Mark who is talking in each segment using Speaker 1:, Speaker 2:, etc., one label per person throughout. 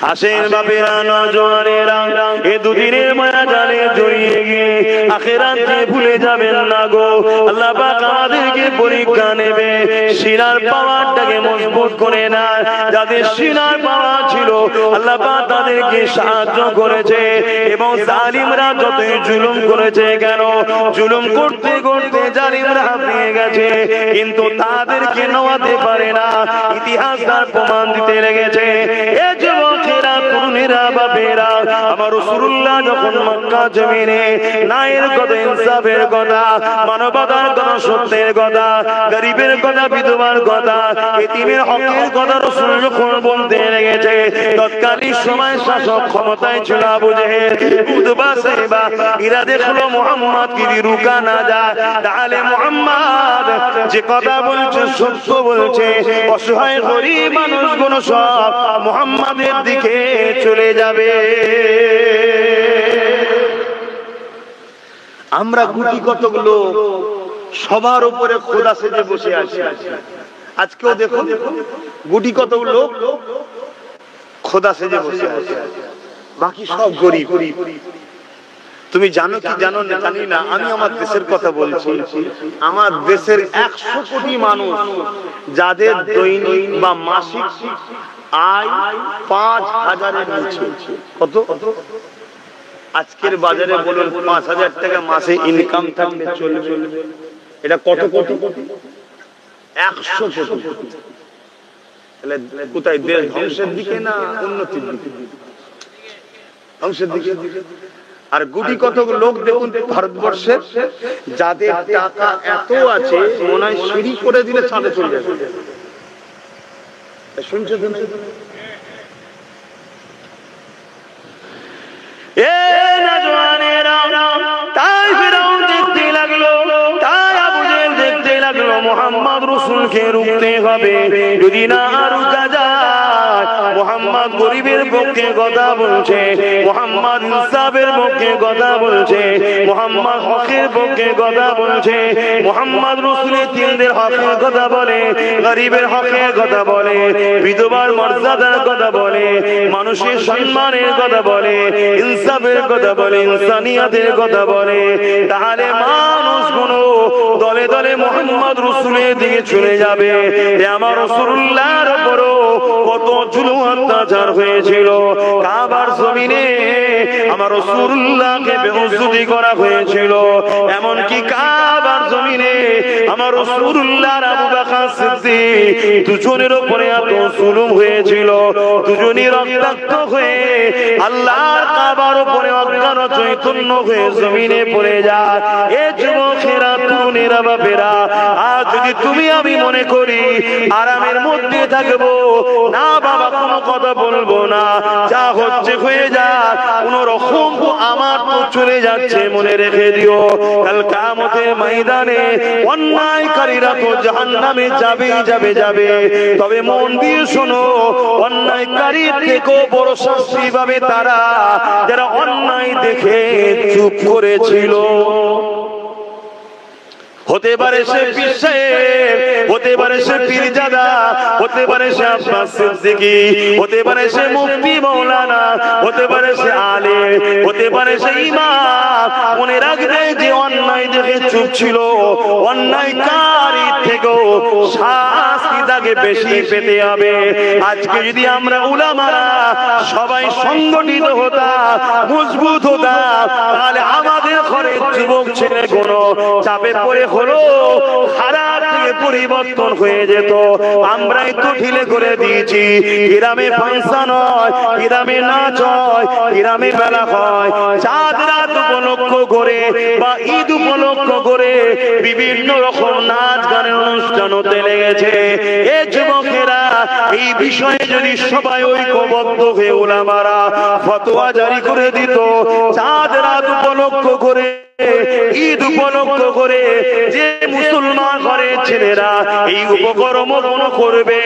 Speaker 1: আসেন বাপেরা নওজোয়ানেরা, এ দুদিনের মায়া জালে জড়িয়ে গিয়ে আখিরাতে ভুলে যাবেন না গো। আল্লাহ পাক আমাদেরকে পরীক্ষা নেবে, সিনার পাওয়ারটাকে মজবুত করে না। যাদের সিনার পাওয়ার ছিল আল্লাহ পাক তাদেরকে সাহায্য করেছে, এবং জালিমরা যতই জুলুম করেছে কেন, জুলুম করতে করতে জালিমরা হারিয়ে গেছে, কিন্তু তাদেরকে নওয়াতে পারে না। ইতিহাস তার প্রমাণ দিতে লেগেছে। এ যুবকেরা, তরুণেরা, বাপেরা, আমার রাসূলুল্লাহ যখন মক্কা জমিনে ন্যায়ের কথা, ইনসাফের কথা, মানবতার কথা, সত্যের কথা, গরিবের কথা, বিধবার কথা, এতিমের হকের কথা রাসূল যখন বলতে লেগেছে, তৎকালীন সময় শাসক ক্ষমতায় ছিল আবু জেহেল, উতবা, সাইবা, এরা দেখলো মুহাম্মদ কি রুকা না যায়, তাহলে মুহাম্মদ যে কথা বলছে সত্য বলছে, অসহায় গরীব মানুষগুলো সব মুহাম্মাদের দিকে চলে যাবে। আমরা গুটি কতক লোক সবার উপরে খোদা সেজে বসে আছি। আজকেও দেখুন গুটি কতক লোক খোদা সেজে বসে আছে, বাকি সব গরিব। তুমি জানো কি জানো না জানি না, আমি আমার দেশের কথা বলছি। আমার দেশের 100 কোটি মানুষ যাদের দৈনিক বা মাসিক আয় 5000-এর নিচে। কত? আজকের বাজারে বলুন 5000 টাকা মাসে ইনকাম থাকলে চলবে। এটা কত কোটি? 100 কোটি। তাহলে কোথায় দেশ ধ্বংসের দিকে না উন্নতির দিকে? ধ্বংসের দিকে। আর গুটি কতক লোক দেখুন ভারতবর্ষের যাদের টাকা এত আছে, মনে হয় সিঁড়ি করে দিলে ছাদে চলে যাবে। শুনছো তো? এ নওজোয়ানেরা, তাই ফিরাউন দেখতে লাগলো, তাই আবু জেহেল দেখতে লাগলো মুহাম্মদ রাসূলকে রুখতে হবে। যদি না রুকা যায়, মুহাম্মদ গরিবের পক্ষে কথা বলছে, মুহাম্মদ ইনসাফের পক্ষে কথা বলছে, মুহাম্মদ হকের পক্ষে কথা বলছে, মুহাম্মদ রাসূলের তিনদের হকের কথা বলে, গরিবের হকের কথা বলে, বিধবার মর্যাদার কথা বলে, মানুষের সম্মানের কথা বলে, ইনসাফের কথা বলে, ইনসানিয়াতের কথা বলে, তাহলে মানুষগুলো দলে দলে মুহাম্মদ রাসূলের দিকে চলে যাবে। আমার রাসূলুল্লাহর উপরও কত জুলুম অত্যাচার হয়েছিল। কাবার জমিনে আমার রাসূলুল্লাহকে বেইজ্জতি করা হয়েছিল, এমনকি কাবার জমিনে আমার রাসূলুল্লাহর আবু বকর সিদ্দিক দুজনের উপরে এত জুলুম হয়েছিল, দুজনই রক্তাক্ত হয়ে আল্লাহর কাবার উপরে অজ্ঞান চৈতন্য হয়ে জমিনে পড়ে যায়। এ যুবকেরা, তরুণেরা, বাপেরা, আজ যদি তুমি আমি মনে করি আরামের মধ্যে থাকবো না, বাবা কোনো কথা বলবো না, যা হচ্ছে হয়ে যাক, কোন রকম আমার তো চলে যাচ্ছে, মনে রেখে দিও কাল কিয়ামতের ময়দানে অন্যায়কারীরা তো জাহান্নামে যাবেই যাবে। তবে মন দিয়ে শোনো, অন্যায়কারীর থেকেও বড় শাস্তি পাবে তারা যারা অন্যায় দেখে চুপ করেছিল। হতে পারে সে পীর সাহেব, হতে পারে সে পীরজাদা, হতে পারে সে আব্বাস সিদ্দিকী, হতে পারে সে মুফতি মাওলানা, হতে পারে সে আলেম, হতে পারে সে ইমাম। মনে রাখবে যে অন্যায় দেখে চুপ ছিল, অন্যায়কারী থেকেও শাস্তি তাকে বেশি পেতে হবে। আজকে যদি আমরা উলামারা সবাই সংগঠিত হতাম, মজবুত হতাম, তাহলে আমাদের ঘরে যুবক ছেলে কোনো চাপে পড়ে হলো খারাপ থেকে পরিবর্তন হয়ে যেত। আমরাই তো ঢিলে করে দিয়েছি। গ্রামে ফাংশন হয়, গ্রামে নাচ হয়, গ্রামে মেলা হয়, চাঁদ রাত উপলক্ষ করে বা ঈদ উপলক্ষ করে বিভিন্ন রকম নাচ গানের অনুষ্ঠান হতে লেগেছে। এ যুবকেরা, এই বিষয়ে যদি সবাই ঐক্যবদ্ধ হয়ে উলামারা ফতোয়া জারি করে দিত, চাঁদ রাত উপলক্ষ করে ঈদ উপলক্ষ করে যে মুসলমান ঘরের ছেলেরা এই উপকর্ম করবে,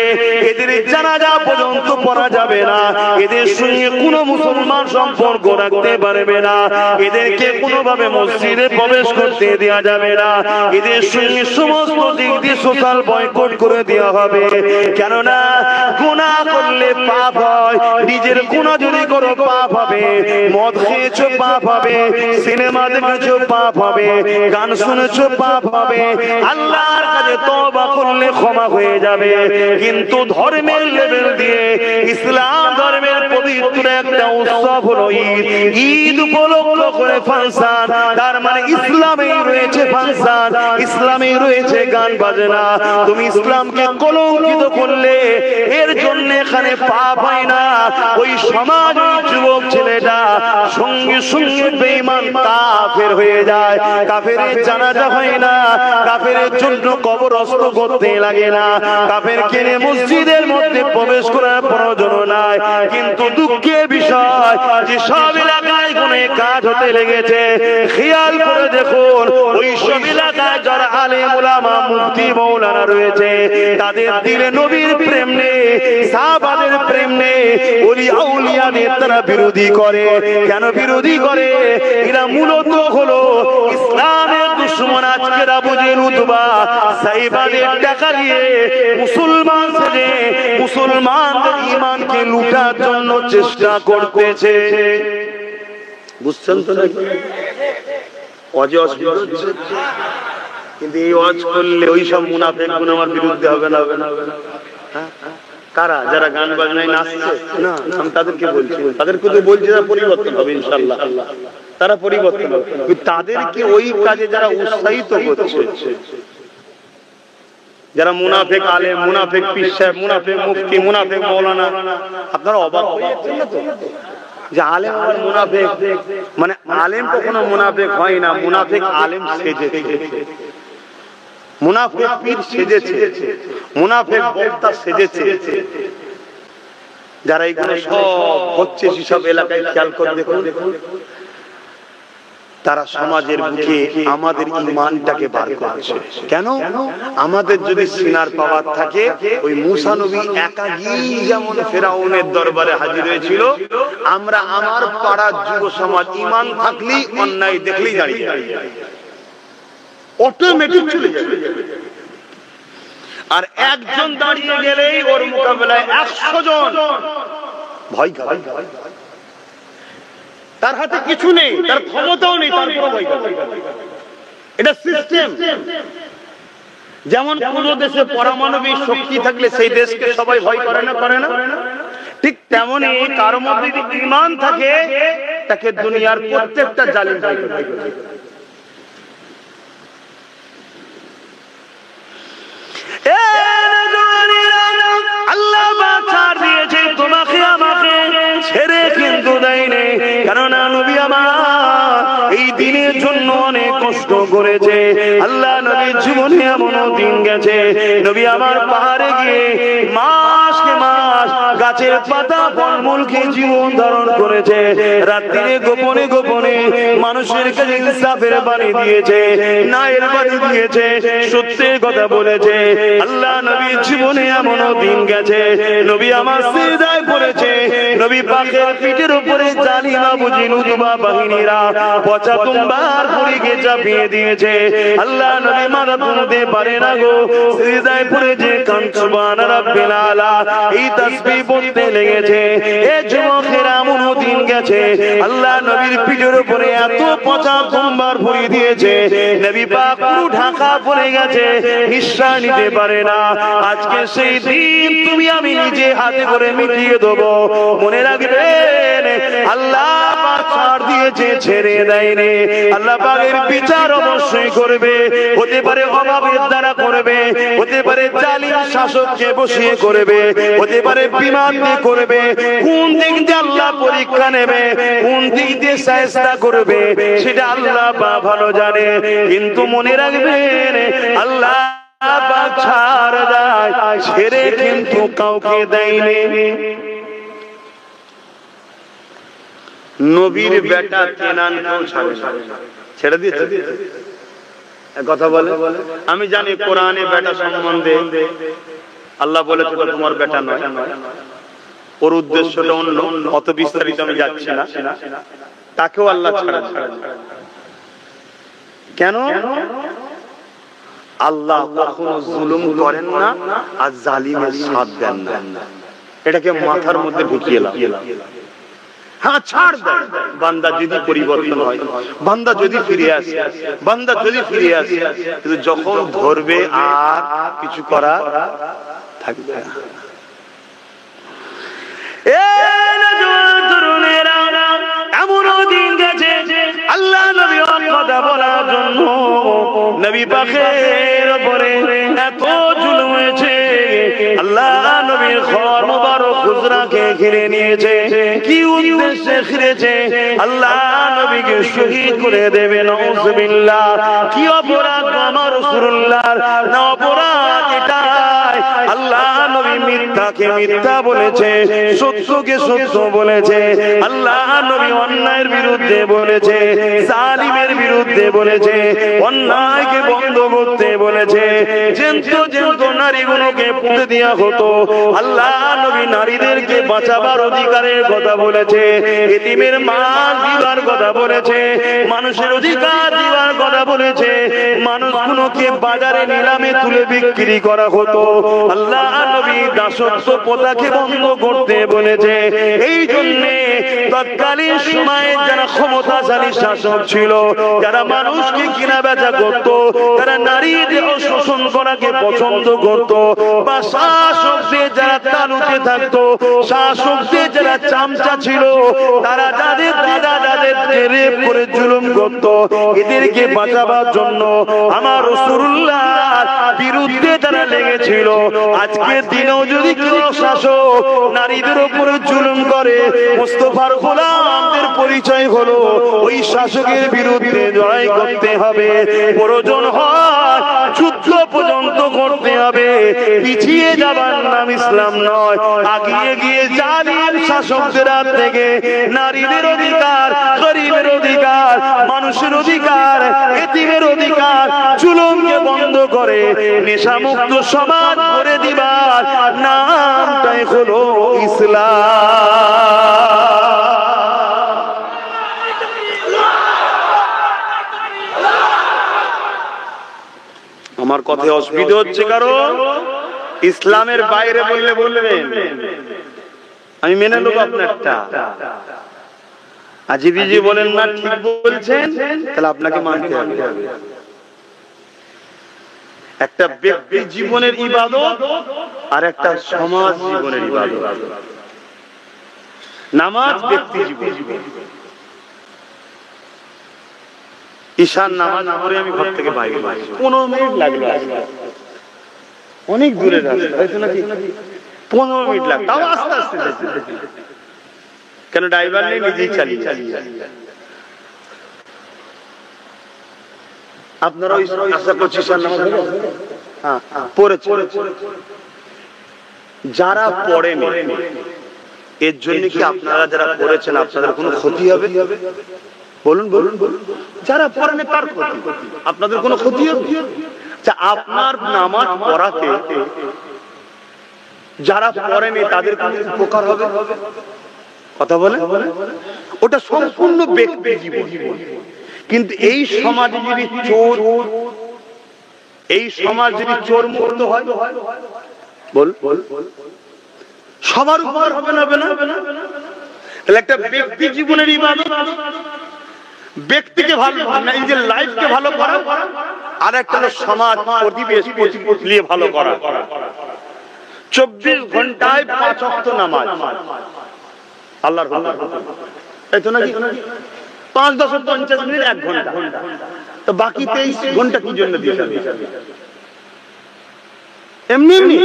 Speaker 1: এদের জানাজা পর্যন্ত পড়া যাবে না, এদের সঙ্গে কোনো মুসলমান সম্পর্ক রাখতে পারবে না, এদেরকে কোনোভাবে মসজিদে প্রবেশ করতে দেওয়া যাবে না, এদের সঙ্গে সমস্ত দিক দিয়ে সোশ্যাল বয়কট করে দেওয়া হবে। কেননা গুনাহ করলে পাপ হয়, নিজের গুনাহ যদি করো পাপ হবে, মদ খেয়েছো পাপ হবে, সিনেমা দেখেছো পাপ হবে, গান শুনেছো পাপ হবে, আল্লাহর কাছে তওবা করলে ক্ষমা হয়ে যাবে। কিন্তু ধর্মের লেভেল দিয়ে ইসলাম ধর্মের পবিত্র একটা উৎসব হলো ঈদ, ঈদ উপলক্ষ করে ফাংশন, তার মানে ইসলামেই রয়েছে ফাংশন, ইসলামেই রয়েছে গান বাজনা। তুমি ইসলামকে কলঙ্কিত করলে এর জন্য এখানে পাপ হয় না, ওই সমাজ ওই যুবক ছেলেটা সঙ্গে সঙ্গে বেঈমান কাফের হয়ে যায়, কাফেরের জানাজা হয় না, কাফেরের জন্য কবরস্থ করতে লাগে না, কাফের কেনে মসজিদের মধ্যে প্রবেশ করার প্রয়োজন নাই। কিন্তু দুঃখের বিষয় যে সব এলাকায় কোনে কাজ হতে লেগেছে, খেয়াল করে দেখুন ওই সব এলাকায় যারা আলেম ওলামা মুফতি মৌলানা রয়েছে, তাদের দিলে নবীর প্রেম নেই, সাহাবাদের প্রেম নেই, ওলি আউলিয়াদের তারা বিরোধী করে। কেন বিরোধী করে? এরা মূলত হলো ইসলামের দুশমন। আজকের আবু জেহেল উতবা সাইবাদের টাকা দিয়ে মুসলমান সেজে মুসলমানদের ঈমানকে লুটার জন্য চেষ্টা করতেছে। বুঝছেন তো নাকি? কিন্তু এই ওয়াজ করলে ওই সব মুনাফিকগুলো আমার বিরুদ্ধে হবে না, হবে না, হবে না। কারা? যারা গান বাজনায় নাচছে না, আমি তাদেরকে বলছি, তাদেরকে তো বলছি যারা পরিবর্তন হবে ইনশাআল্লাহ, তারা পরিবর্তন হবে। তাদেরকে ওই কাজে যারা উৎসাহিত করছে, যারা মুনাফিক আলেম, মুনাফিক পীর সাহেব, মুনাফিক মুফতি, মুনাফিক মাওলানা, আপনারা অবাক হয়ে যাচ্ছেন না তো যে আলেম আর মুনাফিক, মানে আলেম কখনো মুনাফিক হয় না, মুনাফিক আলেম সেজেছে, মুনাফিক পীর সেজেছে, মুনাফিক বক্তা সেজেছে। যারা এগুলো সব হচ্ছে সেসব এলাকায় খেয়াল করে দেখুন, তারা সমাজের বুকে আমাদের ঈমানটাকে বার করছে। কেন? আমাদের যদি সিনার পাওয়ার থাকে, ওই মুসা নবী একাকী যেমন ফেরাউনের দরবারে হাজির হয়েছিল, আমরা আমার পাড়ার যুব সমাজ ঈমান থাকলেই অন্যায় দেখলেই দাঁড়িয়ে অটোমেটিক চলে যাবে। আর একজন দাঁড়িয়ে গেলেই ওর মোকাবেলায় 100 জন ভয় খায়। তার হাতে কিছু নেই, তার ক্ষমতাও নেই, তারপরও ভয় খায়। এটা সিস্টেম। যেমন কোন দেশে পারমাণবিক শক্তি থাকলে সেই দেশকে সবাই ভয় করে না, করে না? ঠিক তেমনই কার মধ্যে যদি ঈমান থাকে, তাকে দুনিয়ার প্রত্যেকটা জালিম ভয় করে। আল্লাহ বাঁচার দিয়েছে তোমাকে আমাকে, ছেড়ে কিন্তু দেয়নি। কেননা নবী আমার এই দিনের জন্য অনেক কষ্ট করেছে। আল্লাহ নবীর জীবনে এমনও দিন গেছে, নবী আমার পাহাড়ে গিয়ে মাসকে মাস গাছের পাতা ফলমূল খেয়ে জীবন ধারণ করেছে। রাত্রিরে গোপনে গোপনে মানুষের কাছে ইনসাফের বাণী দিয়েছে, ন্যায়ের বাণী দিয়েছে, সত্যের কথা বলেছে। আল্লাহ নবীর জীবনে এমনও দিন গেছে, নবী আমার সিজদায় পড়েছে, নবী পাকের পিঠের উপরে জালিমা বুঝি উতবা বাহিনীরা পচা তুম্বার পুরীকে চাপিয়ে দিয়েছে। আল্লাহ নবী মাথা তুলতে পারে না গো, সিজদায় পড়েছে, কান সুবহান রাব্বিল আলা এই তাসবিহ পড়তে লেগেছে। এ যুবকেরা এমনও দিন গেছে, আল্লাহ নবীর পিঠের উপরে এত পচা তুম্বার পুরি দিয়েছে, নবী পাক পুরো ঢাকা পড়ে গেছে, নিঃশ্বাস নিতে পারে না। আজকে সেই দিন তুমি আমি নিজে হাতে করে মিটিয়ে দেবো। মনে রাখবেন, আল্লাহ পাক ছাড় দিয়েছে, ছেড়ে দেয়নি। আল্লাহ পাকের বিচার অবশ্যই করবে। হতে পারে অভাবের দ্বারা করবে, হতে পারে জালিম শাসককে বসিয়ে করবে, হতে পারে বিমান দিয়ে করবে। কোন দিক দিয়ে আল্লাহ পরীক্ষা নেবে, কোন দিক দিয়ে সাজদা করবে, সেটা আল্লাহ পাক ভালো জানে। কিন্তু মনে রাখবেন, আল্লাহ পাক ছাড় দেয়, ছেড়ে কিন্তু কাউকে দেয়নি। নবীর বেটা কেনান কেউ ছাড়ে না। ছেড়ে দিয়েছে কথা বলে। আমি জানি কোরআনে বেটা সম্বন্ধে আল্লাহ বলেছে তোমার বেটা নয়, ওর উদ্দেশ্যটা অন্য, অত বিস্তারিত আমি যাচ্ছি না। তাকেও আল্লাহ ছাড়া কেন? আল্লাহ কখনো জুলুম করেন না আর জালিমের সাথ দেন না, এটাকে মাথার মধ্যে ঢুকিয়ে লাও। হ্যাঁ ছাড় দেন, বান্দা যদি পরিবর্তন হয়, বান্দা যদি ফিরে আসে, বান্দা যদি ফিরে আসে, কিন্তু যখন ধরবে আর কিছু করা থাকবে না। এমনও দিন গেছে আল্লাহ নবী কথা বলার জন্য নবী পাকের উপরে এত জুলুম হয়েছে, আল্লাহ নবীর ঘর মুবারক হুজরাকে ঘিরে নিয়েছে। কি উদ্দেশ্যে ঘিরেছে? আল্লাহ নবীকে শহীদ করে দেবে, নাউযুবিল্লাহ। কি অপরাধ আমার রাসূলুল্লাহর? না অপরাধ এটাই, আল্লাহ নবী মিথ্যাকে মিথ্যা বলেছে, সত্যকে সত্য বলেছে। আল্লাহ নবী অন্যায়ের বিরুদ্ধে বলেছে, জালিমের বিরুদ্ধে বলেছে, অন্যায়কে বন্ধ করতে বলেছে। জ্যান্ত নারীগুলোকে পুঁতে দেওয়া হতো, আল্লাহ নবী নারীদেরকে বাঁচাবার অধিকারের কথা বলেছে, এতিমের মাল দিবার কথা বলেছে, মানুষের অধিকার দিবার কথা বলেছে। মানুষগুলোকে বাজারে নিলামে তুলে বিক্রি করা হতো, আল্লাহ নবী দাসত্ব প্রথাকে বন্ধ করতে বলেছে। এই জন্যে তৎকালীন সময়ে যারা ক্ষমতাশালী শাসক ছিল, যারা মানুষকে কিনা বেচা করত, তারা নারীদের শোষণ করাকে পছন্দ করত, বা শাসকদের যারা তালুতে থাকতো, শাসকদের যারা চামচা ছিল, তারা যাদের দাদা যাদেরকে রেপ করে জুলুম করত, এদেরকে বাঁচাবার জন্য আমার রাসূলুল্লাহর বিরুদ্ধে তারা লেগেছিল। আজকের দিনেও যদি কেউ শাসক নারীদের উপরে জুলুম করে, মুস্তাফার গোলামদের পরিচয় হলো ওই শাসকের বিরুদ্ধে লড়াই করতে হবে, প্রয়োজন হয় যুদ্ধ পর্যন্ত করতে হবে। পিছিয়ে যাবার নাম ইসলাম নয়, আগিয়ে গিয়ে জালিম শাসকদের হাত থেকে নারীদের অধিকার, গরিবের অধিকার, মানুষের অধিকার, এতিমের অধিকার, জুলুমকে বন্ধ করে নেশামুক্ত সমাজ করে দিবার নামটাই হলো ইসলাম। আমার কথায় অসুবিধা হচ্ছে কারণ? ইসলামের বাইরে বললে বলবেন, আমি মেনে নেব আপনারটা। আজিবিজি বলেন না ঠিক বলছেন, তাহলে আপনাকে মানতে হবে। একটা ব্যক্তি জীবনের ইবাদত আর একটা সমাজ জীবনের ইবাদত। নামাজ ব্যক্তি জীবন, ঈশান নামাজ পড়ে আমি ঘর থেকে বাইরে 15 মিনিট লাগলো, অনেক দূরে রাস্তা হয়তো নাকি 15 মিনিট লাগলো, তাও আস্তে আস্তে কেন ড্রাইভার নেই, নিজেই চালিয়ে। আপনারা ওই আশা করছি ঈশান নামাজ পড়েছে, যারা পড়েন এর জন্য কি আপনারা যারা পড়েছেন আপনাদের কোনো ক্ষতি হবে? বলুন বলুন বলুন। যারা পড়েন তার ক্ষতি, আপনাদের কোনো ক্ষতি হবে? আপনার নামাজ পড়াতে যারা পড়েনি তাদের কোনো উপকার হবে? কথা বলে, ওটা সম্পূর্ণ ব্যক্তি জীবন। কিন্তু এই সমাজে যদি চোর, এই সমাজ যদি চোর মুক্ত হয়, বল সবার উপকার হবে না? তাহলে একটা ব্যক্তি জীবনের ইবাদত, ব্যক্তিকে ভালো, নিজের লাইফকে ভালো করা, আর একটা সমাজ পরিবেশ নিয়ে ভালো করা। 24 ঘন্টায় 5 ওয়াক্ত নামাজ আল্লাহর হুকুম, তাই তো নাকি? 5, 10, 50 মিনিট 1 ঘন্টা, তো বাকি 23 ঘন্টা কি জন্য দিতে হবে? এমনি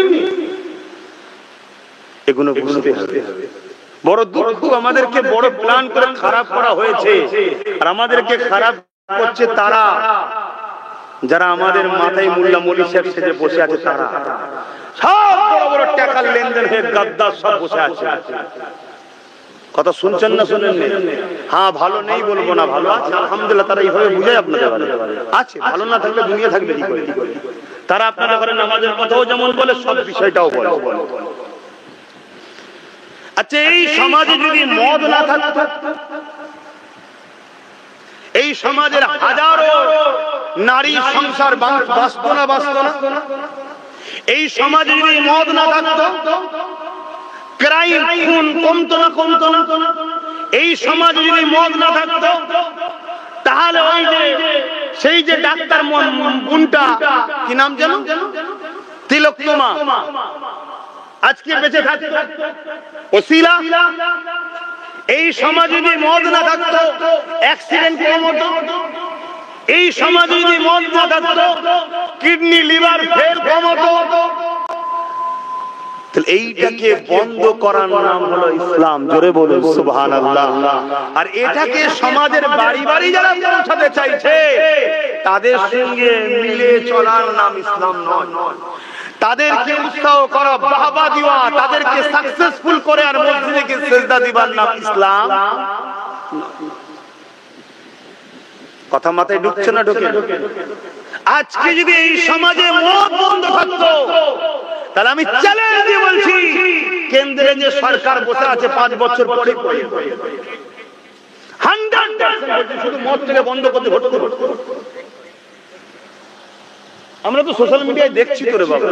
Speaker 1: এগুলো বুঝতে হবে। বড় দুঃখ, আমাদেরকে বড় প্ল্যান করে খারাপ করা হয়েছে, আর আমাদেরকে খারাপ করছে তারা যারা আমাদের মাথায় মোল্লা মলি সাহেব সেজে বসে আছে। তারা সব বড় বড় টাকার লেনদেন হয়ে গাদ্দার সব বসে আছে। কথা শুনছেন না শুনেন? হ্যাঁ, ভালো নেই বলবো না, ভালো আছে আলহামদুলিল্লাহ। তারা এইভাবে বুঝায় আপনাদের আছে, ভালো না থাকলে দুনিয়া থাকবে কি করে? তারা আপনারা করে নামাজের কথাও যেমন বলে, সব বিষয়টাও বলে। আচ্ছা, এই সমাজে যদি মদ না থাকতো, এই সমাজের হাজারো নারী সংসার বাঁচত না? এই সমাজে যদি মদ না থাকতো, ক্রাইম খুন কমতো না? এই সমাজে যদি মদ না থাকতো, তাহলে ওই যে সেই যে ডাক্তার বোনটা, কি নাম যেন, তিলোত্তমা, আজকে বেঁচে থাকতো ওসিলা। এই সমাজে যদি মদ না থাকতো, অ্যাক্সিডেন্ট কমতো। এই সমাজে যদি মদ না থাকতো, কিডনি লিভার ফেল কমতো। এইটাকে বন্ধ করার নাম হলো ইসলাম। জোরে বলুন সুবহানাল্লাহ। আর এটাকে সমাজের বাড়ি বাড়ি যারা পৌঁছাতে চাইছে, তাদের সঙ্গে মিলে চলার নাম ইসলাম নয়। তাদেরকে উৎসাহ করা, বাহবা দেওয়া, তাদেরকে সাকসেসফুল করে আর মসজিদে গিয়ে সিজদা দিবার নাম ইসলাম। কথা মাথায় ঢুকছে না? ঢুকে। আজকে যদি এই সমাজে মদ বন্ধ থাকতো, তাহলে আমি চ্যালেঞ্জ দিয়ে বলছি, কেন্দ্রে যে সরকার বসে আছে 5 বছর পরে 100% শুধু মদ থেকে বন্ধ করতে ভোট করবে। আমরা তো সোশ্যাল মিডিয়ায় দেখছি তো রে বাবা।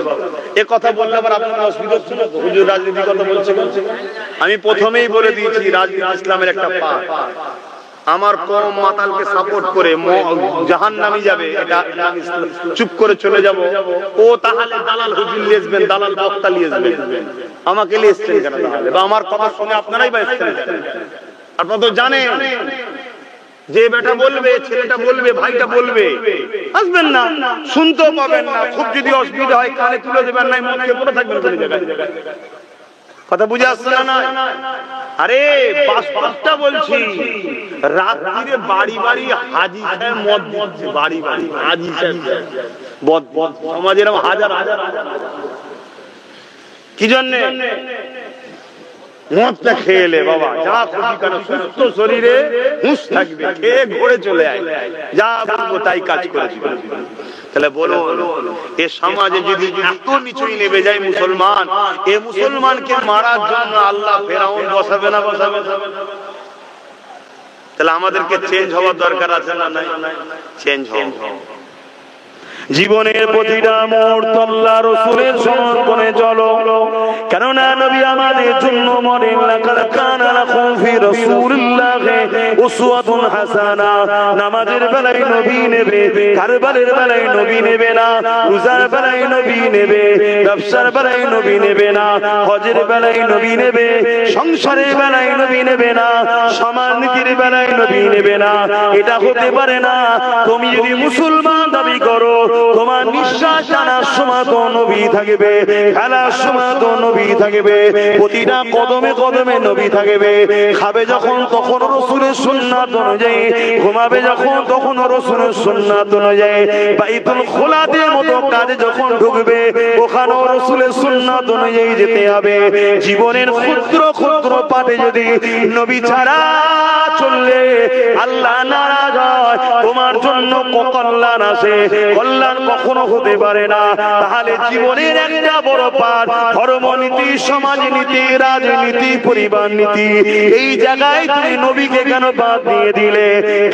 Speaker 1: এ কথা বললে আবার আপনারা অসুবিধা হচ্ছে না? হুজুর রাজনীতির কথা বলছে। আমি প্রথমেই বলে দিয়েছি, রাজনীতি ইসলামের একটা পার্ট। আমার কম মাতালকে সাপোর্ট করে জাহান্নামে যাবে, এটা চুপ করে চলে যাব। ও তাহলে দালাল হুজুর নিয়ে আসবেন, দালাল বক্তা নিয়ে আসবেন, আমাকে নিয়ে এসছেন কেন? তাহলে বা আমার কথা শুনে আপনারাই বা এসছেন? আপনারা তো জানেন যে বেটা বলবে, ছেলেটা বলবে, ভাইটা বলবে, আসবেন না, শুনতেও পাবেন না। খুব যদি অসুবিধা হয় কানে তুলে দেবেন, নাই মুখে পড়ে থাকবেন। কথা বুঝে আসছে না? আরে বাস্তবটা বলছি, রাত্রিরে বাড়ি বাড়ি হাজি সাহেব মদ দিচ্ছে, বাড়ি বাড়ি হাজি সাহেব সমাজের হাজার হাজার। কি জন্য? মদটা খেয়ে এলে বাবা যা খুশি কেন, সুস্থ শরীরে হুঁশ থাকবে, খেয়ে ঘরে চলে আয়, যা বলবো তাই কাজ করে দিবে। তাহলে বলো, এ সমাজে যদি এত নিচুই নেমে যায় মুসলমান, এ মুসলমানকে মারার জন্য আল্লাহ ফেরাউন বসাবে না? তাহলে আমাদেরকে চেঞ্জ হওয়ার দরকার আছে না? নাই, চেঞ্জ হও। জীবনের প্রতিটা মুহূর্ত আল্লাহ রাসূলের সমর্পণে চলো, কেননা নবী আমাদের জন্য মরেন। লাকাদ কানা লাকুম ফি রাসূলিল্লাহি উসওয়াতুন হাসানা। নামাজের বেলায় নবী নেবে, কারবালের বেলায় নবী নেবে না, রোজার বেলায় নবী নেবে, ব্যবসার বেলায় নবী নেবে না, হজের বেলায় নবী নেবে, সংসারের বেলায় নবী নেবে না, সমাজনীতির বেলায় নবী নেবে না। এটা হতে পারে না। তুমি যদি মুসলমান দাবি করো, তোমার নিঃশ্বাস টানার সময় তো নবী থাকবে, খেলার সময় তো নবী থাকবে, প্রতিটা কদমে কদমে নবী থাকবে। খাবে যখন তখন রাসূলের সুন্নাত অনুযায়ী, ঘুমাবে যখন তখন রাসূলের সুন্নাত অনুযায়ী, বাইতুল খোলাতের মতো কাজে যখন ঢুকবে ওখানেও রাসূলের সুন্নাত অনুযায়ী যেতে হবে। জীবনের ক্ষুদ্র ক্ষুদ্র পাটে যদি নবী ছাড়া চললে আল্লাহ নারাজ হয়, তোমার জন্য কল্যাণ আসে, কল্যাণ কখনো হতে পারে না। তাহলে জীবনের একটা বড় পাঠ, ধর্মনীতি, সমাজনীতি, রাজনীতি, পরিবার নীতি, এই জায়গায় তুমি নবীকে কেন বাদ দিয়ে দিলে?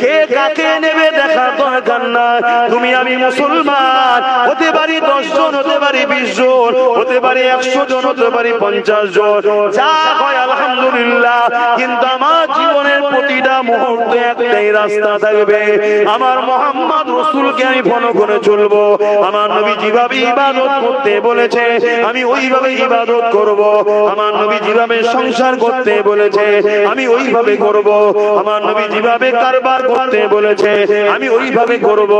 Speaker 1: কে কাকে নেবে দেখার দরকার না। তুমি আমি মুসলমান, হতে পারি 10 জন, হতে পারি 20 জন, হতে পারি 100 জন, হতে পারি 50 জন, যা হয় আলহামদুলিল্লাহ। কিন্তু আমার জীবনের প্রতিটা মুহূর্তে একটাই রাস্তা থাকবে, আমার মুহাম্মদ রাসূলকে আমি ফলো করে চলবো। আমার নবী যেভাবে ইবাদত করতে বলেছে আমি ওইভাবে ইবাদত করব। আমার নবী যেভাবে সংসার করতে বলেছে আমি ওইভাবে করব। আমার নবী যেভাবে কারবার করতে বলেছে আমি ওইভাবে করব।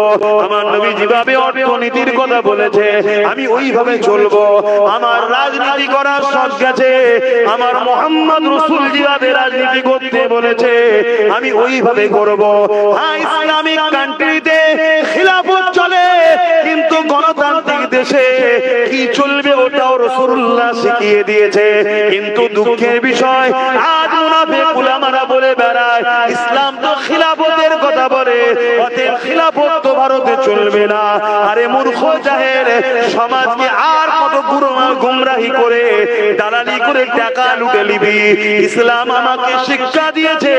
Speaker 1: আমার নবী যেভাবে অর্থনীতির কথা বলেছে আমি ওইভাবে চলবো। আমার রাজনীতি করার শখ গেছে, আমার মুহাম্মদ রাসূল যেভাবে রাজনীতি করতে বলেছে আমি ওইভাবে করব। হ্যাঁ, ইসলামিক কান্ট্রিতে খিলাফত চলে, কিন্তু গণতান্ত্রিক দেশে কি চলবে ওটাও রাসূলুল্লাহ শিখিয়ে দিয়েছে। কিন্তু দুঃখের বিষয়, আজ মুনাফিক উলামারা বলে বেড়ায় ইসলাম তো খিলাফতের কথা বলে, অতএব খিলাফত তো ভারতে চলবে না। আরে মূর্খ জাহেল, সমাজকে আর কত গুমরাহি করে দালালি করে টাকা লুটে নিবি। ইসলাম আমাকে শিক্ষা দিয়েছে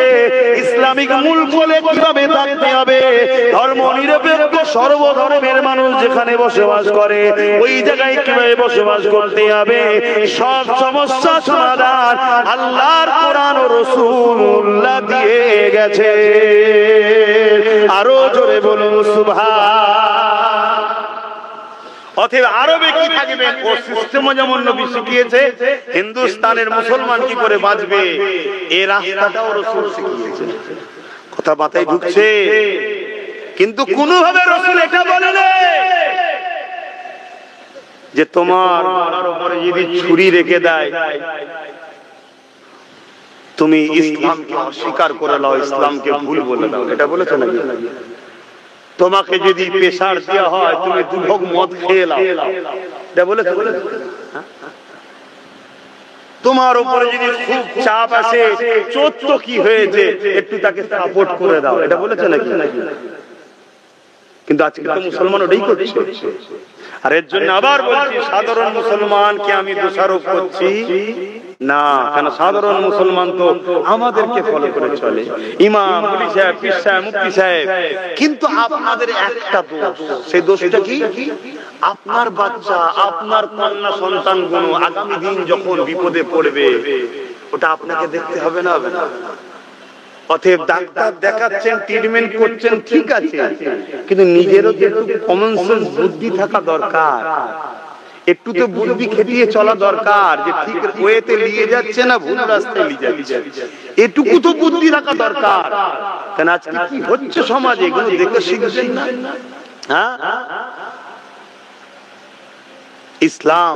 Speaker 1: ইসলামিক মূল বলে কিভাবে থাকতে হবে। ধর্ম নিরপেক্ষ সর্বধর্মের মানুষ যেখানে বসবাস করে ওই জায়গায় কিভাবে বসবাস করতে হবে, সব সমস্যা সমাধান আল্লাহর কোরআন ও রাসূলুল্লাহ দিয়ে গেছে। আরো জোরে বলুন সুবহান। অতএব আরবে কি থাকবেন ও সিস্টেমও যেমন নবী শিখিয়েছে, হিন্দুস্তানের মুসলমান কি করে বাঁচবে এই রাস্তাটাও রাসূল শিখিয়েছে। কথা বাতাই ঢুকছে? কিন্তু কোনভাবে রাসূল এটা বলেন যে তোমার গলার উপরে যদি ছুরি রেখে দেয় তুমি ইসলামকে অস্বীকার করে নাও, ইসলামকে ভুল বলে দাও, এটা বলেছে নাকি? তোমাকে যদি প্রেসার দেওয়া হয় তুমি দুভোগ মদ খেয়ে নাও, এটা বলেছে? তোমার উপরে যদি খুব চাপ আসে, চোদ্দ কি হয়েছে একটু তাকে সাপোর্ট করে দাও, এটা বলেছে নাকি? কিন্তু আজকে তো মুসলমান ওটাই করছে। আর এর জন্য আবার বলছি সাধারণ মুসলমানকে আমি দোষারোপ করছি না, কেন সাধারণ মুসলমান তো আমাদেরকে ফলো করে চলে, ইমাম, মুফতি সাহেব, পীর সাহেব, মুফতি সাহেব। কিন্তু আপনাদের একটা দোষ, সেই দোষটা কি? আপনার বাচ্চা, আপনার কন্যা সন্তানগুলো আগামী দিন যখন বিপদে পড়বে ওটা আপনাকে দেখতে হবে না? হবে না? অতএব ডাক্তার দেখাচ্ছেন, ট্রিটমেন্ট করছেন, ঠিক আছে, কিন্তু নিজেরও যে একটু কমন সেন্স বুদ্ধি থাকা দরকার, একটু তো বুদ্ধি খেটিয়ে চলা দরকার যে ঠিক ওয়েতে নিয়ে যাচ্ছে না ভুল রাস্তায় নিয়ে যাচ্ছে, এটুকু তো বুদ্ধি রাখা দরকার। কেন আজকে কি হচ্ছে সমাজে এগুলো দেখে শিখছেন না? হ্যাঁ, ইসলাম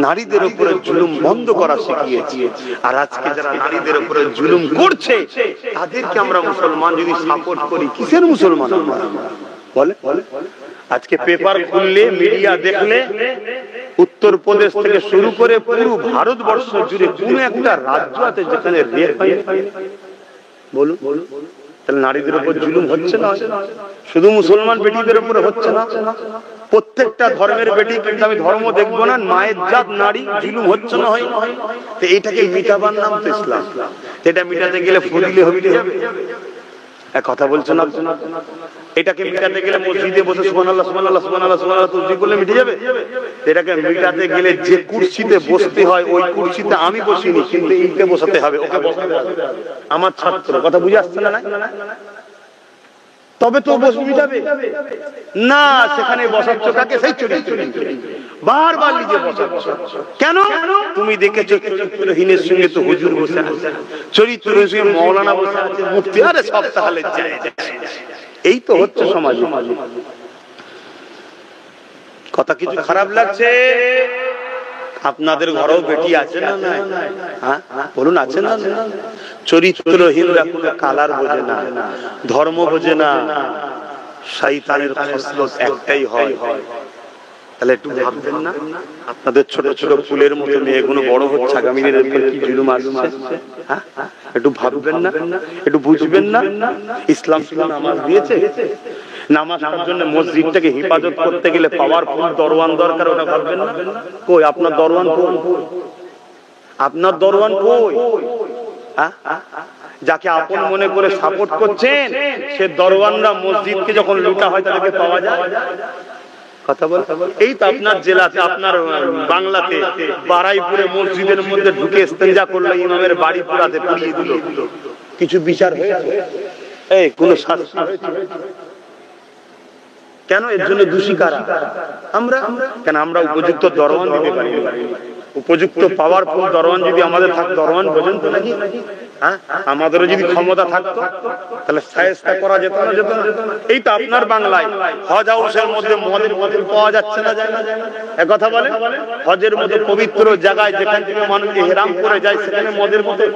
Speaker 1: নারীদের উপরে জুলুম বন্ধ করা শিখিয়েছে। আর আজকে যারা নারীদের উপরে জুলুম করছে তাদেরকে আমরা মুসলমান যদি সাপোর্ট করি, কিসের মুসলমান বলে? আজকে পেপার খুললে, মিডিয়া দেখলে উত্তর প্রদেশ থেকে শুরু করে পুরো ভারতবর্ষ জুড়ে কোন একটা রাজ্য আছে যেখানে রেপ হয়? বলুন, তাহলে নারীদের উপর জুলুম হচ্ছে না? শুধু মুসলমান বেটিদের উপরে হচ্ছে না? প্রত্যেকটা ধর্মের বেটি, কিন্তু আমি ধর্ম দেখবো না, মায়ের জাত নারী জুলুম হচ্ছে না? হয়। তো এইটাকে মিটাবার নাম তো ইসলাম। এটা মিটাতে গেলে ফুদিলে হবে যাবে, এক কথা বলছেন না? এটাকে মিটাতে গেলে মসজিদে বসে সুবহানাল্লাহ সুবহানাল্লাহ সুবহানাল্লাহ সুবহানাল্লাহ তাসবিহ করলে মিটে যাবে? এটাকে মিটাতে গেলে যে কুরসিতে বসতে হয় ওই কুরসিতে আমি বসিনি, কিন্তু এইটা বসাতে হবে, ওকে বসাতে হবে, আমার ছাত্র। কথা বুঝে আসছে না? তবে তো বসে মিটাবে না, সেখানে বসাচ্ছ কাকে? সেই চরিত্র বারবার নিজে বসাচ্ছ কেন? তুমি দেখেছো চরিত্রহীনের সঙ্গে তো হুজুর বসে আছে, চরিত্রহীনের সঙ্গে মাওলানা বসে আছে, মুফতি, আরে সব তাহলে যায়। এই তো হচ্ছে সমাজ। কথা কিছু খারাপ লাগছে? আপনাদের ঘরেও বেটি আছে না? হ্যাঁ বলুন, আছে না? চরিত্রহীনরা কোনো কালার বোঝে না, ধর্ম বোঝে না, শয়তানের খসলত একটাই হয়। তাহলে একটু ভাববেন না, আপনাদের ছোট ছোট ফুলের মতো মেয়েগুলো বড় হচ্ছে, আগামী দিনের উপর কি জুলুম আসছে? হ্যাঁ, একটু ভাববেন না? একটু বুঝবেন না? ইসলাম নামাজ দিয়েছে, নামাজের জন্য মসজিদটাকে হেফাজত করতে গেলে পাওয়ারফুল দরওয়ান দরকার, ওটা ভাববেন না? কই আপনার দরওয়ান? কই আপনার দরওয়ান? কই যাকে আপন মনে করে সাপোর্ট করছেন সে দরওয়ানরা মসজিদকে যখন লুটা হয় তাদেরকে পাওয়া যায়? কথা বল। এই তো আপনার জেলাতে, আপনার বাংলাতে বারাইপুরে মসজিদের মধ্যে ঢুকে ইস্তেঞ্জা করলো, ইমামের বাড়ি পুরাতে পুড়িয়ে দিল, কিছু বিচার হয়েছে? এই কোন শাস্তি হয়েছে? কেন? এর জন্য দোষী কারা? আমরা। কেন? আমরা উপযুক্ত দরওয়ান দিতে পারি? উপযুক্ত পাওয়ারফুল দরওয়ান যদি আমাদের থাকতো, দরওয়ান বোঝেন তো নাকি? হ্যাঁ, আমাদেরও যদি ক্ষমতা থাকতো তাহলে শায়েস্তা করা যেত না? যেত না? এই তো আপনার বাংলায় হজ হাউসের মধ্যে মদের বোতল পাওয়া যাচ্ছে না? যায় না? এক কথা বলে, হজের মধ্যে পবিত্র জায়গায় যেখান থেকে মানুষ ইহরাম করে যায় সেখানে মদের বোতল,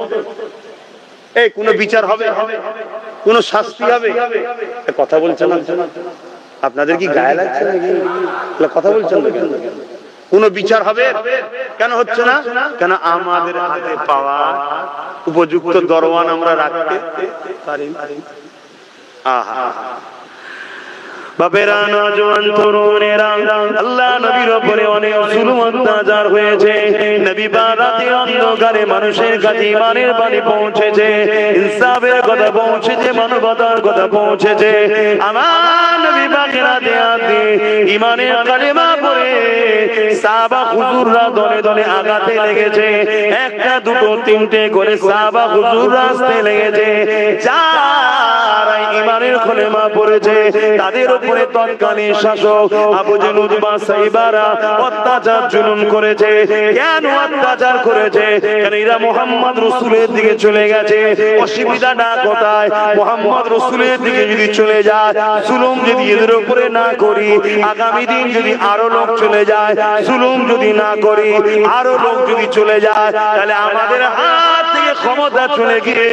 Speaker 1: এই কোনো বিচার হবে? কোনো শাস্তি হবে? কথা বলছেন না? আপনাদের কি গায়ে লাগছে নাকি? কথা বলছেন না কেন? কোনো বিচার হবে? কেন হচ্ছে না? কেন আমাদের হাতে পাওয়া উপযুক্ত দরওয়ান আমরা রাখতে পারি না। আহা বাপেরা, নওজোয়ান তরুণেরা, আল্লাহ নবীর উপরে অনেক জুলুম অত্যাচার হয়েছে। নবী রাতে অন্ধকারে মানুষের কাছে ইমানের বাণী পৌঁছেছে, ইনসাফের কথা পৌঁছেছে, মানবতার কথা পৌঁছেছে। আমার নবী পাকের হাতে হাতে ইমানের কালেমা পড়ে সাহাবা হুজুররা দলে দলে আগাতে লেগেছে। একটা দুটো তিনটে করে সাহাবা হুজুররা আসতে লেগেছে। যারা ইমানের কালেমা পড়েছে তাদের উপরে তৎকালীন শাসক আবু জেহেল উতবা সাইবারা অত্যাচার জুলুম করেছে। কেন অত্যাচার করেছে? কারণ এরা মুহাম্মদ রাসূলের দিকে চলে গেছে। অসুবিধাটা কোথায়? মুহাম্মদ রাসূলের দিকে যদি চলে যায়, জুলুম যদি এদের উপরে না করি, আগামী দিন যদি আরো লোক চলে যায়, জুলুম যদি না করি, আরো লোক যদি চলে যায়, তাহলে আমাদের হাত থেকে ক্ষমতা চলে গিয়ে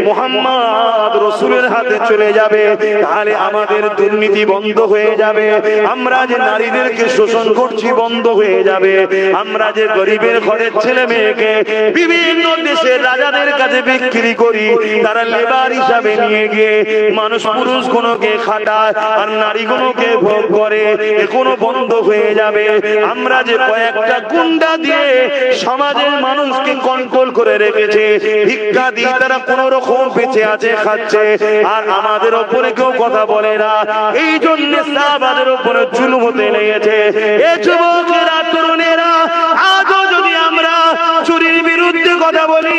Speaker 1: মুহাম্মদ রাসূলের হাতে চলে যাবে। তাহলে আমাদের দুর্নীতি বন্ধ হয়ে যাবে, আমরা যে নারীদেরকে শোষণ করছি বন্ধ হয়ে যাবে, আমরা যে গরিবের ঘরের ছেলে মেয়েকে বিভিন্ন দেশের রাজাদের কাছে বিক্রি করি, তারা লেবার হিসাবে নিয়ে গিয়ে মানুষ পুরুষ গুলোকে খাটায় আর নারী গুলোকে ভোগ করে, এখনো বন্ধ হয়ে যাবে। আমরা যে কয়েকটা গুন্ডা দিয়ে সমাজের মানুষকে কন্ট্রোল করে রেখেছে, ভিক্ষা দিয়ে তারা কোন রকম বেঁচে আছে, খাচ্ছে, আর আমাদের ওপরে কেউ কথা বলে না। এই জন্য সাহাবাদের উপরে জুলুম হতে লেগেছে। এ যুবকেরা, তরুণেরা, আজও যদি আমরা চুরির বিরুদ্ধে কথা বলি,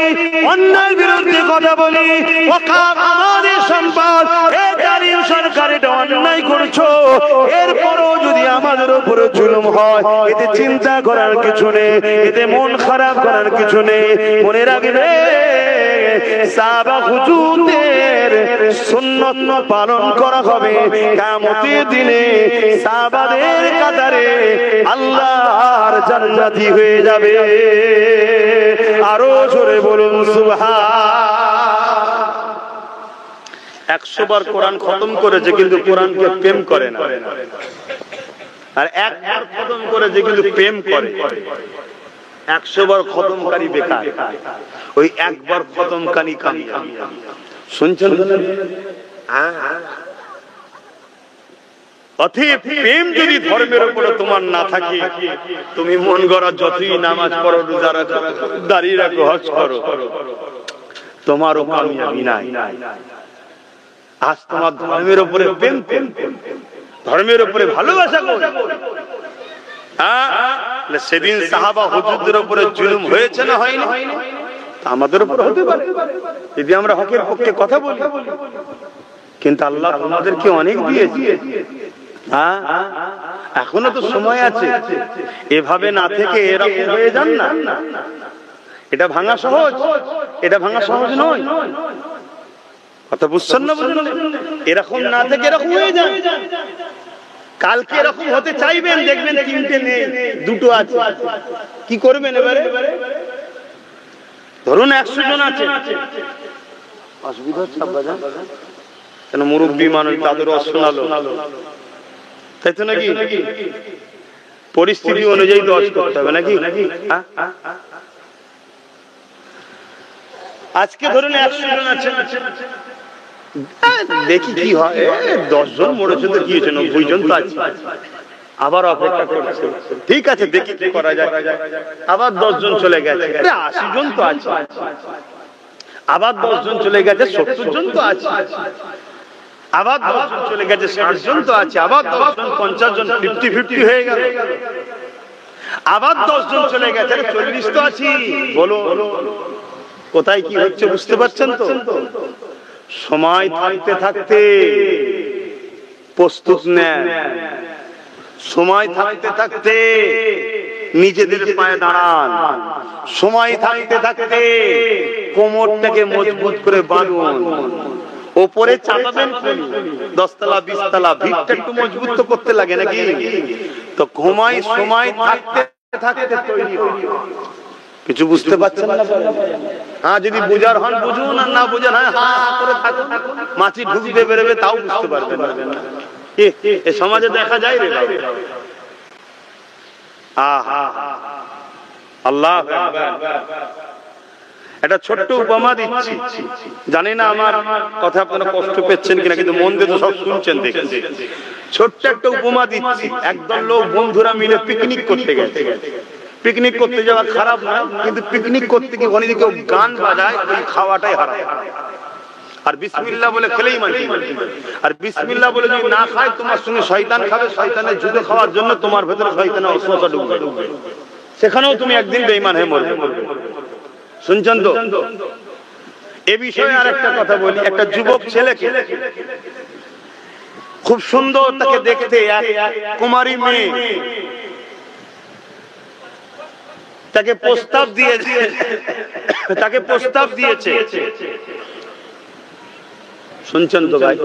Speaker 1: অন্যায়ের বিরুদ্ধে কথা বলি, ওয়াকাফ আমাদের সম্পদ, এ জালিম সরকার এটা অন্যায় করছো, এরপরও যদি আমাদের উপরে জুলুম হয়, এতে চিন্তা করার কিছু নেই, এতে মন খারাপ করার কিছু নেই। মনে রাখবে সাহাবা হুজুরদের সুন্নাত পালন করা হবে। কিয়ামতের দিনে সাহাবাদের কাতারে আল্লাহর জান্নাতি হয়ে যাবে। আরো জোরে বলুন সুবহান। 100 বার কোরআন খতম করেছে কিন্তু কোরআনকে প্রেম করে না, আর একবার খতম করেছে কিন্তু প্রেম করে। 100 বার খতমকারী বেকার, ওই একবার খতমকারী কামিয়াব। শুনছেন? অতএব প্রেম যদি ধর্মের উপরে তোমার না থাকে, তুমি মন গড়া যতই নামাজ পড়ো, রোজা রাখো, দাঁড়িয়ে রাখো, হজ করো, তোমারও কামিয়াবি নাই। আজ তোমার ধর্মের উপরে প্রেম, ধর্মের উপরে ভালোবাসা করো। সেদিন সাহাবা হুজুরদের উপরে জুলুম হয়েছে না হয়নি? আমাদের উপর হতে পারে যদি আমরা হকের পক্ষে কথা বলি। কিন্তু আল্লাহ আমাদেরকে অনেক দিয়েছে। এখনো তো সময় আছে, এভাবে না থেকে এরকম হয়ে যান না। এটা ভাঙা সহজ, এটা ভাঙা সহজ নয়। কথা বুঝছেন না? বুঝলেন? এরকম না থেকে এরকম হয়ে যান। কালকে এরকম হতে চাইবেন, দেখবেন তিনটে নেই, দুটো আছে, কি করবেন এবারে? ধরুন 100 জন আছে, অসুবিধা হচ্ছে আপনাদের? কেন মুরব্বী মানুষ, তাদের শোনালো, তাই তো নাকি? পরিস্থিতি অনুযায়ী দশ করতে হবে নাকি? আজকে ধরুন 100 জন আছে, দেখি কি হয়। 10 জন মরেছে তো কি হয়েছে, 90 জন তো আছে, আবার অপেক্ষা করছে। ঠিক আছে, দেখি কি করা যায়। আবার 10 জন চলে গেছে, 80 জন তো আছে। আবার 10 জন চলে গেছে, 70 জন তো আছে। আবার 10 জন চলে গেছে, 60 জন তো আছে। আবার 10 জন, 50 জন, 50-50 হয়ে গেল। আবার 10 জন চলে গেছে, 40 তো আছি। বলো কোথায় কি হচ্ছে বুঝতে পারছেন তো? সময় থাকতে থাকতে প্রস্তুত নেন, সময় থাকতে থাকতে নিজেদের পায়ে দাঁড়ান, সময় থাকতে থাকতে কোমরটাকে মজবুত করে বাঁধুন। ওপরে চাপাবেন 10 তলা 20 তলা, ভিতটা একটু মজবুত করতে লাগে নাকি? তো সময় থাকতে থাকতে তৈরি হয়। কিছু বুঝতে পারছেন না? হ্যাঁ, যদি বুঝার হন বুঝুন, আর না বুঝার হ্যাঁ করে থাকুন। মাছি ঢুকবে বেরোবে তাও বুঝতে পারবেন না। এ সমাজে দেখা যায় রে বাবা। আল্লাহ একটা ছোট্ট উপমা দিচ্ছি, জানি না আমার কথা আপনারা কষ্ট পেচ্ছেন কিনা, কিন্তু মন দিয়ে তো সব শুনছেন। দেখেন, ছোট্ট একটা উপমা দিচ্ছি। একদল লোক বন্ধুরা মিলে পিকনিক করতে গেছে। পিকনিক করতে যাওয়া খারাপ না, কিন্তু পিকনিক করতে গিয়ে ওখানে কেউ গান বাজায়, ওই খাওয়াটাই হারাম। আর বিসমিল্লাহ বলে খেলেই মানছি। আর বিসমিল্লাহ বলে যদি না খায়, তোমার সঙ্গে শয়তান খাবে। শয়তানের জুতো খাওয়ার জন্য তোমার ভেতরে শয়তানের অস্ত্রটা ঢুকবে, সেখানেও তুমি একদিন বেঈমান হয়ে মরবে। শুনছেন তো? এ বিষয়ে আর একটা কথা বলি। একটা যুবক ছেলেকে, খুব সুন্দর তাকে দেখতে, কুমারী মেয়ে, তাকে প্রস্তাব দিয়েছে। শুনছেন তো ভাই?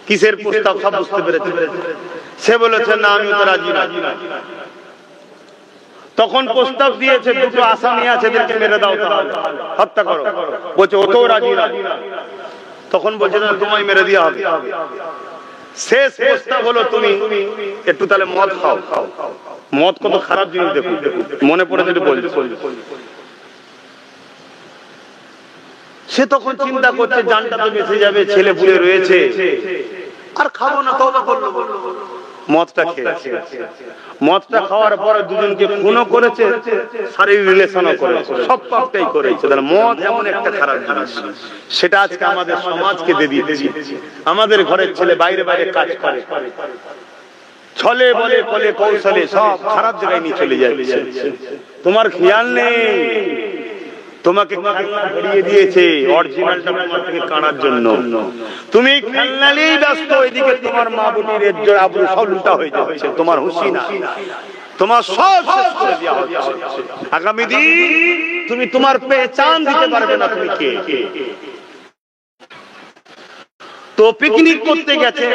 Speaker 1: কিসের প্রস্তাব সব বুঝতে পেরেছে। সে বলেছে না, আমি তো রাজি না। তখন প্রস্তাব দিয়েছে, দুটো আসামি আছে, এদেরকে মেরে দাও, হত্যা করো। বলছে ও তো রাজি না। তখন বলছে না, তোমায় মেরে দেওয়া হবে। শেষ প্রস্তাব হলো, তুমি একটু তাহলে মদ খাও। মদ কত খারাপ জিনিস, দেখুন মনে পড়ে যদি বলছে। সে তখন চিন্তা করছে, জানটা তো বেঁচে যাবে, ছেলে পুলে রয়েছে, আর খাবো না। তওবা করলো, মদটা খেয়েছে। মদটা খাওয়ার পরে দুজনকে খুনও করেছে, শারীরিক রিলেশনও করেছে, সব পাপটাই করেছে। তাহলে মদ এমন একটা খারাপ জিনিস, সেটা আজকে আমাদের সমাজকে দিয়ে দিয়েছে। আমাদের ঘরের ছেলে বাইরে বাইরে কাজ করে, ছলে বলে কলে কৌশলে সব খারাপ জায়গায় নিয়ে চলে যাচ্ছে। তোমার খেয়াল নেই, তোমাকে খেলনা ধরিয়ে দিয়েছে অরিজিনালটা তোমার থেকে কানার জন্য। তুমি খেলনা নিয়েই ব্যস্ত, এদিকে তোমার মা বোনের ইজ্জত আবরু সব উল্টা হয়ে যাচ্ছে। তোমার হুঁশি না, তোমার সব শেষ করে দেওয়া হচ্ছে। আগামী দিন তুমি তোমার পেহচান দিতে পারবে না তুমি কে। তো পিকনিক করতে গেছে,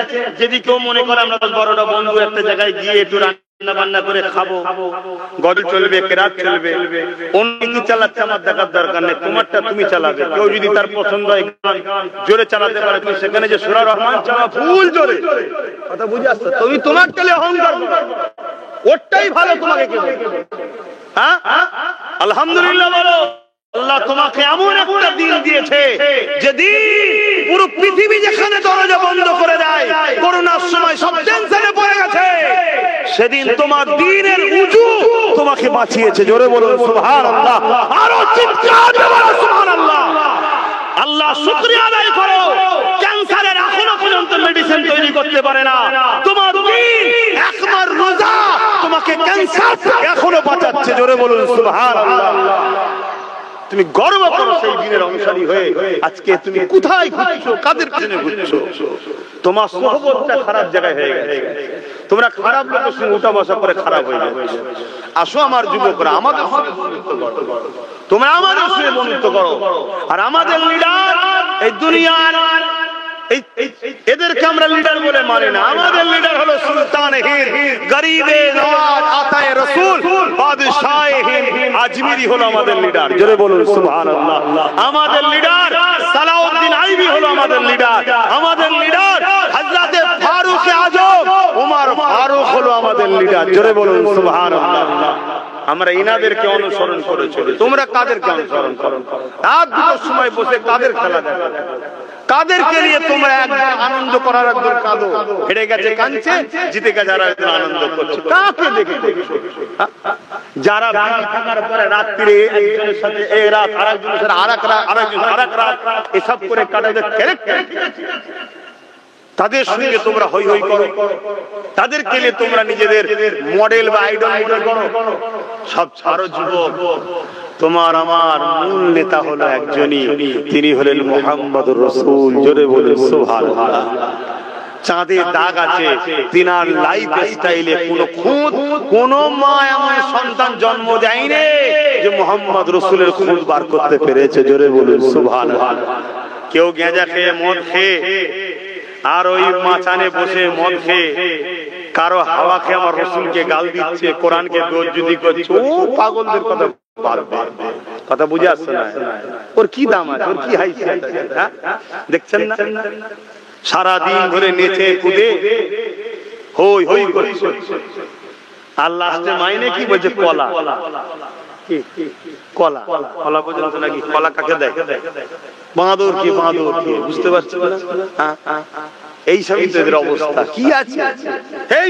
Speaker 1: যদি কেউ মনে করে আমরা বড়টা বন্ধু একটা জায়গায় গিয়ে একটু রান্না বান্না করে খাবো, গজল চলবে, কেরাত চলবে, অন্য কি চালাচ্ছে আমার দেখার দরকার নেই, তোমারটা তুমি চালাবে। কেউ যদি তার পছন্দ হয় গান জোরে চালাতে পারে, তুমি সেখানে যে সূরা রহমান চালা ফুল জোরে, কথা বুঝে আসছে? তুমি তোমার টেলে অহংকার করো, ওটাই ভালো। তোমাকে কে বলে? হ্যাঁ, আলহামদুলিল্লাহ বলো। আল্লাহ তোমাকে এমন একটা দিন দিয়েছে, যেদিন পুরো পৃথিবী যেখানে দরজা বন্ধ করে দেয়, করোনার সময় সব টেনশনে পড়ে গেছে, সেদিন তোমার দ্বীনের উজু তোমাকে বাঁচিয়েছে। জোরে বলুন সুবহানাল্লাহ, আরো চিৎকার দিয়ে বলো সুবহানাল্লাহ। আল্লাহ শুকরিয়া আদায় করো, ক্যান্সারের এখনো পর্যন্ত মেডিসিন তৈরি করতে পারে না। তোমার দ্বীন একবার রোজা তোমাকে ক্যান্সার এখনো বাঁচাচ্ছে। জোরে বলুন সুবহানাল্লাহ। তুমি গর্ব করো সেই দিনের অনুসারী হয়ে। আজকে তুমি কোথায় ঘুরছো, কাদের পিছনে ঘুরছো? তোমার সোহবতটা খারাপ জায়গায় হয়ে গেছে। তোমরা খারাপ লোকের সঙ্গে উঠা বসা করে খারাপ হয়ে যাচ্ছে। আসো আমার যুবকরা, আমাদের সঙ্গে বন্ধুত্ব করো, তোমরা আমাদের সঙ্গে বন্ধুত্ব করো। আর আমাদের লিডার এই দুনিয়ার, এদেরকে আমরা লিডার বলে মানে না। আমাদের লিডার হলো সুলতান হিন্দ, গরিবে নওয়াজ, আতায়ে রাসূল, বাদশাহে হিন্দ, আজমিরি হলো আমাদের লিডার। জোরে বলুন সুবহানাল্লাহ। আমাদের লিডার সালাউদ্দিন আইবি হলো আমাদের লিডার। আমাদের লিডার হযরতে ফারুক আজম, ওমর ফারুক হলো আমাদের লিডার। জোরে বলুন সুবহানাল্লাহ। আমরা ইনাদেরকে অনুসরণ করে চলি। তোমরা কাদেরকে অনুসরণ করো? রাত দুটোর সময় বসে কাদের খেলা দেখো, কাদেরকে নিয়ে তোমরা একদম আনন্দ করার একদম কাঁদো? হেরে গেছে কাঁদছে, জিতে গেছে যারা একদম আনন্দ করছে, কাকে দেখে দেখছো? যারা বিড়ি থাকার পরে রাত্রিরে একজনের সাথে এই রাত, আরেকজনের সাথে আরেক রাত, আরেকজনের আরেক রাত, এসব করে কাটাতে ক্যারেক্টার, তাদের সঙ্গে তোমরা হই হই করো, তাদেরকে নিয়ে তোমরা নিজেদের মডেল বা আইডল মনে করো। সব ছাড়ো যুবক, তোমার আমার মূল নেতা হলো একজনই, তিনি হলেন মুহাম্মদুর রাসূল। জোরে বলুন সুবহানাল্লাহ। চাঁদে দাগ আছে, তিনার লাইফ স্টাইলে কোনো খুঁত, কোনো মা এমন সন্তান জন্ম দেয়নি যে মুহাম্মদ রাসূলের খুঁত বার করতে পেরেছে। জোরে বলুন সুবহানাল্লাহ। কেউ গাঁজা খেয়ে, মদ খেয়ে, আর ওই মাচানে বসে মদ খেয়ে, কারো হাওয়া খেয়ে আমার রাসূলকে গাল দিচ্ছে, কোরআনকে বেইজ্জতি করছে, ও পাগলদের কথা কথা বুঝে আসছে না। ওর কি দাম আছে, ওর কি হাইসিয়ত আছে? দেখছেন না, সারা দিন ধরে নেচে কুদে হই হই করছে, আর লাস্টে মাইনে কি বলছে? কলা। কলা কলা পর্যন্ত নাকি? কলা কাকে দেয়? বাঁদর কি বাঁদর কি, বুঝতে পারছো না? এই সবই তো এদের অবস্থা। কি আছে? এই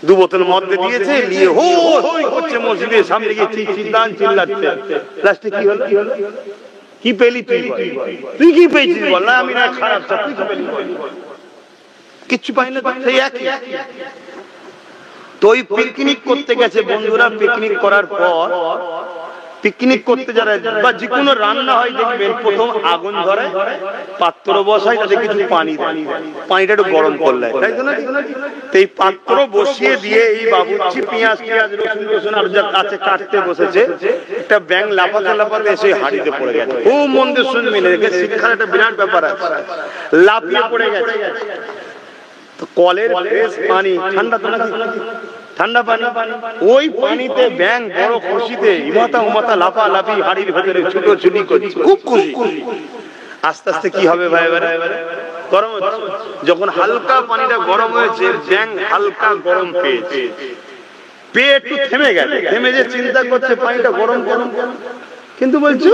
Speaker 1: 2 বোতল মদ দিয়েছে, নিয়ে হো হই করছে মসজিদের সামনে গিয়ে চিৎকার চিল্লাচ্ছে। লাস্টে কি হলো? কি পেলি তুই? তুই কি পেয়েছিস বল না? আমি না খারাপ, তুই কি পেলি? কিচ্ছু পাই না। সেই একই। তো ওই পিকনিক করতে গেছে বন্ধুরা। পিকনিক করার পর, পিকনিক করতে যারা বা যে কোনো রান্না হয় দেখবেন প্রথম আগুন ধরে, পাত্র বসায়, তাতে কিছু পানি দেয়, পানিটা একটু গরম করলে, তাই তো না? এই পাত্র বসিয়ে দিয়ে এই বাবুর্চি পেঁয়াজ রসুন আর যা কাছে কাটতে বসেছে, একটা ব্যাঙ লাফাতে লাফাতে এসে হাঁড়িতে পড়ে গেছে। ও মন্দির শুনবেন, শিক্ষার একটা বিরাট ব্যাপার আছে। লাফিয়ে পড়ে গেছে। কলের ফ্রেশ পানি, ঠান্ডা তো নাকি? ঠান্ডা পানি। ওই পানিতে ব্যাঙ বড় খুশিতে ইমাতা উমাতা লাফালাফি হাড়ির ভেতরে ছুটোছুটি করছে, খুব খুশি। আস্তে আস্তে কি হবে ভাই? গরম হচ্ছে। যখন হালকা পানিটা গরম হয়েছে, ব্যাঙ হালকা গরম পেয়েছে, পেয়ে একটু থেমে গেছে। থেমে যে চিন্তা করছে পানিটা গরম গরম, কিন্তু বলছো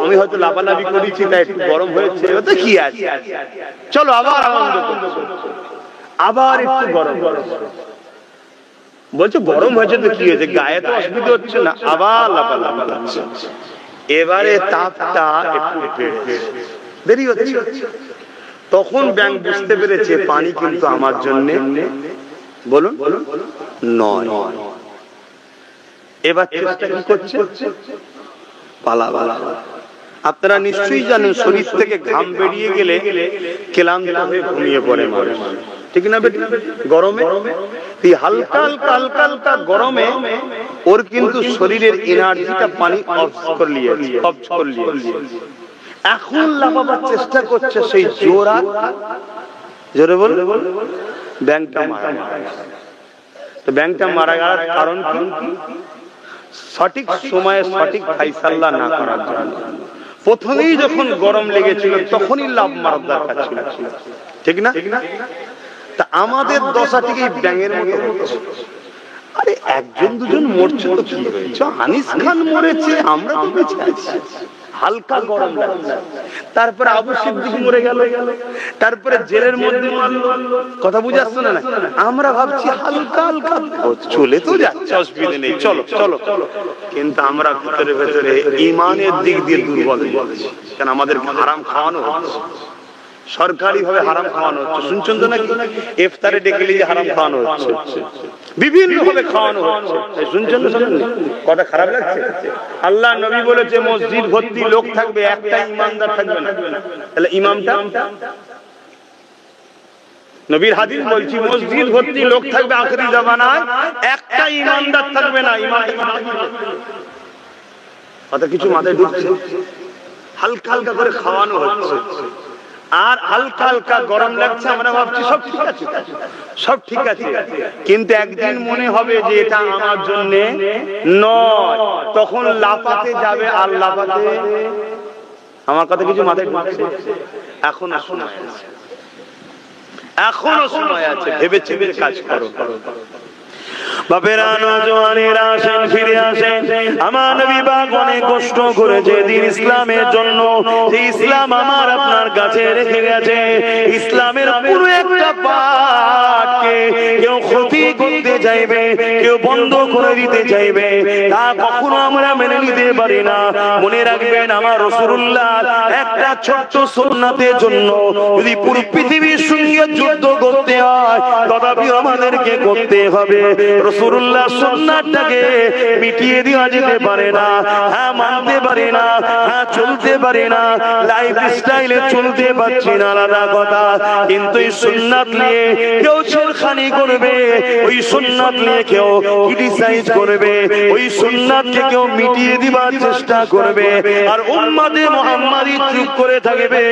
Speaker 1: আমি হয়তো লাফালাফি করেছি তাই একটু গরম হয়েছে, ওতে কি আছে, চলো আবার আনন্দ করছো। আবার একটু গরম বলছো, গরম হয়েছে তো কি হয়েছে, গায়ে তো অসুবিধা হচ্ছে না। আবার লাফালাফি করছে। এবারে তাপটা একটু দেরি হচ্ছে। তখন ব্যাঙ বুঝতে পেরেছে পানি কিন্তু আমার জন্য, বলুন, নয়। এবার চেষ্টা কি করছে? পালাবার। আপনারা নিশ্চয়ই জানেন শরীর থেকে ঘাম বেরিয়ে গেলে ক্লান্ত হয়ে ঘুমিয়ে পড়ে মানুষ, ঠিক না বেটি? গরমে হালকা হালকা হালকা হালকা গরমে ওর কিন্তু শরীরের এনার্জিটা পানি অফ করে নিয়েছে। এখন লাফাবার চেষ্টা করছে, সেই জোরে বল, ব্যাঙটা মারা গেছে। তো ব্যাঙটা মারা যাওয়ার কারণ কি? সঠিক সময়ে সঠিক ফাইসাল্লা না করার জন্য। প্রথমেই যখন গরম লেগেছিল তখনই লাভ মারার দরকার ছিল, ঠিক না? তা আমাদের দশা থেকে ব্যাঙের মতো হচ্ছে। আরে একজন দুজন মরছে তো কি হয়েছে? আনিস খান মরেছে, আমরা তো বেঁচে আছি। হালকা গরম লাগছে। তারপরে আবু সিদ্দিক মরে গেল, তারপরে জেলের মধ্যে কথা বুঝে আসছে না? আমরা ভাবছি হালকা হালকা চলে তো যাচ্ছে, অসুবিধা নেই, চলো চলো। কিন্তু আমরা ভেতরে ভেতরে ইমানের দিক দিয়ে দুর্বল হয়ে যাচ্ছি। কেন? আমাদের হারাম খাওয়ানো হচ্ছে, সরকারি ভাবে হারাম খাওয়ানো হচ্ছে। শুনছেন তো নাকি? ইফতারে ডেকে নিয়ে হারাম খাওয়ানো হচ্ছে, বিভিন্ন ভাবে খাওয়ানো হচ্ছে। শুনছেন তো? কথা খারাপ লাগছে? আল্লাহ নবী বলেছে মসজিদ ভর্তি লোক থাকবে, একটা ইমানদার থাকবে না। তাহলে ইমামটা, নবীর হাদিস বলছি মসজিদ ভর্তি লোক থাকবে আখিরি জামানায়, একটা ইমানদার থাকবে না। কথা কিছু মাথায় ঢুকছে? হালকা হালকা করে খাওয়ানো হচ্ছে, আর হালকা হালকা গরম লাগছে। আমরা ভাবছি সব ঠিক আছে, সব ঠিক আছে। কিন্তু একদিন মনে হবে যে এটা আমার জন্য নয়, তখন লাফাতে যাবে। আর লাফাতে, আমার কথা কিছু মাথায় ঢুকছে? এখনো সময় আছে, এখনো সময় আছে, ভেবে চিন্তে কাজ করো। বাপেরা, নওজওয়ানেরা আসেন, ফিরে আসেন। আমার নবী পাক অনেক কষ্ট করেছে দিন ইসলামের জন্য। ইসলাম আমার আপনার কাছে রেখে গেছে। ইসলামের পুরো একটা পাঠকে কেউ ক্ষতি করতে চাইবে, কেউ বন্ধ করে দিতে চাইবে, তা কখনো আমরা মেনে নিতে পারি না। মনে রাখবেন, আমার রাসূলুল্লাহ একটা ছোট্ট সুন্নাতের জন্য যদি পুরো পৃথিবীর সঙ্গে যুদ্ধ করতে হয়, তথাপি আমাদেরকে করতে হবে। রাসূলুল্লাহ সুন্নাতটাকে মিটিয়ে দেওয়া যেতে পারে না। হ্যাঁ, মানতে পারি না, হ্যাঁ চলতে পারি না, লাইফ স্টাইলে চলতে পারছি না, আলাদা কথা। কিন্তু এই সুন্নাত নিয়ে কেউ ছেড়খানি করবে, ওই সুন্নাত নিয়ে কেউ ক্রিটিসাইজ করবে, ওই সুন্নাতকে কেউ মিটিয়ে দিবার চেষ্টা করবে, আর উম্মতে মুহাম্মাদি চুপ করে থাকবে,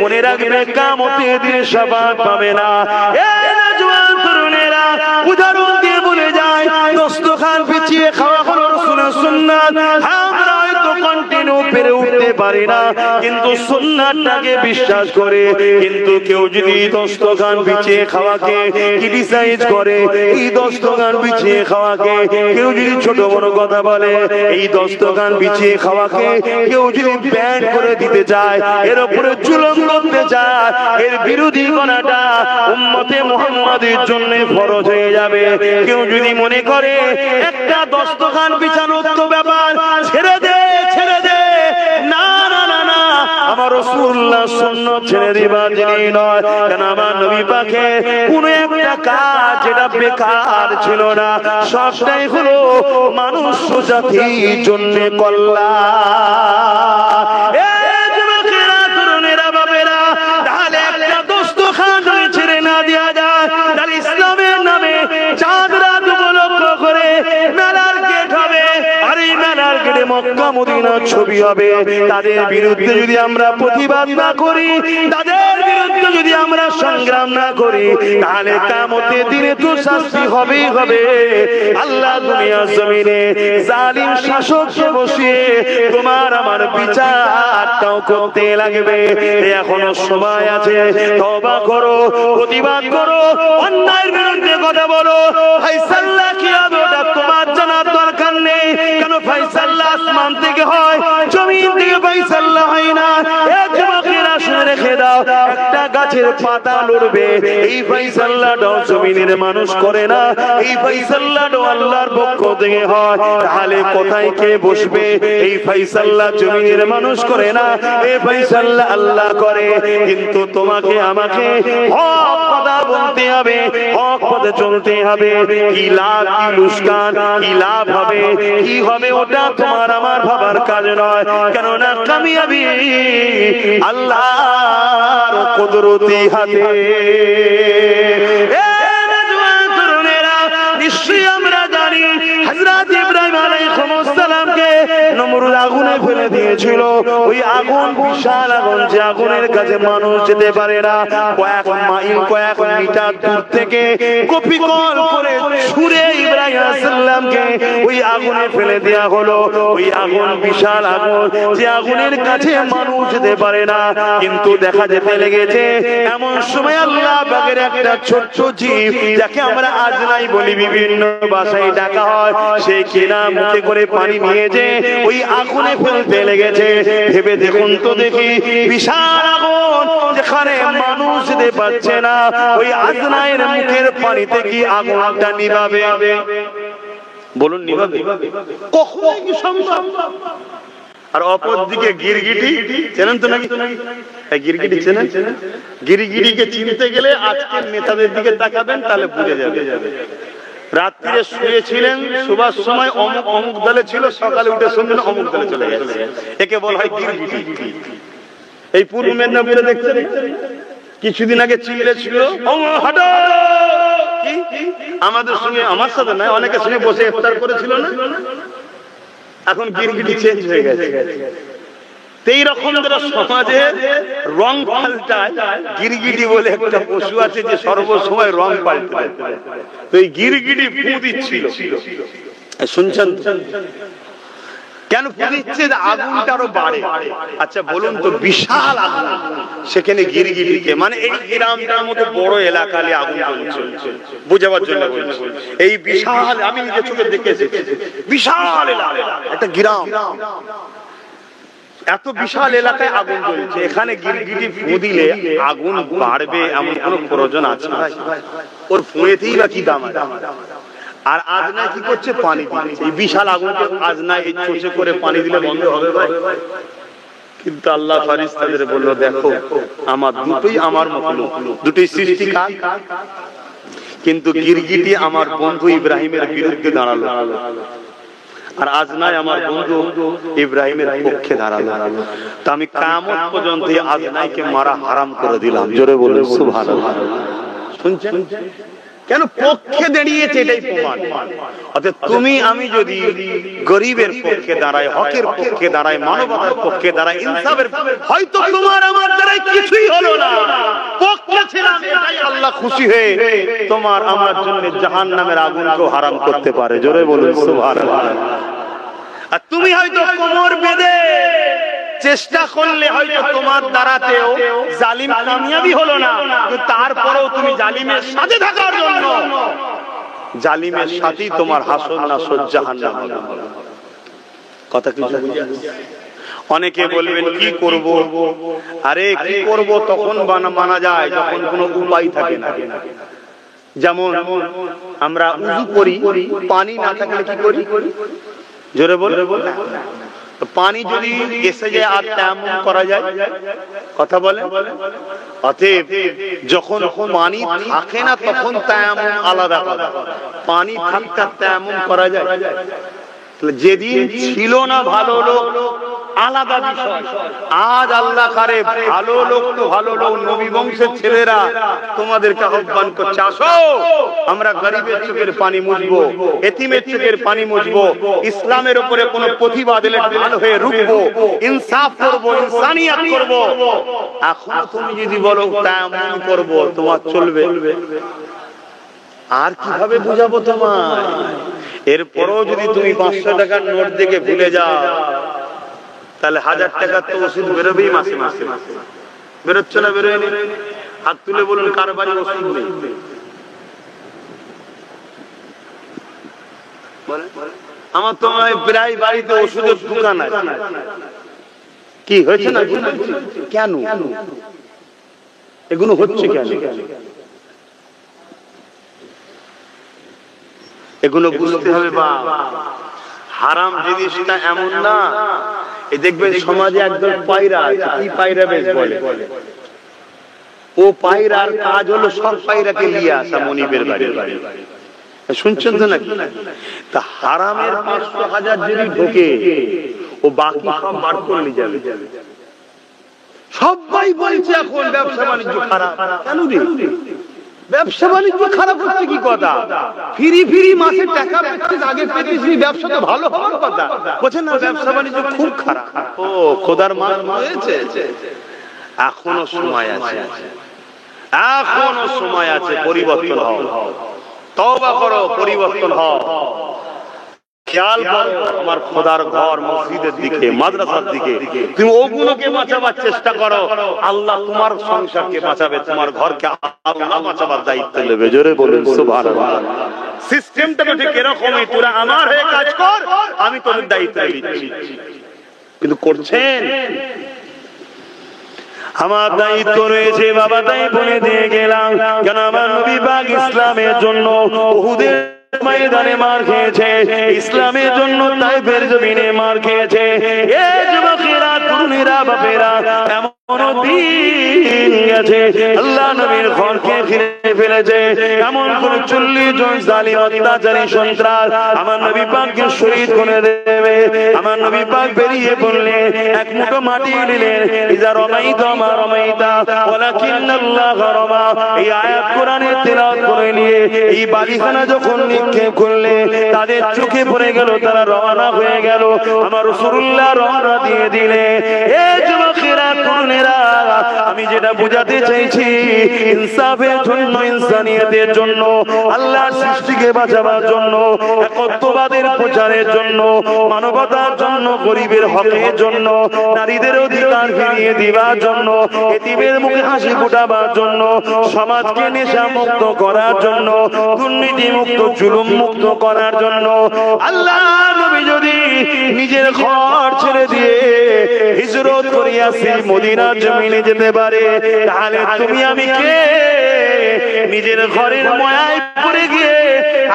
Speaker 1: মনে রাখবে কিয়ামতের দিনে শাফাআত পাবে না। এই নওজওয়ান তরুণেরা, উদাহরণ দিয়ে বলে যায়, দস্তরখান পিছিয়ে খাওয়া হলো রাসূলের সুন্নাত। আমরা হয়তো কন্টিনিউ পেরে উঠতে পারি না, কিন্তু সুন্নাতটাকে বিশ্বাস করে। কিন্তু কেউ যদি দস্তখান বিছিয়ে খাওয়াকে ক্রিটিসাইজ করে, এই দস্তখান বিছিয়ে খাওয়াকে কেউ যদি ছোট বড় কথা বলে, এই দস্তখান বিছিয়ে খাওয়াকে কেউ যদি ব্যান করে দিতে চায়, এর উপরে জুলুম করতে চায়, এর বিরোধী করাটা উম্মতে মুহাম্মাদের জন্য ফরজ হয়ে যাবে। কেউ যদি মনে করে একটা দস্তখান বিছানোর তো ব্যাপার, ছেড়ে দে ছেড়ে দে, না না না না, আমার রাসূলুল্লাহ সুন্নাত ছেড়ে দিবার জিনিস নয়। কেন আমার নবী পাকে কোন একটা কাজ যেটা বেকার ছিল না, সবটাই হলো মানুষ জাতির জন্য কল্যাণ। এই যুবকেরা, তরুণেরা, বাবেরা, তাহলে একটা দস্তখান ছেড়ে না দেওয়া যায়, তাহলে ইসলামের নামে চাঁদ রাত উপলক্ষ করে মেলার গেট হবে, আর এই মেলার গেটে মক্কা মদিনার ছবি হবে। তাদের বিরুদ্ধে যদি আমরা প্রতিবাদ না করি, তাদের বিরুদ্ধে যদি আমরা সংগ্রাম না করি, তাহলে কিয়ামতের দিনে তো শাস্তি হবেই হবে। আল্লাহ দুনিয়ার জমিনে জালিম শাসককে বসিয়ে তোমার আমার বিচারটাও করতে লাগবে। এখনো সময় আছে, তওবা করো, প্রতিবাদ করো, অন্যায়ের বিরুদ্ধে কথা বলো। ফায়সালা কি হবে ওটা তোমার জানার দরকার নেই, কেন ফায়সালা আসমান থেকে হয়, জমিন থেকে ফায়সালা হয় না। এই যুবকেরা শুনে রেখে দাও, একটা গাছের পাতা লড়বে, এই ফায়সালাটাও জমিনের মানুষ করে না, এই ফায়সালাটাও আল্লাহর পক্ষ থেকে হয়। তাহলে কোথায় কে বসবে? এই ফায়সালা জমিনের মানুষ করে না, এই ফায়সালা আল্লাহ করে। কিন্তু তোমাকে আমাকে হক কথা বলতে হবে, হক পথে চলতে হবে। কি লাভ, কি লুসকান, কি লাভ হবে, কি হবে, ওটা তোমার আমার ভাবার কাজ নয়। কেননা কামিয়াবি আল্লাহর কুদরতি হাতে। নিশ্চয়ই আমরা জানি হযরত ইব্রাহিম আলাইহিস সালামকে নমরুদ আগুনে ফেলে দিয়েছিল। ওই আগুন বিশাল আগুন, যে আগুনের কাছে মানুষ যেতে পারে না। কয়েক মাইল, কয়েক মিটার দূর থেকে কপি কল করে ছুঁড়ে ইব্রাহিম আলাইহিস সালামকে ওই আগুনে ফেলে দেয়া হলো। ওই আগুন বিশাল আগুন, যে আগুনের কাছে মানুষ যেতে পারে না। কিন্তু দেখা যেতে লেগেছে এমন সময় আল্লাহ পাকের একটা ছোট্ট জীব, যাকে আমরা আজনাই বলি, বিভিন্ন ভাষায় ডাকা হয়, সে কিনা মুখে করে পানি নিয়েছে, ওই আগুনে ফেলতে লেগেছে। ভেবে দেখুন তো দেখি, বিশাল আগুন যেখানে মানুষ যেতে পারছে না, ওই আজনাইয়ের মুখের পানিতে কি আগুনটা নিভাবে? বলুন, নিভাবে? কখনোই কি সম্ভব? আর অপর দিকে গিরগিটি, চেনেন তো নাকি? গিরগিটি চেনেন? গিরগিটিকে চিনতে গেলে আজকের নেতাদের দিকে তাকাবেন, তাহলে বুঝে যাবে। রাত্রিরে শুয়েছিলেন, সুবহার সময় অমুক অমুক দলে ছিল, সকালে উঠে শুনলেন অমুক দলে চলে গেছে। একে বলা হয় গিরগিটি। এই পূর্ব মেদিনীপুরে দেখছেন, কিছুদিন আগে চিল্লে ছিল, আমাদের সঙ্গে, আমার সাথে নয়, অনেকের সঙ্গে বসে ইফতার করেছিল না, এখন গিরগিটি চেঞ্জ হয়ে গেছে। এই রকম যারা সমাজে রং পাল্টায়, গিরগিটি বলে একটা পশু আছে যে সর্বসময় রং পাল্টায়। তো এই গিরগিটি ফু দিচ্ছিল, শুনছেন? কেন ফু দিচ্ছে? আগুনটা আরো বাড়ে। আচ্ছা বলুন তো, বিশাল আগুন, সেখানে গিরগিটিকে, মানে এই গ্রামটার মতো বড় এলাকা নিয়ে আগুন চলছে, বোঝাবার জন্য বলছি। এই বিশাল, আমি নিজের চোখে দেখেছি, বিশাল এলাকা, একটা গ্রাম, এত বিশাল এলাকায় আগুন জ্বলছে। এখানে গিরগিটি ফু দিলে আগুন বাড়বে এমন কোন প্রয়োজন আছে? ওর ফুঁয়েতেই বা কি দাম? আর আজনায় কি করছে? পানি দিচ্ছে। এই বিশাল আগুনকে আজনায় এই চোষে করে পানি দিলে বন্ধ হবে ভাই? কিন্তু আল্লাহ ফেরেশতাদের বলল, দেখো আমার দুটোই আমার মখলুক, দুটোই সৃষ্টি কার? কিন্তু গিরগিটি আমার বন্ধু ইব্রাহিমের বিরুদ্ধে দাঁড়ালো, আর আজনায় আমার বন্ধু ইব্রাহিমের পক্ষে দাঁড়ালো। তো আমি কিয়ামত পর্যন্ত আজনাইকে মারা হারাম করে দিলাম। জোরে বলুন সুবহানাল্লাহ। শুনছেন? কেন পক্ষে দাঁড়িয়েছে, এটাই প্রমাণ। অর্থাৎ তুমি আমি যদি গরিবের পক্ষে দাঁড়াই, হকের পক্ষে দাঁড়াই, মানবতার পক্ষে দাঁড়াই, ইনসাফের, হয়তো তোমার আমার দ্বারাই কিছুই হলো না, পক্ষে ছিলাম, এটাই আল্লাহ খুশি হয়ে তোমার আমার জন্য জাহান্নামের আগুনকে হারাম করতে পারে। জোরে বলুন সুবহানাল্লাহ। আর তুমি হয়তো কোমর বেঁধে চেষ্টা করলে হয়তো তোমার দ্বারাতেও জালিম কামিয়াবি হলো না, কিন্তু তারপরেও তুমি জালিমের সাথে থাকার জন্য জালিমের সাথেই তোমার হাসর নাসর জাহান্নাম হবে। কথা কিছু বুঝে? অনেকে বলবেন কি করব, আরে কি করব তখন মানা যায় যখন কোনো উপায় থাকে না। যেমন আমরা উযু করি, পানি না থাকলে কি করি? জোরে বল। পানি যদি এসে যায় আর তায়াম্মুম করা যায়, কথা বলে। অতএব যখন পানি থাকে না তখন তায়াম্মুম আলাদা কথা, পানি থাকতে তায়াম্মুম করা যায়। যেদিন ছিল না ভালো লোক আলাদা বিষয়, আজ আল্লাহ কারে ভালো লোক তো ভালো লোক, নবী বংশের ছেলেরা তোমাদেরকে আহ্বান করছে, আসো আমরা গরিবের চোখের পানি মুছবো, এতিমের চোখের পানি মুছবো, ইসলামের উপরে কোনো প্রতিবাদ এলে ঢাল হয়ে রুখবো, ইনসাফ করবো, ইনসানিয়াত করবো। এখন তুমি যদি বলো তায়াম্মুম করবো, তোমার চলবে? আর কিভাবে বুঝাবো তোমার? এরপরও যদি তুমি 500 টাকার নোট দেখে ভুলে যাও, তাহলে 1000 টাকার তো ওষুধ বেরোবেই মাসে মাসে। বেরোচ্ছে না? বেরোয়নি? হাত তুলে বলুন কার বাড়ি ওষুধ নেই? আমার তো প্রায় বাড়িতে ওষুধের দোকান আছে। কি হয়েছে না? কেন এগুলো হচ্ছে? কেন এগুলো বুঝতে হবে। বা হারাম জিনিসটা এমন না, এই দেখবেন সমাজে একদল পায়রা আছে, কি পায়রা বেশ বলে, ও পায়রার কাজ হলো সব পায়রাকে নিয়ে আসা মনিবের বাড়ি। শুনছেন তো নাকি? তা হারামের 500,000 যদি ঢোকে, ও বাকি সব বার করে নিয়ে যাবে। সবাই বলছে এখন ব্যবসা বাণিজ্য খারাপ। কেন রে? ব্যবসা বাণিজ্য খারাপ হচ্ছে কি কথা? ফিরি ফিরি মাসে টাকা পেতিস, আগে পেতিস, ব্যবসা তো ভালো হওয়ার কথা। বলছেন না ব্যবসা বাণিজ্য খুব খারাপ। ও খোদার মান হয়েছে। এখনো সময় আছে, এখনো সময় আছে, পরিবর্তন হও, তওবা করো, পরিবর্তন হও। খেয়াল করো আমার খোদার ঘর, মসজিদের দিকে, মাদ্রাসার দিকে, তুমি ওগুলোকে বাঁচাবার চেষ্টা করো। আল্লাহ তোমার সংসারকে বাঁচাবে, তোমার ঘরকে আল্লাহ বাঁচাবার দায়িত্ব নেবে। জোরে বলুন সুবহানাল্লাহ। সিস্টেমটা তো ঠিক এরকমই, তোরা আমার হয়ে কাজ কর, আমি তোদের দায়িত্ব নিচ্ছি। কিন্তু করছেন? আমার দায়িত্ব রয়েছে বাবা, তাই বলে দিয়ে গেলাম। কেন আমার নবী পাক ইসলামের জন্য উহুদের ময়দানে মার খেয়েছে, ইসলামের জন্য তাইফের জমিনে মার খেয়েছে। এ যুবকেরা, তরুণীরা, বাপেরা, এমন দিন গেছে আল্লাহ নবীর ঘরকে ঘিরে ফেলেছে। এমন কোন 40 জন জালিম অত্যাচারী সন্ত্রাস আমার নবী পাককে শহীদ করে দেবে। আমার নবী পাক বেরিয়ে পড়লে এক মুঠো মাটি নিলেন। ইজা রমাইতা মা রমাইতা ওয়ালাকিন্নাল্লাহ রমা, এই আয়াত কোরআনে তেলাওয়াত করে নিয়ে এই বালিখানা যখন নিক্ষেপ করলে তাদের চোখে পড়ে গেল, তারা রওনা হয়ে গেল। আমার রাসূলুল্লাহ রওনা দিয়ে দিলে। এ যুবকেরা, তরুণেরা, আমি যেটা বোঝাতে চাইছি, ইনসাফের জন্য, ইনসানিয়তের জন্য, আল্লাহর সৃষ্টিকে বাঁচাবার জন্য, একত্ববাদের প্রচারের জন্য, মানবতার জন্য, গরিবের হকের জন্য, নারীদের অধিকার ফিরিয়ে দিবার জন্য, এতিমের মুখে হাসি ফোটাবার জন্য, সমাজকে নেশা মুক্ত করার জন্য, দুর্নীতি মুক্ত, জুলুম মুক্ত করার জন্য আল্লাহ নবী যদি নিজের ঘর ছেড়ে দিয়ে হিজরত করিয়াছি মদিনার জমিনে যেতে পারে, তাহলে তুমি আমি কে? নিজের ঘরের ময়ায় পড়ে গিয়ে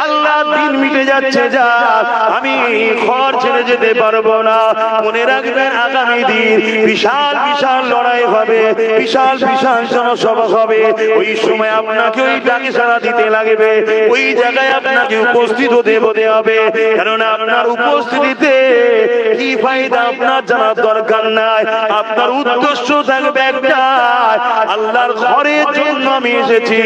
Speaker 1: আল্লাহ দিন মিটে যাচ্ছে, যা আমি ঘর ছেড়ে যেতে পারবো না। মনে রাখবেন, আগামী দিন বিশাল বিশাল লড়াই হবে, বিশাল বিশাল জনসভা হবে। ওই সময় আপনাকে ওই ডাকে সাড়া দিতে লাগবে, ওই জায়গায় আপনাকে উপস্থিত হতে হবে। কারণ আপনার উপস্থিতিতে কি ফায়দা আপনার জানার দরকার নাই। আপনার উদ্দেশ্য থাকবে একটা, আল্লাহর ঘরের জন্য আমি এসেছি,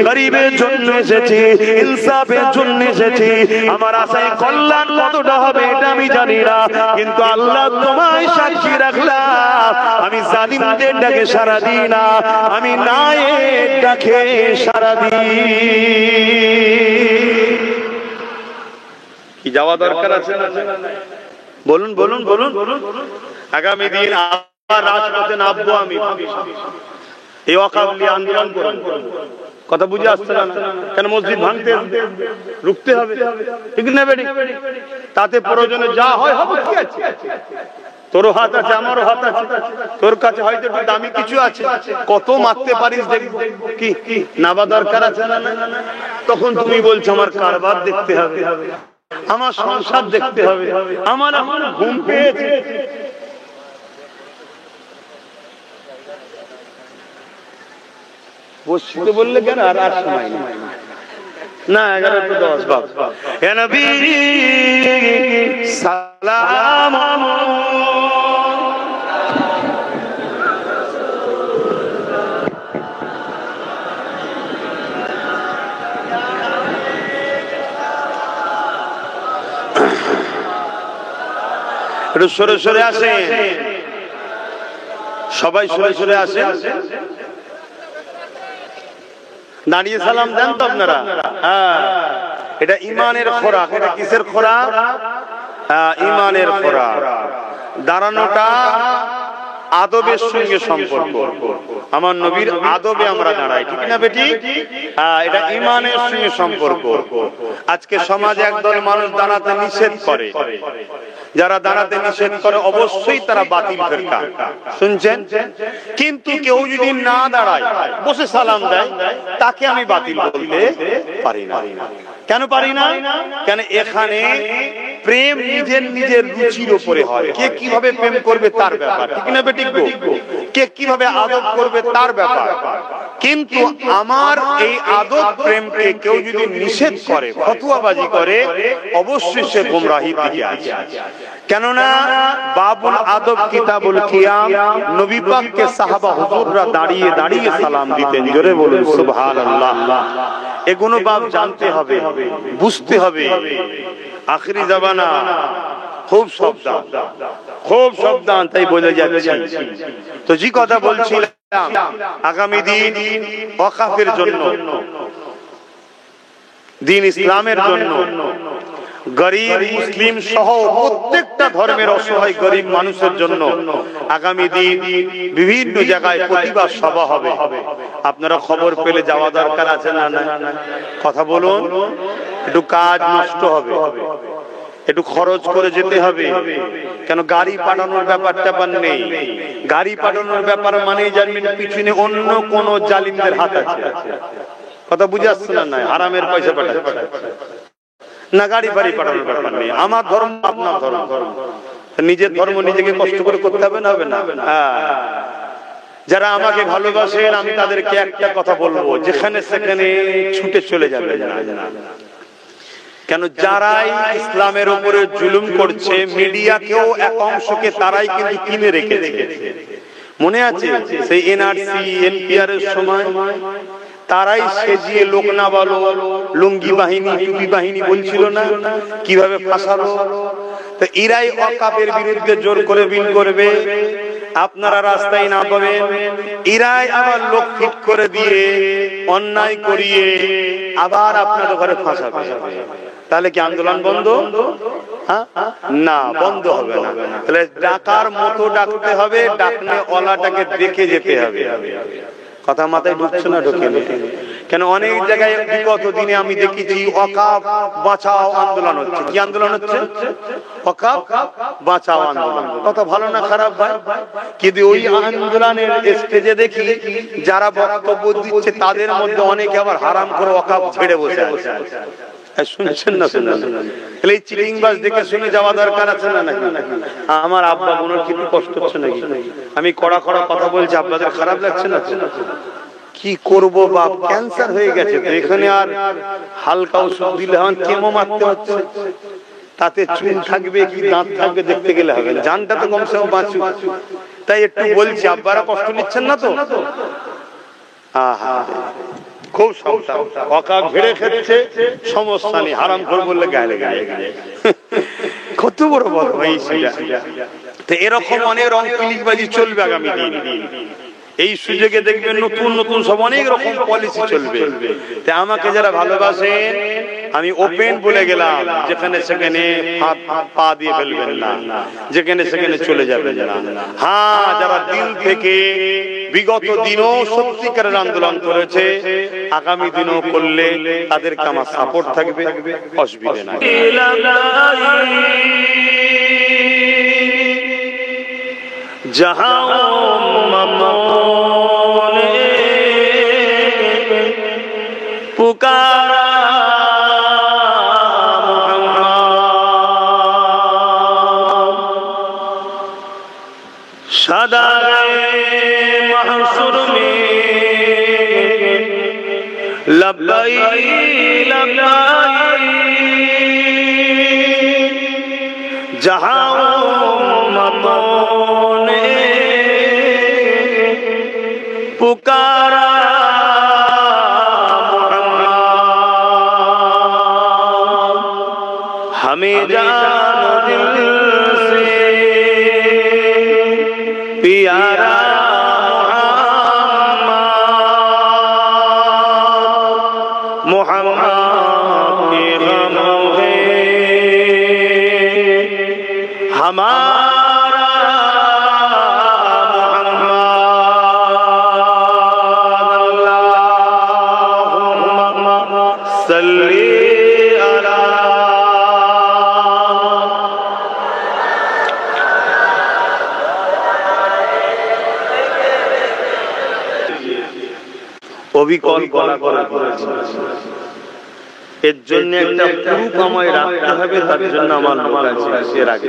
Speaker 1: গরিবের জন্য এসেছি, ইনসাফের জন্য এসেছি। আমার আশায় কল্যাণ কতটা হবে এটা আমি জানি না, কিন্তু আল্লাহ তোমায় সাক্ষী রাখলাম, আমি জালিমদের ডাকে সাড়া দিই না, আমি নায়ের ডাকে সাড়া দিই। কি যাওয়া দরকার আছে? বলুন বলুন বলুন। আগামী দিন আবার রাজপথে নামবো আমি, এই ওয়াকফ নিয়ে আন্দোলন করব। কথা বুঝে আসছে না? কেন মসজিদ ভাঙতে রুখতে হবে, ঠিক না বেটি? তাতে প্রয়োজনে যা হয় হবে, কি আছে? তোরও হাত আছে, আমারও হাত আছে, তোর কাছে হয়তো একটু দামি কিছু আছে, কত মারতে পারিস দেখবো, কি নাবা দরকার আছে না? তখন তুমি বলছো আমার কারবার দেখতে হবে, আমার সংসার দেখতে হবে, আমার এখন ঘুম পেয়েছে। বসতে বললে কেন? আর সময় না, 11:10 বাবা। হে নবী সালাম, একটু সরে সরে আসে, সবাই সরে সরে আসে। দাঁড়িয়ে সালাম দেন তো আপনারা? হ্যাঁ, এটা ইমানের খোরাক। এটা কিসের খোরাক? ইমানের খোরাক। দাঁড়ানোটা আদবের সঙ্গে সম্পর্ক, আমার নবীর আদবে আমরা দাঁড়াই, ঠিক না বেটি? হ্যাঁ, এটা ইমানের সঙ্গে সম্পর্ক। আজকে সমাজে একদল মানুষ দাঁড়াতে নিষেধ করে, যারা দাঁড়াতে নিষেধ করে অবশ্যই তারা বাতিল ফেরকা, শুনছেন? কিন্তু কেউ যদি না দাঁড়ায়, বসে সালাম দেয়, তাকে আমি বাতিল বলতে পারি না। কেন পারি না? কেন এখানে প্রেম নিজের নিজের রুচির উপরে হয়। কে কিভাবে প্রেম করবে তার ব্যাপার, ঠিক না বেটি? কে কিভাবে আদব করবে তার ব্যাপার। কিন্তু আমার এই আদব প্রেমকে কেউ যদি নিষেধ করে, ফতোয়াবাজি করে, অবশ্যই সে গোমরাহির দিকে আছে। কেননা বাবুল আদব কিতাবুল কিয়াম, নবী পাককে সাহাবা হুজুররা দাঁড়িয়ে দাঁড়িয়ে সালাম দিতেন। জোরে বলুন সুবহানাল্লাহ। এগুলো বাব জানতে হবে, বুঝতে হবে। আখিরি জামানা খুব সাবধান, খুব সাবধান, তাই বলে যাচ্ছি। তো যে কথা বলছিলাম, আগামী দিন ওয়াকফের জন্য, দিন ইসলামের জন্য, গরিব মুসলিম সহ প্রত্যেকটা ধর্মের অসহায় গরিব মানুষের জন্য আগামী দিন বিভিন্ন জায়গায় প্রতিবাদ সভা হবে। আপনারা খবর পেলে যাওয়া দরকার আছে না? কথা বলুন। একটু কাজ নষ্ট হবে, একটু খরচ করে যেতে হবে। কেন? গাড়ি পাঠানোর ব্যাপার ট্যাপার নেই। গাড়ি পাঠানোর ব্যাপার মানেই জানবেন পিছনে অন্য কোন জালিমদের হাত আছে। কথা বুঝে আসছে না? হারামের পয়সা পাঠাচ্ছে না, গাড়ি বাড়ি পাঠানোর ব্যাপার নেই। আমার ধর্ম আপনার ধর্ম, নিজের ধর্ম নিজেকে কষ্ট করে করতে হবে না? হবে না? যারা আমাকে ভালোবাসেন, আমি তাদেরকে একটা কথা বলবো, যেখানে সেখানে ছুটে চলে যাবে না। কেন? যারাই ইসলামের উপরে জুলুম করছে, মিডিয়াকেও এক অংশকে তারাই কিন্তু কিনে রেখেছে। মনে আছে সেই এনআরসি এনপিআর এর সময় তারাই সেজিয়ে লোক না বলো লুঙ্গি বাহিনী, টুপি বাহিনী বলছিল না? কিভাবে ফাঁসালো? তো এরাই ওয়াকফের বিরুদ্ধে জোর করে বিল করবে, আপনারা রাস্তায় না পাবেন। এরাই আবার লোক ফিট করে দিয়ে অন্যায় করিয়ে আবার আপনাদের ঘরে ফাঁসাবে। তাহলে কি আন্দোলন বন্ধ? না, বন্ধ হবে না। তাহলে ডাকার মতো ডাকতে হবে, ডাকনে ওলাটাকে দেখে যেতে হবে। কথা মাথায় ঢুকছে না? ঢুকে কেন? অনেক জায়গায় বিগত দিনে আমি দেখেছি ওয়াকফ বাঁচাও আন্দোলন হচ্ছে। কি আন্দোলন হচ্ছে? ওয়াকফ বাঁচাও আন্দোলন। কথা ভালো না খারাপ ভাই? কিন্তু ওই আন্দোলনের স্টেজে দেখি যারা বক্তব্য দিচ্ছে তাদের মধ্যে অনেকে আবার হারাম করে ওয়াকফ ছেড়ে বসে আছে। শুনছেন না? এই চিটিংবাজ দেখে শুনে যাওয়া দরকার আছে না? নাকি আমার আব্বা বোনের কি কষ্ট হচ্ছে নাকি? আমি কড়া কড়া কথা বলছি, আপনাদের খারাপ লাগছে না? কি করব বাপ, ক্যান্সার হয়ে গেছে তো এখানে আর হালকা ওষুধ দিলে হন, কেমো মারতে হচ্ছে। তাতে চুল থাকবে কি দাঁত থাকবে দেখতে গেলে হবে না, জানটা তো কমসে কম বাঁচুক। তাই একটু বলছি, আব্বারা কষ্ট নিচ্ছেন না তো? আহা, খুব সাবধান। ওয়াকফ ঘিরে খেচ্ছে, সমস্যা নেই, হারাম করে বললে গায়ে গায়ে গায়ে কত বড় বড়। তো এরকম অনেক রং পিলিকবাজি চলবে আগামী দিন। এই সুযোগে দেখবেন নতুন নতুন সব অনেক রকম পলিসি চলবে। তাই আমাকে যারা ভালোবাসেন আমি ওপেন বলে গেলাম, যেখানে সেখানে পা দিয়ে ফেলবেন না, যেখানে সেখানে চলে যাবেন না। হ্যাঁ, যারা দিল থেকে বিগত দিনও সত্যিকারের আন্দোলন করেছে, আগামী দিনও করলে তাদেরকে আমার সাপোর্ট থাকবে, অসুবিধা নাই। जहां ने पुकारा सदाए महशुर में लब्बई लब्बई जहां पुकारा हमें जान दिल से प्यारा मोहम्मद के गम है हमारा অবিকল গলা গলা করেছে। এর জন্য একটা প্রুফ আমায় রাখতে হবে, তার জন্য আমার লোক আছে এর আগে।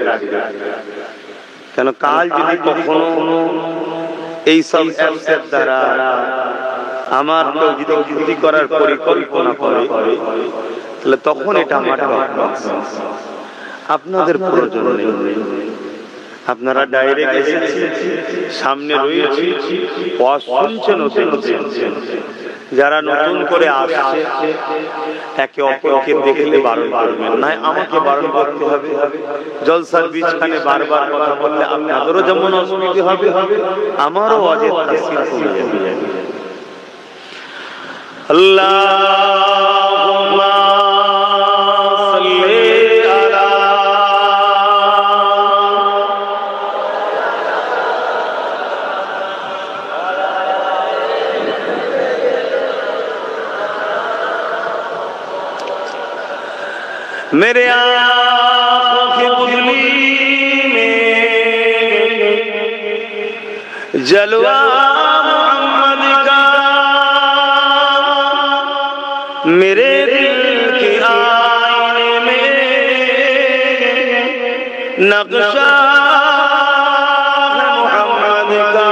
Speaker 1: কেন কাল যদি কখনো এই সব অ্যাপসের দ্বারা আমার কেউ যদি ক্ষতি করার পরিকল্পনা করে, তাহলে তখন এটা আমার আপনাদের প্রয়োজন নেই। আপনারা ডাইরেক্ট এসেছেন, সামনে রয়েছে, শুনছেন, যারা নতুন করে আসছে একে অপরকে দেখলে বারণ করবেন না, আমাকে বারণ করতে হবে। জলসার বীজখানে বারবার কথা বললে আপনাদেরও যেমন অসুবিধা হবে, আমারও অজের তাসির কমে যাবে। আল্লাহুম্মা সাল্লি আলা मेरे आँखों की पुतली में जलवा मोहम्मद का, मेरे दिल के आईने में नक्शा मोहम्मद का।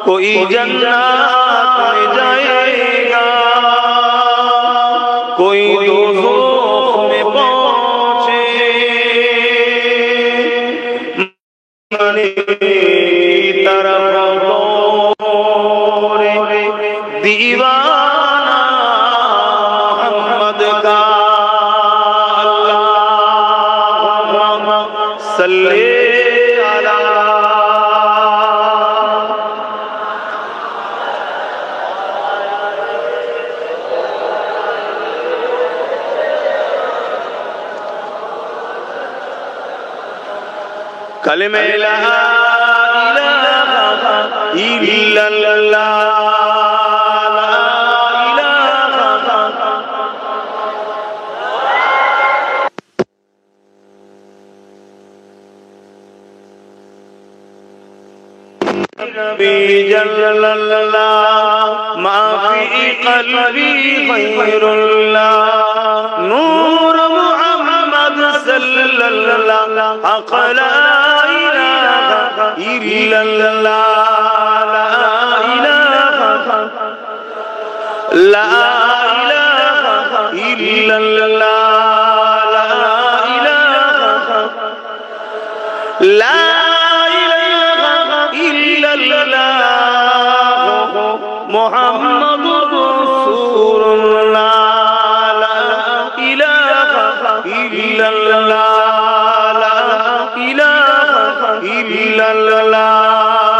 Speaker 1: कोई जन्नत में जाएगा, कोई दोज़ख में पहुंचे, मने की तरफ दौड़े दीवाना मोहम्मद का। अल्लाहुम्मा सल्ली अला कलमे ला इलाहा इल्लल्लाह ला इलाहा रब्बी जल्लल्लाह मा फी क़ल्बी ग़ैरुल्लाह नूर मुहम्मद सल्लल्लाह हक़ ला इलाहा इल्लल्लाह ला इलाहा इल्लल्लाह ला इलाहा इल्लल्लाह मुहम्मदुर रसूलुल्लाह ला इलाहा इल्लल्लाह ला इलाहा इल्लल्लाह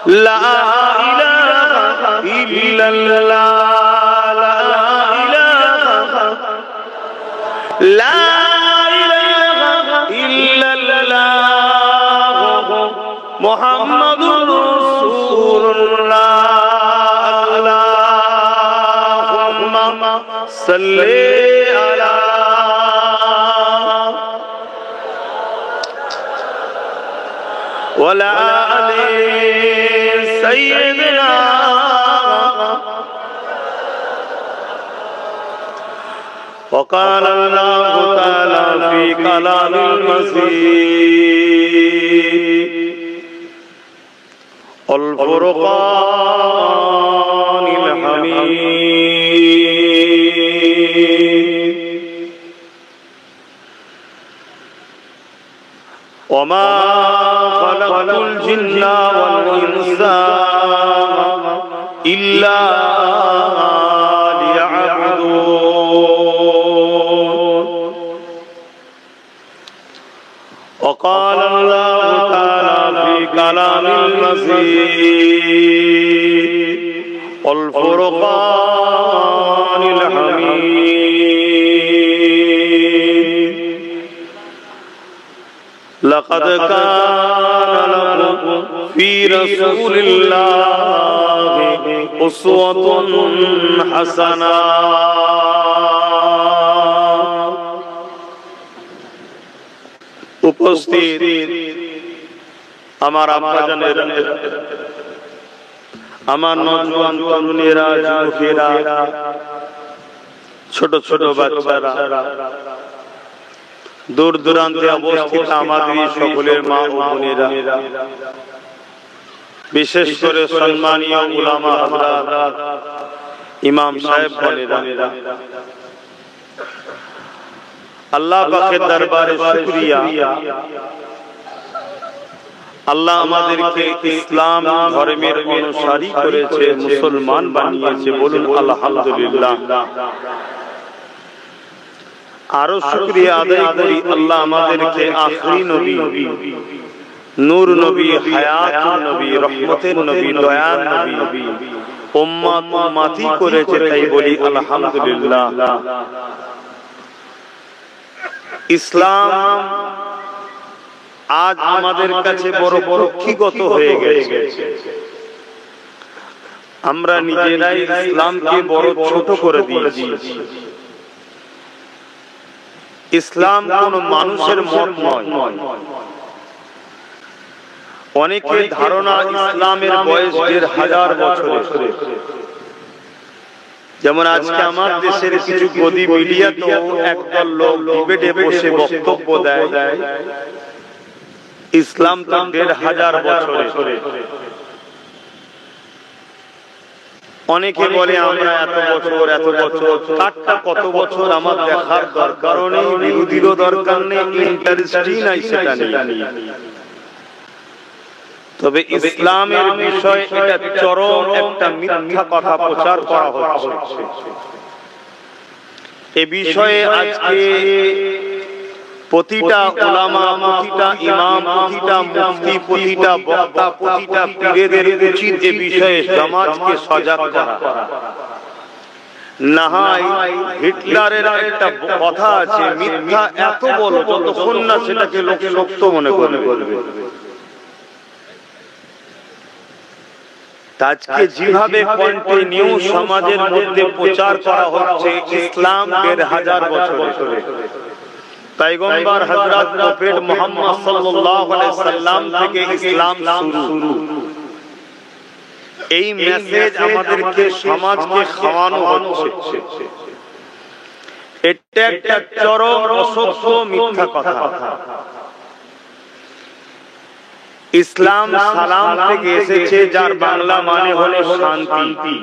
Speaker 1: লা ইলাহা ইল্লাল্লাহ, লা ইলাহা ইল্লাল্লাহ, মুহাম্মাদুর রাসূলুল্লাহ। আল্লাহুম্মা সাল্লি আলা ওয়ালা আলি সাইয়্যিদিনা وقال الله تعالى في كلام المسيح الفرقان الحميد وما خلقت الجن والإنس إلا وقال الله تعالى في كلام المسيح والفرقان الحميد لقد كان لكم في رسول الله أسوة حسنة উপস্থিত আমার আব্বাজানেরা, আমার নওজোয়ান তরুণেরা, যুবকেরা, ছোট ছোট বাচ্চারা, দূর দূরান্তে অবস্থিত আমাদের সকলের মা ও বোনেরা, বিশেষ করে সম্মানীয় উলামা হযরত, ইমাম সাহেব বোনেরা, আল্লাহ পাকের দরবারে শুকরিয়া। আল্লাহ আমাদেরকে ইসলাম ধর্মের অনুসারী করেছে, মুসলমান বানিয়েছে, বলুন আলহামদুলিল্লাহ। আরো শুকরিয়া আদায় করি আল্লাহ আমাদেরকে আখরি নবী, নূর নবী, হায়াতুন নবী, রহমতের নবী, দয়ার নবী, উম্মত উম্মতি করেছে, তাই বলি আলহামদুলিল্লাহ। ইসলাম আজ আমাদের কাছে বড় পরীক্ষিত হয়ে গেছে। আমরা নিজেরাই ইসলামকে বড় ছোট করে দিয়েছি। ইসলাম কোন মানুষের মত নয়। অনেকের ধারণা ইসলামের বয়স ১,৫০০ বছরের। যেমন আজকে আমার দেশের কিছু গদি মিডিয়াতেও একদল লোক ডিবেটে বসে বক্তব্য দেয় ইসলাম তো ১,৫০০ বছরের। অনেকে বলে আমরা এত বছর, কাটটা কত বছর আমার দেখার দরকার নেই, বিরোধীরও দরকার নেই, ইন্টারেস্টই নাই সেটা নিয়ে। তবে ইসলামের বিষয় এটা চরম একটা মিথ্যা কথা প্রচার করা হচ্ছে। এ বিষয়ে আজকে প্রতিটা উলামা, প্রতিটা ইমাম, প্রতিটা মুফতি, প্রতিটা বক্তা, প্রতিটা পীরের উচিত এ বিষয়ে সমাজকে সজাগ করা। না হয় হিটলারের একটা কথা আছে, মিথ্যা এত বড় যতক্ষণ না সেটাকে লোকে সত্য মনে করবে। আজকে যেভাবে কন্টিনিউ সমাজের মধ্যে প্রচার করা হচ্ছে ইসলাম ১,৫০০ বছরের, পয়গম্বর হযরত প্রফেট মুহাম্মদ সাল্লাল্লাহু আলাইহি সাল্লাম থেকে ইসলাম শুরু। এই মেসেজ আমাদেরকে সমাজকে খাওয়ানো হচ্ছে। এটা একটা চরম অসত্য মিথ্যা কথা। ইসলাম সালাম থেকে এসেছে, যার বাংলা মানে হলো শান্তি।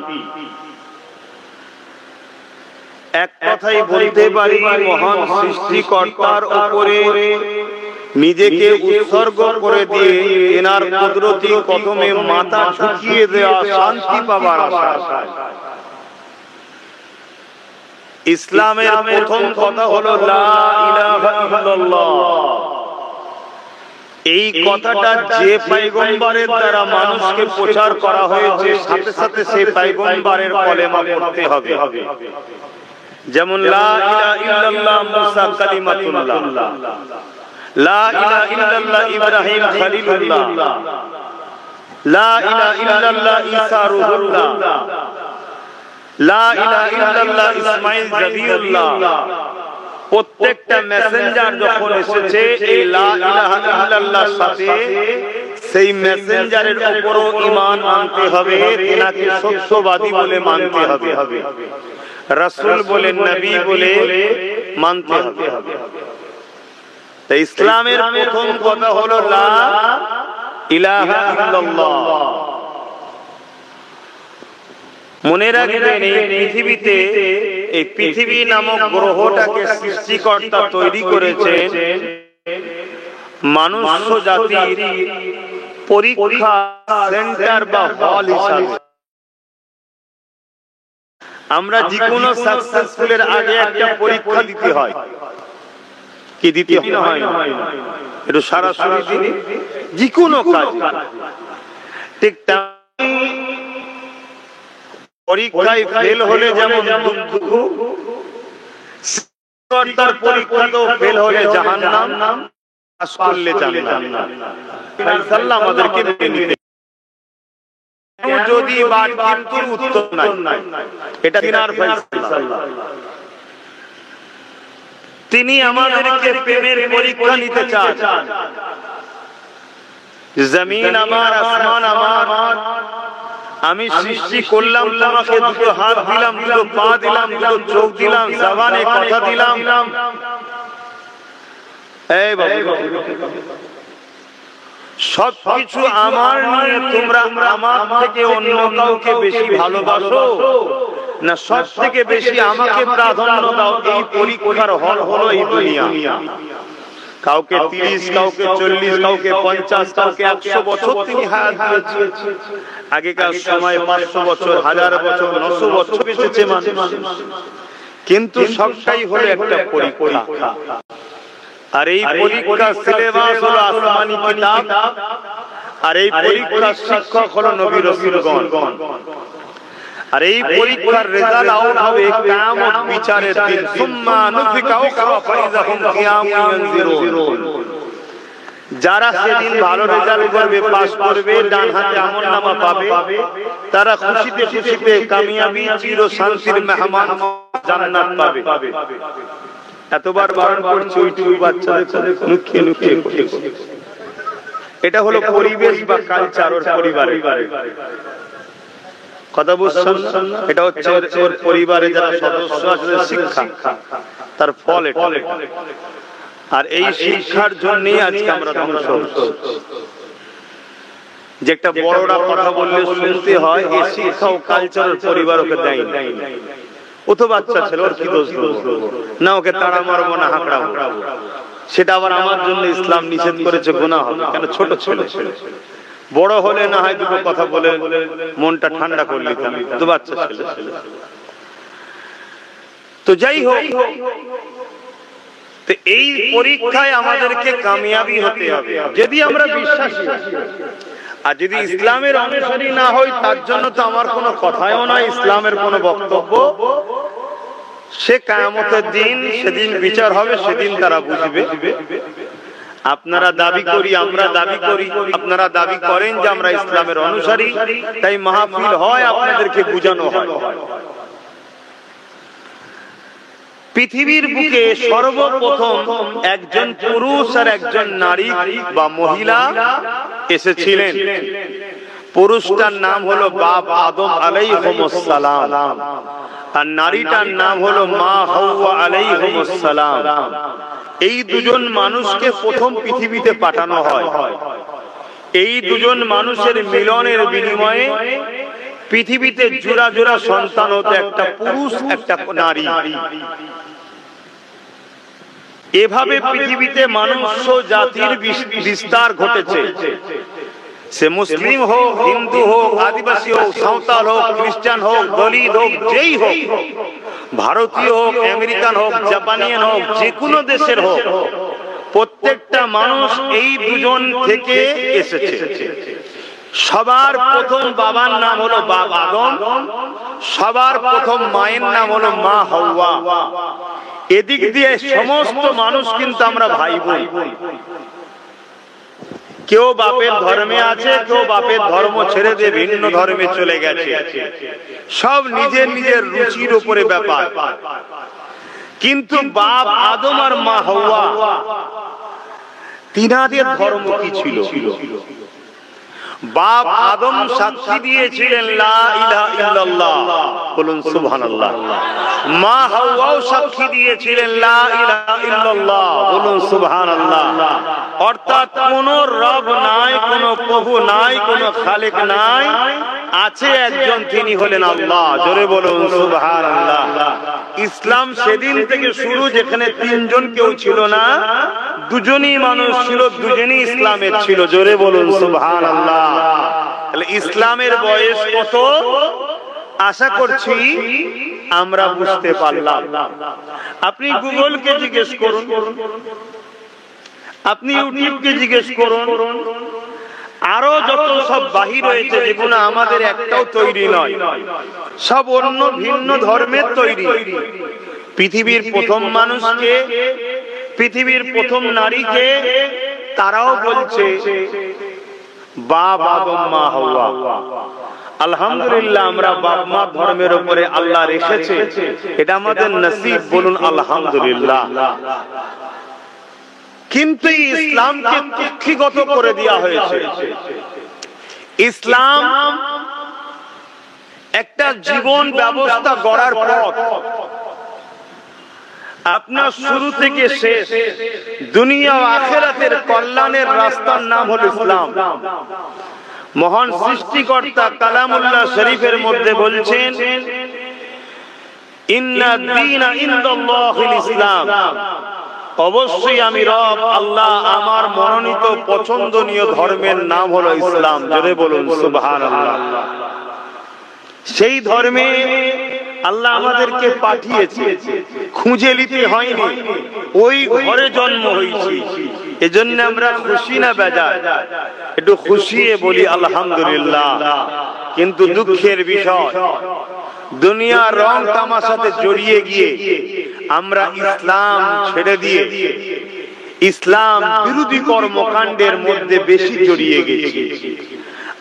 Speaker 1: এক কথাই বলতে পারি মহান সৃষ্টিকর্তার উপরে নিজেকে উৎসর্গ করে দিয়ে এনার কুদরতি কদমে মাথা ঝুঁকিয়ে দেওয়া, শান্তি পাবার আশায়। ইসলামের প্রথম কথা হলো লা ইলাহা ইল্লাল্লাহ। এই কথাটা যে পয়গম্বরের দ্বারা মানুষকে প্রচার করা হয়েছে সাথে সাথে সেই পয়গম্বরের কলেমা পড়তে হবে। যেমন লা ইলাহা ইল্লাল্লাহ মুসা কালিমাতুল্লাহ, লা ইলাহা ইল্লাল্লাহ ইব্রাহিম খলিলুল্লাহ, লা ইলাহা ইল্লাল্লাহ ঈসা রূহুল্লাহ, লা ইলাহা ইল্লাল্লাহ ইসমাঈল জাবিউল্লাহ। প্রত্যেকটা মেসেঞ্জার যখন এসেছে এই লা ইলাহা ইল্লাল্লাহর সাথে সেই মেসেঞ্জারের উপরও ঈমান আনতে হবে, তিনাকে সত্যবাদী বলে মানতে হবে, রাসূল বলে নবী বলে মানতে হবে। তাই ইসলামের প্রথম কথা হলো লা ইলাহা ইল্লাল্লাহ। মনে রাখবেন এই পৃথিবীতে, এই পৃথিবী নামক গ্রহটাকে সৃষ্টিকর্তা তৈরি করেছেন মানুষ জাতির পরীক্ষা সেন্টার বা হল হিসাবে। আমরা যে কোনো সাকসেসফুলের আগে একটা পরীক্ষা দিতে হয়, কি দিতে হয়? একটু সরাসরি দিনে যে কোনো কাজ ঠিক পরীক্ষায় ফেল হলে যেমন দুঃখ, সৃষ্টিকর্তার পরীক্ষাতেও ফেল হলে জাহান্নাম, পাস করলে জান্নাত। ফায়সালা আমাদেরকে মেনে নিতে যদি বাদ কিন্তু উত্তর নাই, এটা তিনার ফায়সালা। তিনি আমাদেরকে প্রেমের পরীক্ষা নিতে চান। জমিন আমার, আসমান আমার, আমি সৃষ্টি করলাম তোমাকে, দুটো হাত দিলাম, দুটো পা দিলাম, দুটো চোখ দিলাম, জবানে কথা দিলাম। এই বাবু, সবকিছু আমার নিয়ে তোমরা আমার থেকে অন্য কাউকে বেশি ভালোবাসো না সব থেকে বেশি আমাকে প্রাধান্য দাও? এই পরীক্ষার হল হলো এই দুনিয়া। কাউকে 30, কাউকে 40, কাউকে 50, কাউকে 100 বছর তিনি হায়াত দিয়েছেন। আগেকার সময় 500 বছর, 1000 বছর, 900 বছর বেঁচেছে মানুষ। কিন্তু সবটাই হলো একটা পরীক্ষা। আর এই পরীক্ষার সিলেবাস হলো আসমানি কিতাব, আর এই পরীক্ষার শিক্ষক হলো নবী রাসূলগণ। আর এই পরীক্ষার রেজাল্ট আউট হবে কিয়ামত বিচারের দিন। সুম্মা নুফিকা উখরা ফাইযাহুম কিয়ামুন ইয়ানজিরুন। যারা সেদিন ভালো রেজাল্ট করবে, পাস করবে, ডান হাতে আমলনামা পাবে, তারা খুশিতে খুশিতে কামিয়াবি, চির শান্তির মেহমান জান্নাত পাবে। এতবার বারণ করছি ওইটুকু বাচ্চাদের লুকিয়ে লুকিয়ে করে। এটা হলো পরিবেশ বা কালচার ওর পরিবারের কথা বুঝছেন? এটা হচ্ছে ওর পরিবারে যারা সদস্য আছে শিক্ষা, তার ফল এটা। আর এই শিক্ষার জন্যই আজকে আমরা ধ্বংস হচ্ছি। যে একটা বড়রা কথা বললে শুনতে হয়, এই শিক্ষা ও কালচার পরিবার ওকে দেয় না। ও তো বাচ্চা ছেলে, ওর কি দোষ না? ওকে তাড়া মারবো না, হাঁকড়াবো, সেটা আবার আমার জন্য ইসলাম নিষেধ করেছে, গুনাহ হবে। কেন? ছোট ছেলে। বড় হলে না হয় দুটো কথা বলে মনটা ঠান্ডা করে নিতাম, তো বাচ্চা ছেলে। তো যাই হোক, তো এই পরীক্ষায় আমাদেরকে কামিয়াবি হতে হবে যদি আমরা বিশ্বাসী। আর যদি ইসলামের অনুসারী না হই, তার জন্য তো আমার কোনো কথাও না, ইসলামের কোনো বক্তব্য। সে কিয়ামতের দিন, সেদিন বিচার হবে, সেদিন তারা বুঝবে। আপনারা দাবি করি, আমরা দাবি করি, আপনারা দাবি করেন যে আমরা ইসলামের অনুসারী, তাই মাহফিল হয়, আপনাদেরকে বুঝানো হয়। পৃথিবীর বুকে সর্বপ্রথম একজন পুরুষ আর একজন নারী বা মহিলা এসেছিলেন। পুরুষটার নাম হলো বাপ আদম আলাইহিস সালাম, আর নারীটার নাম হলো মা হাওয়া আলাইহিস সালাম। এই দুজন মানুষকে প্রথম পৃথিবীতে পাঠানো হয়। এই দুজন মানুষের মিলনের বিনিময়ে পৃথিবীতে জোড়া জোড়া সন্তান হতো, একটা পুরুষ একটা নারী। এভাবে পৃথিবীতে মানুষ জাতির বিস্তার ঘটেছে। সে মুসলিম হোক, হিন্দু হোক, আদিবাসী হোক, সাঁওতাল হোক, খ্রিস্টান হোক, দলিত হোক, যেই হোক, ভারতীয় হোক, আমেরিকান হোক, জাপানিয়ান হোক, যে কোনো দেশের হোক, প্রত্যেকটা মানুষ এই দুজন থেকে এসেছে। সবার প্রথম বাবার নাম হলো বাপ আদম, সবার প্রথম মায়ের নাম হলো মা হাওয়া। এদিক দিয়ে সমস্ত মানুষ কিন্তু আমরা ভাই বোন। কেউ বাপের ধর্মে আছে, কেউ বাপের ধর্ম ছেড়ে দিয়ে ভিন্ন ধর্মে চলে গেছে। সব নিজের নিজের রুচির উপরে ব্যাপার। কিন্তু বাপ আদম আর মা হাওয়া তিনাদের ধর্ম কি ছিল? বাপ আদম সাক্ষী দিয়েছিলেন লা ইলাহা ইল্লাল্লাহ, বলুন সুবহানাল্লাহ। মা হাওয়াও সাক্ষী দিয়েছিলেন লা ইলাহা ইল্লাল্লাহ, বলুন সুবহানাল্লাহ। অর্থাৎ কোন রব নাই, কোন প্রভু নাই, কোন খালেক নাই, আছে একজন, তিনি হলেন আল্লাহ। জোরে বলুন সুবহানাল্লাহ। ইসলাম সেদিন থেকে শুরু, যেখানে তিনজন কেউ ছিল না, দুজনই মানুষ ছিল, দুজনই ইসলামের ছিল। জোরে বলুন সুবহানাল্লাহ। তাহলে ইসলামের বয়স কত আশা করছি আমরা বুঝতে পারলাম। আপনি গুগলকে জিজ্ঞেস করুন, আপনি ইউটিউবকে জিজ্ঞেস করুন, আরো যত সব বাহির হয়েছে যেগুলো আমাদের একটাও তৈরি নয়, সব অন্য ভিন্ন ধর্মের তৈরি। পৃথিবীর প্রথম মানুষকে, পৃথিবীর প্রথম নারীকে তারাও বলছে বাপ আদম মা হাওয়া। আলহামদুলিল্লাহ, আমরা বাপ মা ধর্মের উপরে আল্লাহ রেখেছে, এটা আমাদের নসিব, বলুন আলহামদুলিল্লাহ। কিন্তু ইসলামকে কুক্ষিগত করে দেওয়া হয়েছে। ইসলাম একটা জীবন ব্যবস্থা গড়ার পথ। আপনার শুরু থেকে শেষ দুনিয়া ও আখিরাতের কল্যাণের রাস্তার নাম হলো ইসলাম। মহান সৃষ্টিকর্তা কালামুল্লাহ শরীফের মধ্যে বলছেন, ইন্না দীনা ইনদাল্লাহিল ইসলাম, অবশ্যই আমি রব আল্লাহ, আমার মনোনীত পছন্দনীয় ধর্মের নাম হলো ইসলাম। জোরে বলুন সুবহানাল্লাহ। সেই ধর্মে আল্লাহ আমাদেরকে পাঠিয়েছে, খুঁজে নিতে হয়নি, ওই ঘরে জন্ম হয়েছি। এজন্য আমরা খুশি না বেজার? একটু খুশিয়ে বলি আলহামদুলিল্লাহ। কিন্তু দুঃখের বিষয়, দুনিয়ার রং তামাশাতে জড়িয়ে গিয়ে আমরা ইসলাম ছেড়ে দিয়ে ইসলাম বিরোধী কর্মকাণ্ডের মধ্যে বেশি জড়িয়ে গেছি।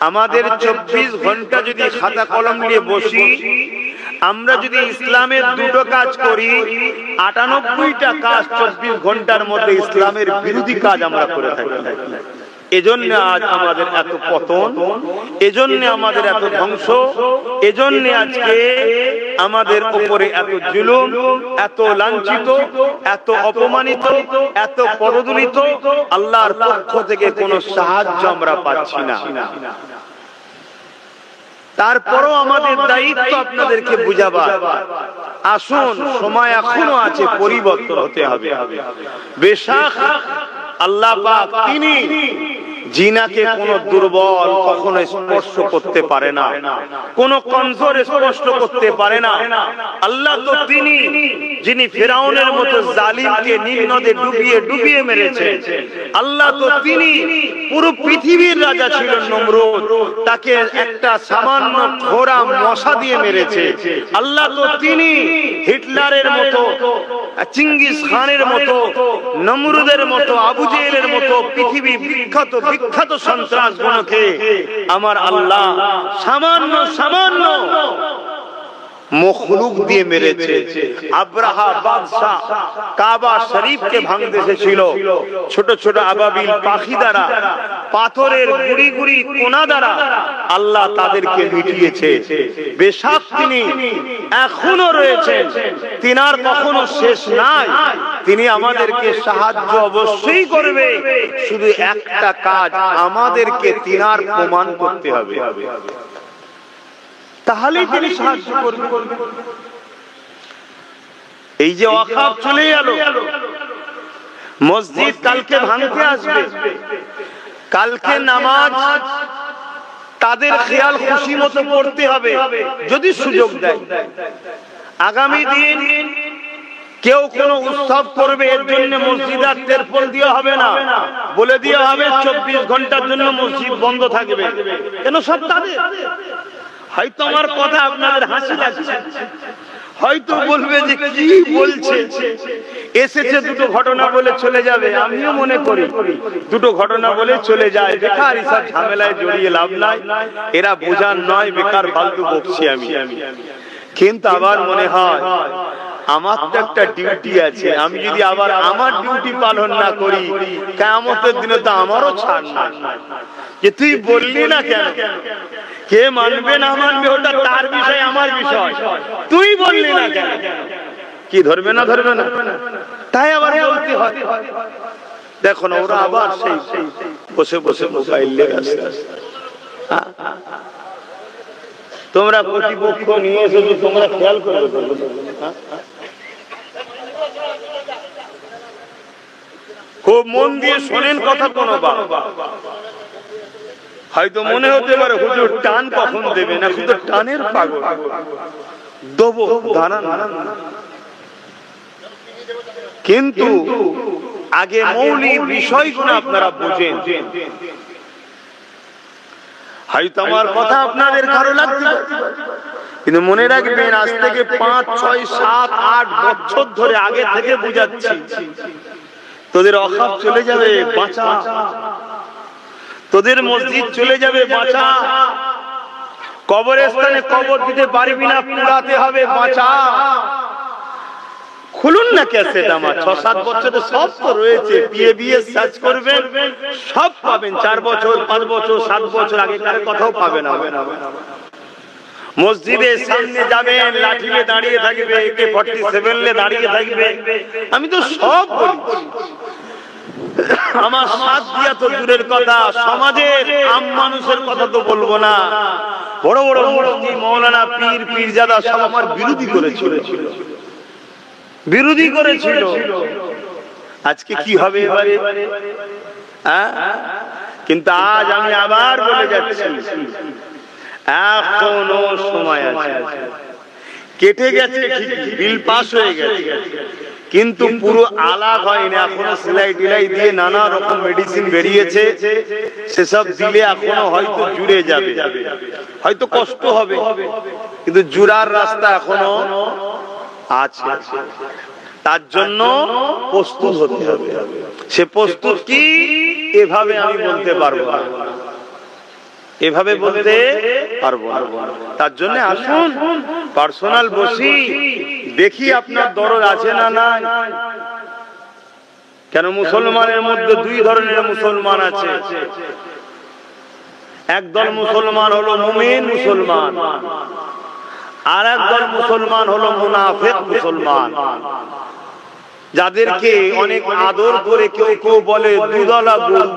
Speaker 1: আমাদের 24 ঘন্টা যদি খাতা কলম নিয়ে বসি, আমরা যদি ইসলামের দুটো কাজ করি, 98টা কাজ 24 ঘন্টার মধ্যে ইসলামের বিরোধী কাজ আমরা করে থাকি। এজন্য আজ আমাদের এত পতন, এজন্য আমাদের এত ধ্বংস, এজন্য আজকে আমাদের উপরে এত জুলুম, এত লাঞ্ছিত, এত অপমানিত, এত পদদলিত। আল্লাহর পক্ষ থেকে কোনো সাহায্য আমরা পাচ্ছি না। তারপরও আমাদের দায়িত্ব আপনাদেরকে বুঝাবার। আসুন, সময় এখনো আছে, পরিবর্তন হতে হবে। বেশক আল্লাহ পাক তিনি জিনাকে কোন দুর্বল কখনো স্পর্শ করতে পারে না, কোন কমজোর স্পর্শ করতে পারে না। আল্লাহ তো তিনি যিনি ফিরাউনের মতো জালিমকে নীল নদে ডুবিয়ে ডুবিয়ে মেরেছে। আল্লাহ তো তিনি পুরো পৃথিবীর রাজা ছিলেন নমরুদ, তাকে একটা সামান্য ঘোড়া মশা দিয়ে মেরেছে। আল্লাহ তো তিনি হিটলারের মতো, চিঙ্গিস খানের মতো, নমরুদের মতো, আবু জেহেলের মতো পৃথিবী বিখ্যাত বিখ্যাত সন্ত্রাসগুলোকে আমার আল্লাহ সামান্য সামান্য মখলুক দিয়ে মেরেছে। আব্রাহা বাদশাহ কাবা শরীফকে ভাঙতে এসেছিল ছোট ছোট আবাবিল পাখি দ্বারা, পাথরের গুড়ি গুড়ি কোনা দ্বারা আল্লাহ তাদেরকে মিটিয়েছে। বেশক তিনি এখনো রয়েছেন, তিনার কখনো শেষ নাই। তিনি আমাদেরকে সাহায্য অবশ্যই করবে, শুধু একটা কাজ আমাদেরকে তিনার প্রমাণ করতে হবে, তাহলেই তিনি সাহায্য করবেন। এই যে ওয়াকফ চলে গেল, মসজিদ কালকে ভাঙতে আসবে, কালকে নামাজ তাদের খেয়াল খুশি মতো পড়তে হবে যদি সুযোগ দেয়। আগামী দিন কেউ কোন উৎসব করবে এর জন্য মসজিদ আর তেরপল দিয়ে হবে না, বলে দিয়ে হবে 24 ঘন্টার জন্য মসজিদ বন্ধ থাকবে। কেন? সব তাদের। হয়তো আমার কথা আপনাদের হাসি লাগছে, হয়তো বলবে যে কি বলছে, এসেছে দুটো ঘটনা বলে চলে যাবে। আমিও মনে করি দুটো ঘটনা বলে চলে যায়, বেকার এসব ঝামেলায় জড়িয়ে লাভ নাই, এরা বোঝার নয়, বেকার ফালতু বকছি আমি। কিন্তু আবার মনে হয় আমার তো একটা ডিউটি আছে, আমি যদি আবার আমার ডিউটি পালন না করি, কিয়ামতের দিনে তো আমারও ছাড় নাই। যে তুই বললি না কেন, কে মানবে না মানবে ওটা তার বিষয়, আমার বিষয়, তুই বললি না কেন, কি ধরবে না ধরবে না, তাই আবার বলতে হয়। দেখো না, ওরা আবার সেই বসে বসে মোবাইল নিয়ে ব্যস্ত। তোমরা প্রতিপক্ষ নিয়ে এসেছো, তোমরা খেয়াল করে খুব মন দিয়ে শোনেন কথা। কোন হয়তো মনে হতে পারে হুজুর টান কখন দেবে না, শুধু টানের পাগল দেবো, দাঁড়ান। কিন্তু আগে মৌলিক বিষয়গুলো আপনারা বুঝেন। হয়তো আমার কথা আপনাদের কারো লাগতে পারে, কিন্তু মনে রাখবেন আজ থেকে 5, 6, 7, 8 বছর ধরে আগে থেকে বুঝাচ্ছি, তোদের অখাপ চলে যাবে, বাঁচা। তোদের মসজিদ চলে যাবে, বাঁচা। কবরস্থানে কবর দিতে পারবি না, পুরাতে হবে, বাঁচা। খুলুন না ক্যাসেট আমার, 6-7 বছরে সব তো রয়েছে, বিয়ে সার্চ করবেন, সব পাবেন। 4 বছর, 5 বছর, 7 বছর আগেকার কথাও পাবেন। মসজিদের সামনে যাবেন, লাঠিতে দাঁড়িয়ে থাকবে, AK-47 দাঁড়িয়ে থাকবে। আমি তো সব বলি, আমার সাথ দিয়া তো দূরের কথা, সমাজের আম মানুষের কথা তো বলবো না। বড় বড় মুফতি, মাওলানা, পীর, পীরজাদা সব আমার বিরোধী করেছিল। আজকে কি হবে এবারে? কিন্তু আজ আমি আবার বলে যাচ্ছি, এখনো সময় আছে। কেটে গেছে ঠিকই, বিল পাস হয়ে গেছে, কিন্তু পুরো আলাগ হয়নি। এখনো সেলাই টিলাই দিয়ে নানা রকম মেডিসিন বেরিয়েছে, সেসব দিলে এখনো হয়তো জুড়ে যাবে, হয়তো কষ্ট হবে, কিন্তু জুড়ার রাস্তা এখনো আছে। তার জন্য প্রস্তুত হতে হবে। সে প্রস্তুত কি এভাবে আমি বলতে পারবো না, এভাবে বলতে পারবো না। তার জন্য আসুন পার্সোনাল বসি, দেখি আপনার দরদ আছে না নাই। কেন মুসলমানের মধ্যে 2 ধরনের মুসলমান আছে। একদল মুসলমান হলো মুমিন মুসলমান, আর একদল মুসলমান হলো মুনাফিক মুসলমান, যাদেরকে অনেক আদর করে কেউ কেউ বলে দুধওয়ালা গরু।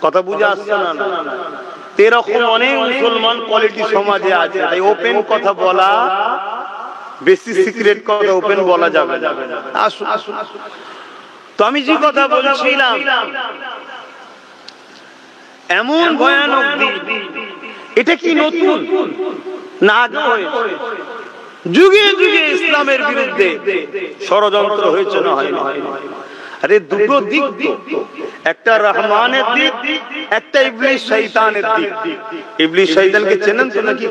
Speaker 1: কথা বুঝে আসছে না? এরকম অনেক মুসলমান কোয়ালিটি সমাজে আছে। তাই ওপেন কথা বলা, বেশি সিক্রেট কথা ওপেন বলা যাবে না। আসুন, তো আমি যে কথা বলছিলাম, এমন ভয়ানক দিন, এটা কি নতুন না? যুগে যুগে ইসলামের বিরুদ্ধে ষড়যন্ত্র হয়েছে না হয়নি? আরে দুটো দিক, একটা রহমানের দিক, একটা ইবলিস শয়তানের দিক। ইবলিস শয়তানকে চেনেন তো নাকি?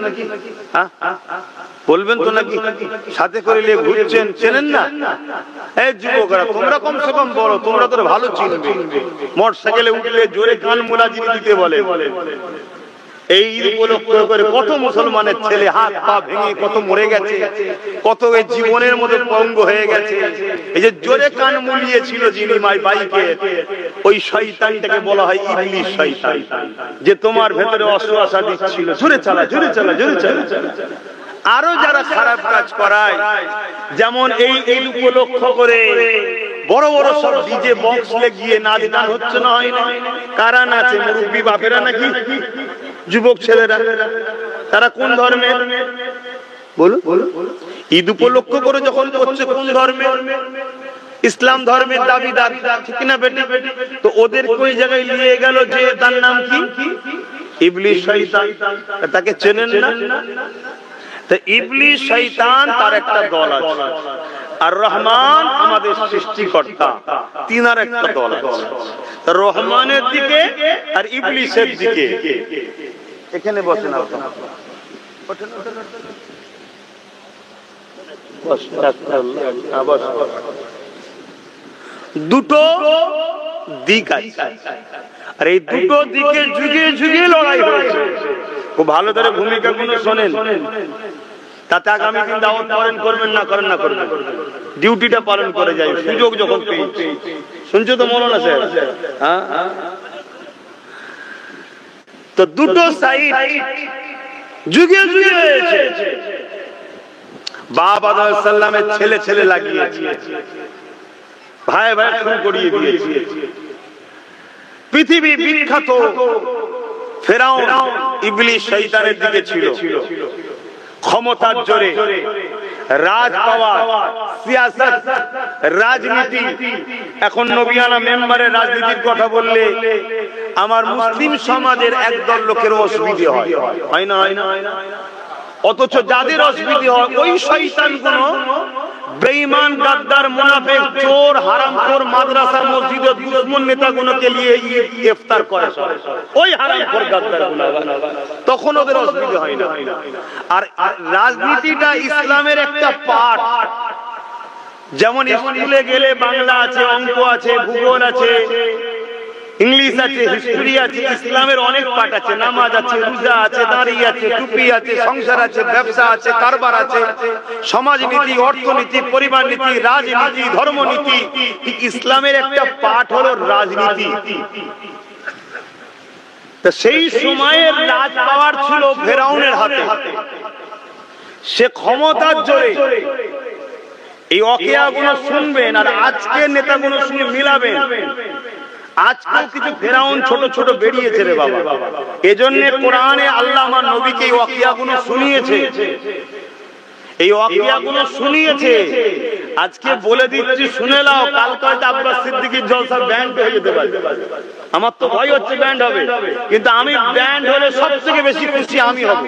Speaker 1: বলবেন তো নাকি? সাথে করে নিয়ে ঘুরছেন, চেনেন না? এই যুবকরা, তোমরা কমসে কম বলো, তোমরা তো ভালো চিনবে। মোটরসাইকেলে উঠলে জোরে কান মুলাজিম দিতে বলে। এই উপলক্ষ করে কত মুসলমানের ছেলে হাত পা ভেঙে কত মরে গেছে, কত এই জীবনের মধ্যে পঙ্গু হয়ে গেছে। এই যে জোরে কান মুলিয়েছিল যিনি বাইকে, ওই শয়তানটাকে বলা হয় ইবলিস শয়তান, যে তোমার ভেতরে অসুয়াশা দিচ্ছিল, জোরে চালা, জোরে চালা, জোরে চালা। আরো যারা খারাপ কাজ করায়, যেমন এই উপলক্ষ করে বড় বড় সব ডিজে বক্স লাগিয়ে নাচ গান হচ্ছে না, হয় না? কারা নাচে? মুরব্বী বাপেরা নাকি যুবক ছেলেরা? তারা কোন ধর্মের বলো? ঈদ উপলক্ষ করে যখন করছে, কোন ধর্মের? ইসলাম ধর্মের দাবিদার, ঠিক না বেটি? তো ওদের কোন জায়গায় নিয়ে গেল, যে তার নাম কি? ইবলিস শয়তান। তাকে চেনেন না? তো ইবলিস শয়তান তার একটা দল আছে, আর রহমান আমাদের সৃষ্টিকর্তা, তিনার একটা দল আছে, রহমানের দিকে আর ইবলিসের দিকে। এখানে বসে না, দুটো দিক আছে, আর এই দুটো দিকে যুগে যুগে লড়াই হয়েছে। খুব ভালো করে ভূমিকা গুলো শোনেন, তাতে আগামী দিন দাওয়াত পালন করবেন না করেন না করবেন, ডিউটিটা পালন করে যায় সুযোগ যখন পেয়েছে। শুনছো তো মনে আছে? হ্যাঁ, তো দুটো সাইড যুগে যুগে হয়েছে। বাপ আদম আলাইহিস সালামের ছেলে ছেলে লাগিয়েছে, ভাই ভাই খুন করিয়ে দিয়েছে। পৃথিবী বিখ্যাত ফেরাউন ইবলিস শয়তানের দিকে ছিল, ক্ষমতার জোরে রাজ পাওয়ার, সিয়াসত, রাজনীতি। এখন নবিয়ানা মেম্বারের রাজনীতির কথা বললে আমার মুসলিম সমাজের একদল লোকের অসুবিধা হয় না, হয় না? অথচ যাদের অসুবিধা হয় ওই শয়তানগুলো বেঈমান, গাদ্দার, মুনাফিক, চোর, হারামখোর, মাদ্রাসা মসজিদের দুশমন নেতাগুলোকে নিয়ে ইফতার করে, ওই হারামখোর গাদ্দারগুলো, তখন ওদের অসুবিধা হয় না। আর রাজনীতিটা ইসলামের একটা পার্ট। যেমন স্কুলে গেলে বাংলা আছে, অঙ্ক আছে, ভূগোল আছে, ইংলিশ আছে, হিস্ট্রি আছে, ইসলামের অনেক পাঠ আছে, নামাজ আছে, রোজা আছে, দাড়ি আছে, টুপি আছে, সংসার আছে, ব্যবসা আছে, কারবার আছে, সমাজনীতি, অর্থনীতি, পরিবার নীতি, রাজনীতি, ধর্মনীতি। ইসলামের একটা পাঠ হলো রাজনীতি। সেই সময়ের রাজ পাওয়ার ছিল ফেরাউনের হাতে। সে ক্ষমতার জোরে এই ওয়াকিয়াগুলো শুনবেন আর আজকের নেতাগুলো শুনে মিলাবেন। আজকাল কিছু ফেরাউন ছোট ছোট বেরিয়েছে রে বাবা, এজন্য কোরআনে আল্লাহ আমার নবীকে এই ওয়াকিয়াগুলো শুনিয়েছে, এই ওয়াকিয়াগুলো শুনিয়েছে। আজকে বলে দিচ্ছি, শুনে নাও, কালকে আব্বাস সিদ্দিকীর জলসা ব্যান্ড হয়ে যেতে পারে। আমার তো ভয় হচ্ছে ব্যান্ড হবে, কিন্তু আমি ব্যান্ড হলে সবথেকে বেশি খুশি আমি হব।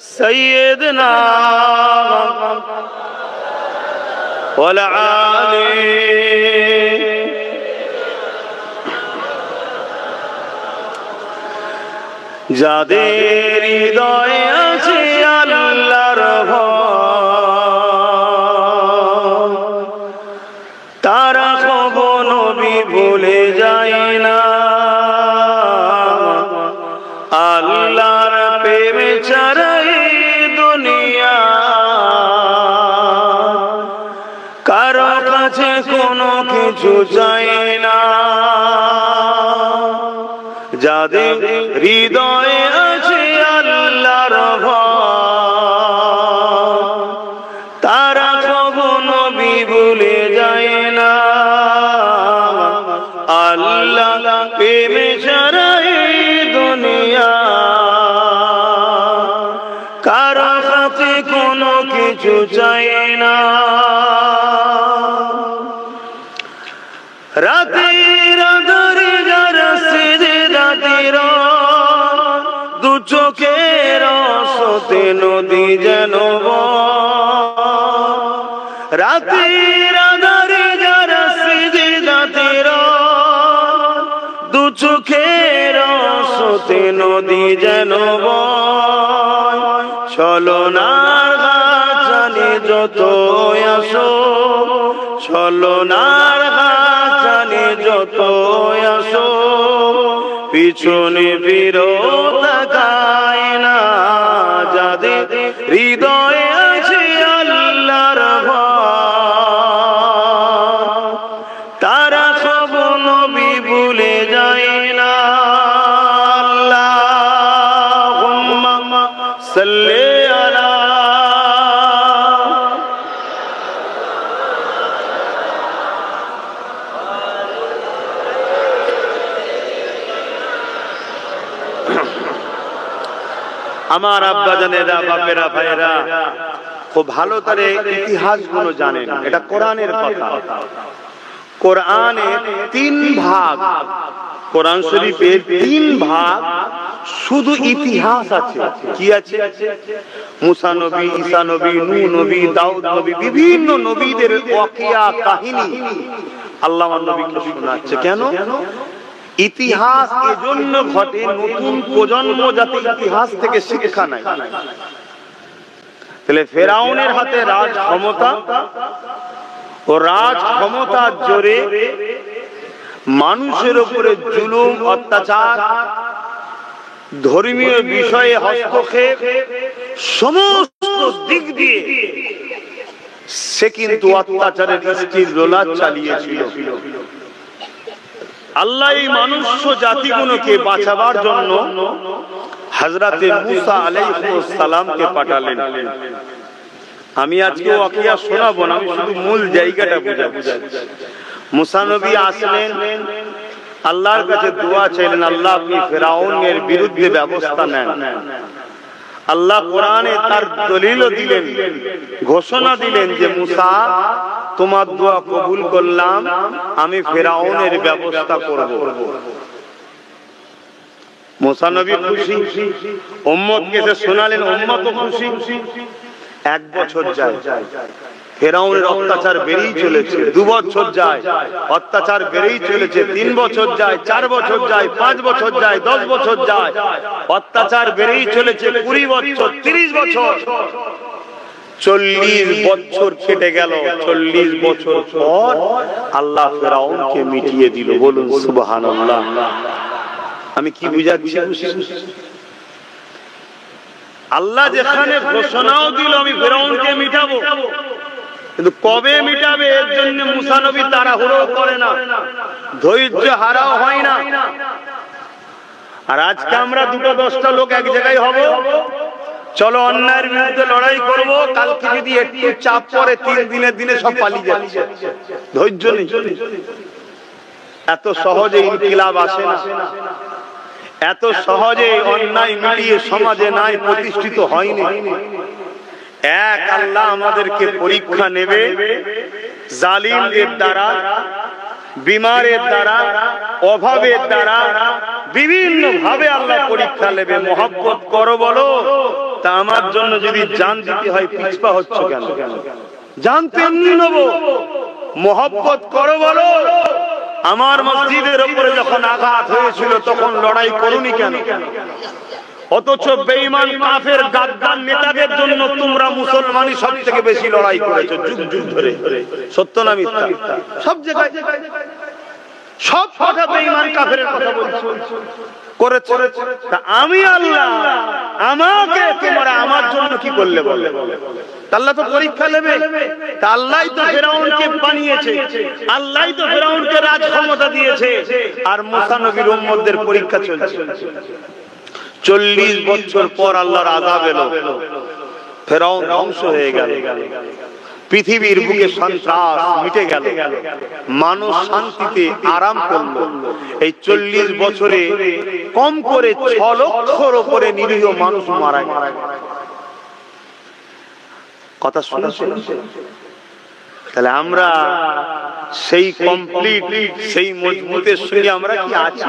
Speaker 1: سيدنا والعالي যাদের হৃদয়ে আছে আল্লাহর ভয়, তারা কখনো নবী ভুলে যায় না। আল্লাহর প্রেমে ছাড়াই দুনিয়া কারো কাছে কোনো কিছু চায় না। যাদের হৃদয়ে আছে আল্লাহর ভয়, তারা কখনো নবী ভুলে যায় না। আল্লাহ প্রেমে ছাড়াই দুনিয়া চাই না। রাতের আঁধারে যারা সিজদাতের দু চোখের আঁসুতে নদী যেন রাতের আঁধারে যারা সিজদাতের দু চোখের আঁসুতে নদী যেন ছলনার গাছানে যত আসো ছলনার গাছানে যত আসো পিছনে ফিরো তাকায় না যাদের হৃদয়ে আছে আল্লাহর ভয় তারা সব নবী ভুলে যায় না। আল্লাহুম্মা সাল্লি আলা আমার আব্বাজানেরা বাপেরা ভাইয়েরা খুব ভালো করে ইতিহাসগুলো জানেন। এটা কোরআনের কথা। কোরআনের 3 ভাগ, কোরআন শরীফের 3 ভাগ শুধু ইতিহাস আছে। কি আছে? মুসা নবী, ঈসা নবী, নূহ নবী, দাউদ নবী, বিভিন্ন নবীদের ওয়াকিয়া কাহিনী আল্লাহ নবীকে শোনাচ্ছে। কেন? ইতিহাস এজন্য ঘটে নতুন প্রজন্ম যাতে ইতিহাস থেকে শিক্ষা নেয়। তাহলে ফেরাউনের হাতে রাজ ক্ষমতা, ও রাজ ক্ষমতার জোরে মানুষের উপরে জুলুম অত্যাচার, ধর্মীয় বিষয়ে হস্তক্ষেপ, সমস্ত দিক দিয়ে সে কিন্তু অত্যাচারের স্টির রোলার চালিয়েছিল। আল্লাহ এই মনুষ্য জাতিগুলোকে বাঁচাবার জন্য হযরতে মুসা আলাইহিস সালামকে পাঠালেন। আমি আজকে ওয়াকিয়া শোনাবো না, আমি শুধু মূল জায়গাটা বুঝাবো। মুসা নবী আসলেন, আল্লাহর কাছে দোয়া চাইলেন, আল্লাহ আপনি ফেরাউনের বিরুদ্ধে ব্যবস্থা নেন। আল্লাহ কোরআনে তার দলিলও দিলেন, ঘোষণা দিলেন যে মুসা তোমার দোয়া কবুল করলাম, আমি ফেরাউনের ব্যবস্থা করব। মুসা নবী খুশি, উম্মতকে শোনালেন, উম্মতও খুশি। 1 বছর যায়, ফেরাউনের অত্যাচার বেড়েই চলেছে। 2 বছর যায়, অত্যাচার বেড়েই চলেছে। 3 বছর যায়, 4 বছর যায়, 5 বছর যায়, 10 বছর যায়, অত্যাচার বেড়েই চলেছে। 20 বছর, 30 বছর, 40 বছর কেটে গেল। 40 বছর পর আল্লাহ ফেরাউনকে মিটিয়ে দিল। বলুন সুবহানাল্লাহ। আমি কি বুঝাচ্ছি? আল্লাহ যেখানে ঘোষণাও দিল আমি ফেরাউনকে মিটাবো, কিন্তু কবে মিটাবে এর জন্য মুসা নবী তাড়াহুড়ো করে না, ধৈর্য হারাও হয় না। আর আজকে আমরা 2-10টা লোক এক জায়গায় হব, চলো অন্যায়ের বিরুদ্ধে লড়াই করব, কালকে যদি একটু চাপ পড়ে 3 দিনের দিনে সব পালিয়ে যাচ্ছে। ধৈর্য নেই। এত সহজে ইনকিলাব আসে না, এত সহজে অন্যায় মিটিয়ে সমাজে নাই প্রতিষ্ঠিত হয়নি। এক আল্লাহ আমাদেরকে পরীক্ষা নেবে, জালিমদের দ্বারা, বিমারের দ্বারা, অভাবের দ্বারা, বিভিন্ন ভাবে আল্লাহ পরীক্ষা নেবে। মহব্বত করো বলো, তা আমার জন্য যদি জান দিতে হয় পিছপা হচ্ছে কেন? জান তেমনি নেব। মহব্বত করো বলো, আমার মসজিদের উপরে যখন আঘাত হয়েছিল তখন লড়াই করুনি কেন? অথচ বেঈমান কাফের গাদ্দার নেতাদের জন্য তোমরা মুসলমানই সব থেকে বেশি লড়াই করেছো যুগ যুগ ধরে। সত্য না মিথ্যা? সব জায়গায় সব কথা বেঈমান কাফের কথা বলছো করেছে। তা আমি আল্লাহ, আমাকে তোমরা আমার জন্য কি করলে বলে? আল্লাহ তো পরীক্ষা নেবে। তা আল্লাহই তো ফেরাউনকে বানিয়েছে, আল্লাহই তো ফেরাউনকে রাজ ক্ষমতা দিয়েছে, আর মুসা নবীর উম্মতদের পরীক্ষা চলছে। 40 বছর পর আল্লাহর আযাব এলো, ফেরাউন ধ্বংস হয়ে গেল, পৃথিবীর বুকে সন্ত্রাস মিটে গেল, মানুষ শান্তিতে আরাম করল। এই 40 বছরে কম করে 6 লক্ষর উপরে নিরীহ মানুষ মারা গেল। কথা শুনছেন? তাহলে আমরা সেই কমপ্লিট, সেই মজবুতের সঙ্গে আমরা কি আছি?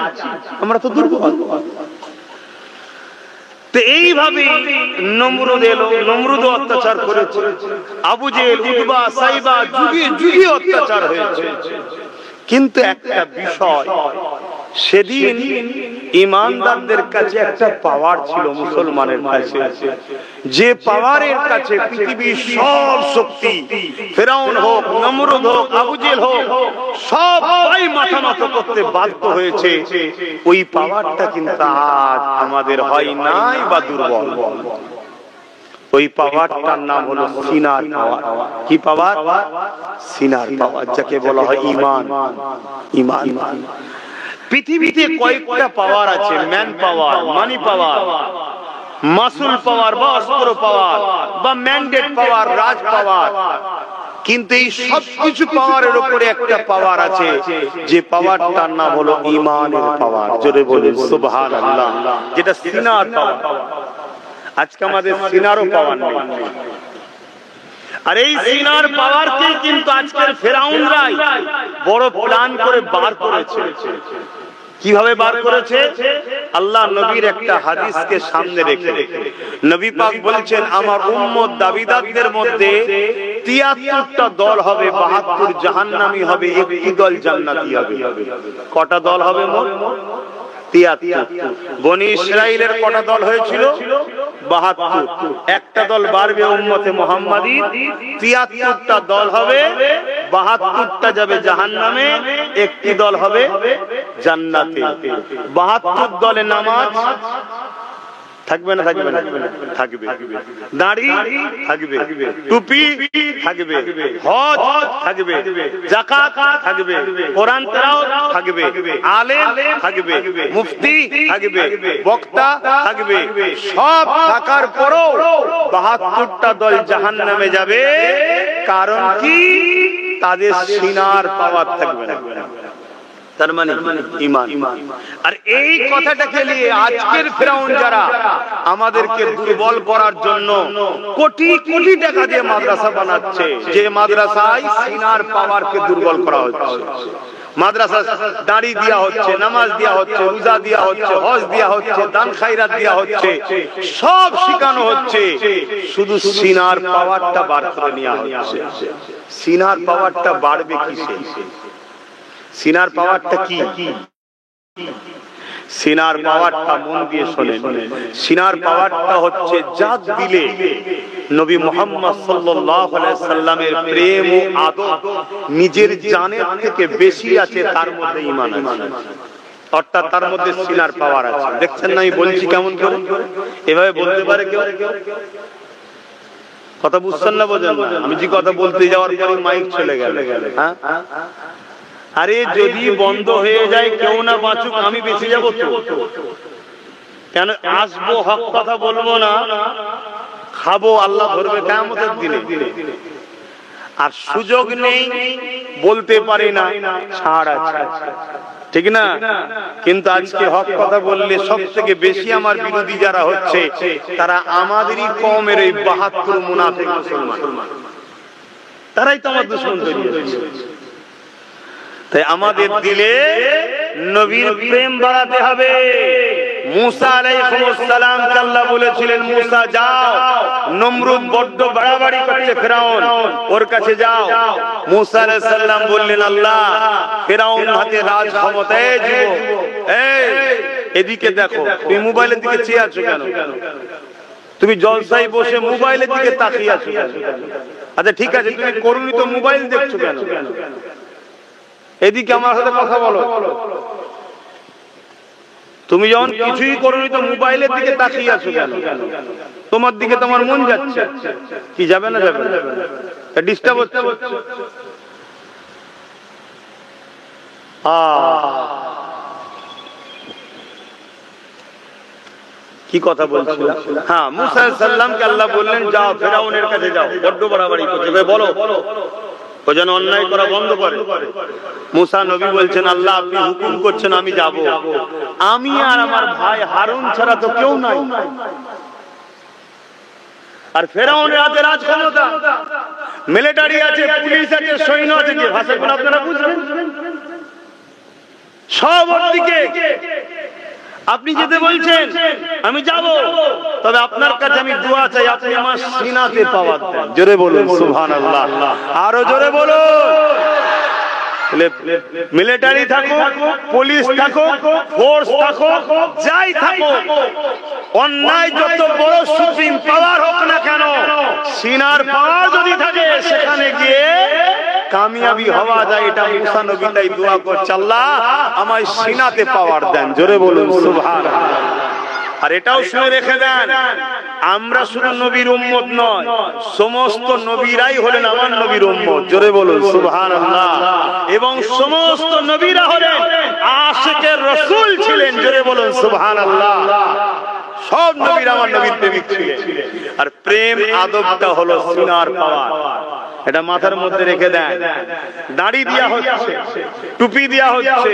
Speaker 1: আমরা তো দুর্বল। তো এইভাবে নমরুদ এলো, নমরুদ অত্যাচার করেছে, আবু জেহেল, উতবা, সাইবা যুগে যুগে অত্যাচার হয়েছে। কিন্তু একটা বিষয়, সেদিন ইমানদারদের কাছে একটা পাওয়ার ছিল মুসলমানের কাছে, যে পাওয়ারের কাছে পৃথিবীর সব শক্তি, ফেরাউন হোক, নমরুদ হোক, আবু জেহেল হোক, সবাই মাথা নত করতে বাধ্য হয়েছে। ওই পাওয়ারটা কিন্তু আজ আমাদের হয় নাই বা দুর্বল। ওই পাওয়ারটার নাম হলো সিনার পাওয়ার। কি পাওয়ার? সিনার পাওয়ার, যাকে বলা হয় ঈমান। ঈমান। পৃথিবীতে কয়েকটা পাওয়ার আছে, ম্যান পাওয়ার, মানি পাওয়ার, মাসুল পাওয়ার বা অস্ত্র পাওয়ার বা ম্যান্ডেট পাওয়ার, রাজ পাওয়ার। কিন্তু এই সব কিছু পাওয়ারের উপরে একটা পাওয়ার আছে, যে পাওয়ারটার নাম হলো ঈমানের পাওয়ার। জোরে বলুন সুবহানাল্লাহ। যেটা সিনার পাওয়ার। আজকে আমাদের সিনারও পাওয়ার নেই। আর এই সিনার পাওয়ারকে কিন্তু আজকের ফেরাউনরাই বড় প্ল্যান করে বার করেছে। কিভাবে বার করেছে? আল্লাহ নবীর একটা হাদিসকে সামনে রেখে নবী পাক বলেছেন, আমার উম্মত দাবিদারদের মধ্যে ৭৩টা দল হবে, ৭২ জাহান্নামী হবে, একটি দল জান্নাতি হবে। কটা দল হবে মোট? ৭৩। বনি ইসরাইলের কটা দল হয়েছিল? ৭২। একটা দল বাড়বে উম্মতে মুহাম্মাদীর, ৭৩টা দল হবে, ৭২টা যাবে জাহান্নামে, একটি দল হবে জান্নাতে। ৭২ দলে নামাজ থাকবে না? থাকবে না? থাকবে। দাড়ি থাকবে, টুপি থাকবে, হজ থাকবে, যাকাত থাকবে, কোরআন তেলাওয়াত থাকবে, আলেম থাকবে, মুফতি থাকবে, বক্তা থাকবে। সব থাকার পরও ৭২টা দল জাহান্নামে যাবে। কারণ কি? তাদের সিনার পাওয়ার থাকবে না। তার মানে ঈমান। আর এই কথাটাকে নিয়ে আজকের ফেরাউন যারা আমাদেরকে দুর্বল করার জন্য কোটি কোটি টাকা দিয়ে মাদ্রাসা বানাচ্ছে, যে মাদ্রাসায় সিনার পাওয়ারকে দুর্বল করা হচ্ছে। মাদ্রাসা দাড়ি দেয়া হচ্ছে, নামাজ দেয়া হচ্ছে, রোজা দেয়া হচ্ছে, হজ দেয়া হচ্ছে, দান খায়রাত দেয়া হচ্ছে, সব শেখানো হচ্ছে, শুধু সিনার পাওয়ারটা বার করে নেওয়া হচ্ছে। সিনার পাওয়ারটা বাড়বে কিসে? সিনার পাওয়ারটা কি? সিনার পাওয়ারটা মন দিয়ে শোনেন। সিনার পাওয়ারটা হচ্ছে যা দিলে নবী মুহাম্মদ সাল্লাল্লাহু আলাইহি সাল্লামের প্রেম ও আদর নিজের জানের থেকে বেশি আছে, তার মধ্যে ঈমান আছে। অর্থাৎ তার মধ্যে সিনার পাওয়ার আছে। দেখছেন না আমি বলছি কেমন করে? এভাবে বলতে পারে কেউ? কথা বুঝছেন না? বোঝেন না? আমি যে কথা বলতে যাওয়ার পরে মাইক চলে গেল। হ্যাঁ, আরে যদি বন্ধ হয়ে যায়, কেউ না বাঁচুক, আমি বেঁচে যাবো তো। কেন আসবো, হক কথা বলবো না, খাবো, আল্লাহ ধরবে কিয়ামতের দিনে। আর সুযোগ নেই, বলতে পারি না, ছাড় আছে, ঠিক না? কিন্তু আজকে হক কথা বললে সব থেকে বেশি আমার বিরোধী যারা হচ্ছে, তারা আমাদেরই কওমের এই ৭২ মুনাফিক মুসলমান, তারাই তো আমার দুশমন তৈরি হচ্ছে। তাই আমাদের দিলে নবীর প্রেম বাড়াতে হবে। মুসা আলাইহিস সালামকে আল্লাহ বলেছিলেন, মুসা যাও, নমরুদ বড্ড বাড়াবাড়ি করছে, ফেরাউন, ওর কাছে যাও। মুসা আলাইহিস সালাম বললেন, আল্লাহ, ফেরাউন হাতে রাজ ক্ষমতায় যুবক, এই এদিকে দেখো, তুমি মোবাইলের দিকে চেয়ে আছো কেন? তুমি জলসায় বসে মোবাইলের দিকে তাকিয়ে আছো কেন? আচ্ছা ঠিক আছে, তুমি করুনি তো মোবাইল দেখছো কেন? এদিকে আমার সাথে কথা বলো। তুমি যখন কিছুই করোনি তো মোবাইলের দিকে তাকিয়ে আছো কেন? তোমার দিকে তোমার মন যাচ্ছে, কি যাবে না? যাবে না? ডিস্টার্ব হচ্ছে। কি কথা বলছিলাম? হ্যাঁ, মুসা আলাইহিস সালামকে আল্লাহ বললেন, যাও ফেরাউনের কাছে যাও, বড্ড বাড়াবাড়ি করছে, বলো ও যেন অন্যায় করা বন্ধ করে। মুসা নবী বলছেন, আল্লাহ আপনি হুকুম করছেন, আমি যাব। আমি আর আমার ভাই হারুন ছাড়া তো কেউ নাই। আর ফেরাউনের হাতে রাজ ক্ষমতা, মিলিটারি আছে, পুলিশ আছে, সৈন্য আছে, যে ভাষাগুলো আপনারা বুঝবেন সব দিকে। আপনি যেতে বলছেন আমি যাব, তবে আপনার কাছে আমি দোয়া চাই আপনি আমার সিনাতে পাওয়ার দেন। জোরে বলুন সুবহানাল্লাহ, আরো জোরে বলুন। মিলিটারি থাকো, পুলিশ থাকো, ফোর্স থাকো, যাই থাকো, অন্যায় যত বড় সুপ্রিম পাওয়ার হোক না কেন, সিনার পাওয়ার যদি থাকে সেখানে গিয়ে কামিয়াবি হওয়া যায়। এটা মুসা নবী তাই দোয়া করছে, আল্লাহ আমায় সিনাতে পাওয়ার দেন। জোরে বলুন সুবহানাল্লাহ। আর এটাও শুনে রেখে দেন, আমরা শুধু নবীর উম্মত নয়, সমস্ত নবীরাই হলেন আমার নবীর উম্মত। জোরে বলুন সুবহানাল্লাহ। এবং সমস্ত নবীরা হলেন আশিকের রাসূল ছিলেন। জোরে বলুন সুবহানাল্লাহ। সব নবীরা আমার নবীর প্রেমিক ছিলেন। আর প্রেম আদবটা হলো সিনার পাওয়ার, এটা মাথার মধ্যে রেখে দেন। দাড়ি দেয়া হচ্ছে, টুপি দেয়া হচ্ছে,